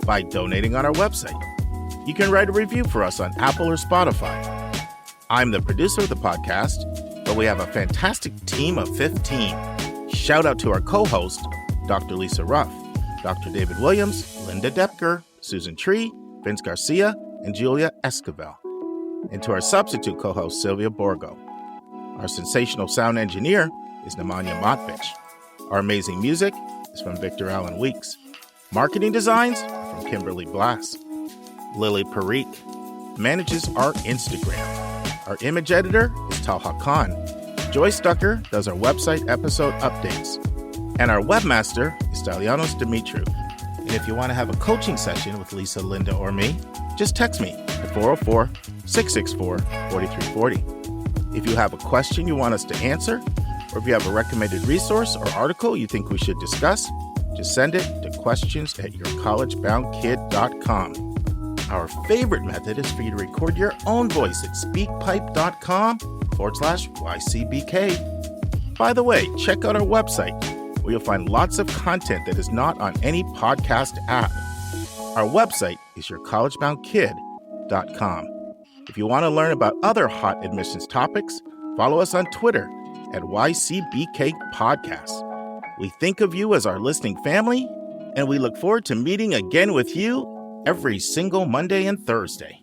by donating on our website. You can write a review for us on Apple or Spotify. I'm the producer of the podcast, but we have a fantastic team of 15. Shout out to our co-host, Dr. Lisa Ruff, Dr. David Williams, Lynda Depker, Susan Tree, Vince Garcia, and Julia Esquivel. And to our substitute co-host, Sylvia Borgo. Our sensational sound engineer is Nemanja Motvich. Our amazing music is from Victor Allen Weeks. Marketing designs are from Kimberly Blass. Lily Parikh manages our Instagram. Our image editor is Talha Khan. Joy Stucker does our website episode updates. And our webmaster is Stylianos Dimitriou. And if you want to have a coaching session with Lisa, Lynda, or me, just text me at 404-664-4340. If you have a question you want us to answer, or if you have a recommended resource or article you think we should discuss, just send it to questions@yourcollegeboundkid.com. Our favorite method is for you to record your own voice at speakpipe.com/YCBK. By the way, check out our website, where you'll find lots of content that is not on any podcast app. Our website is yourcollegeboundkid.com. If you want to learn about other hot admissions topics, follow us on Twitter at YCBK Podcasts. We think of you as our listening family, and we look forward to meeting again with you every single Monday and Thursday.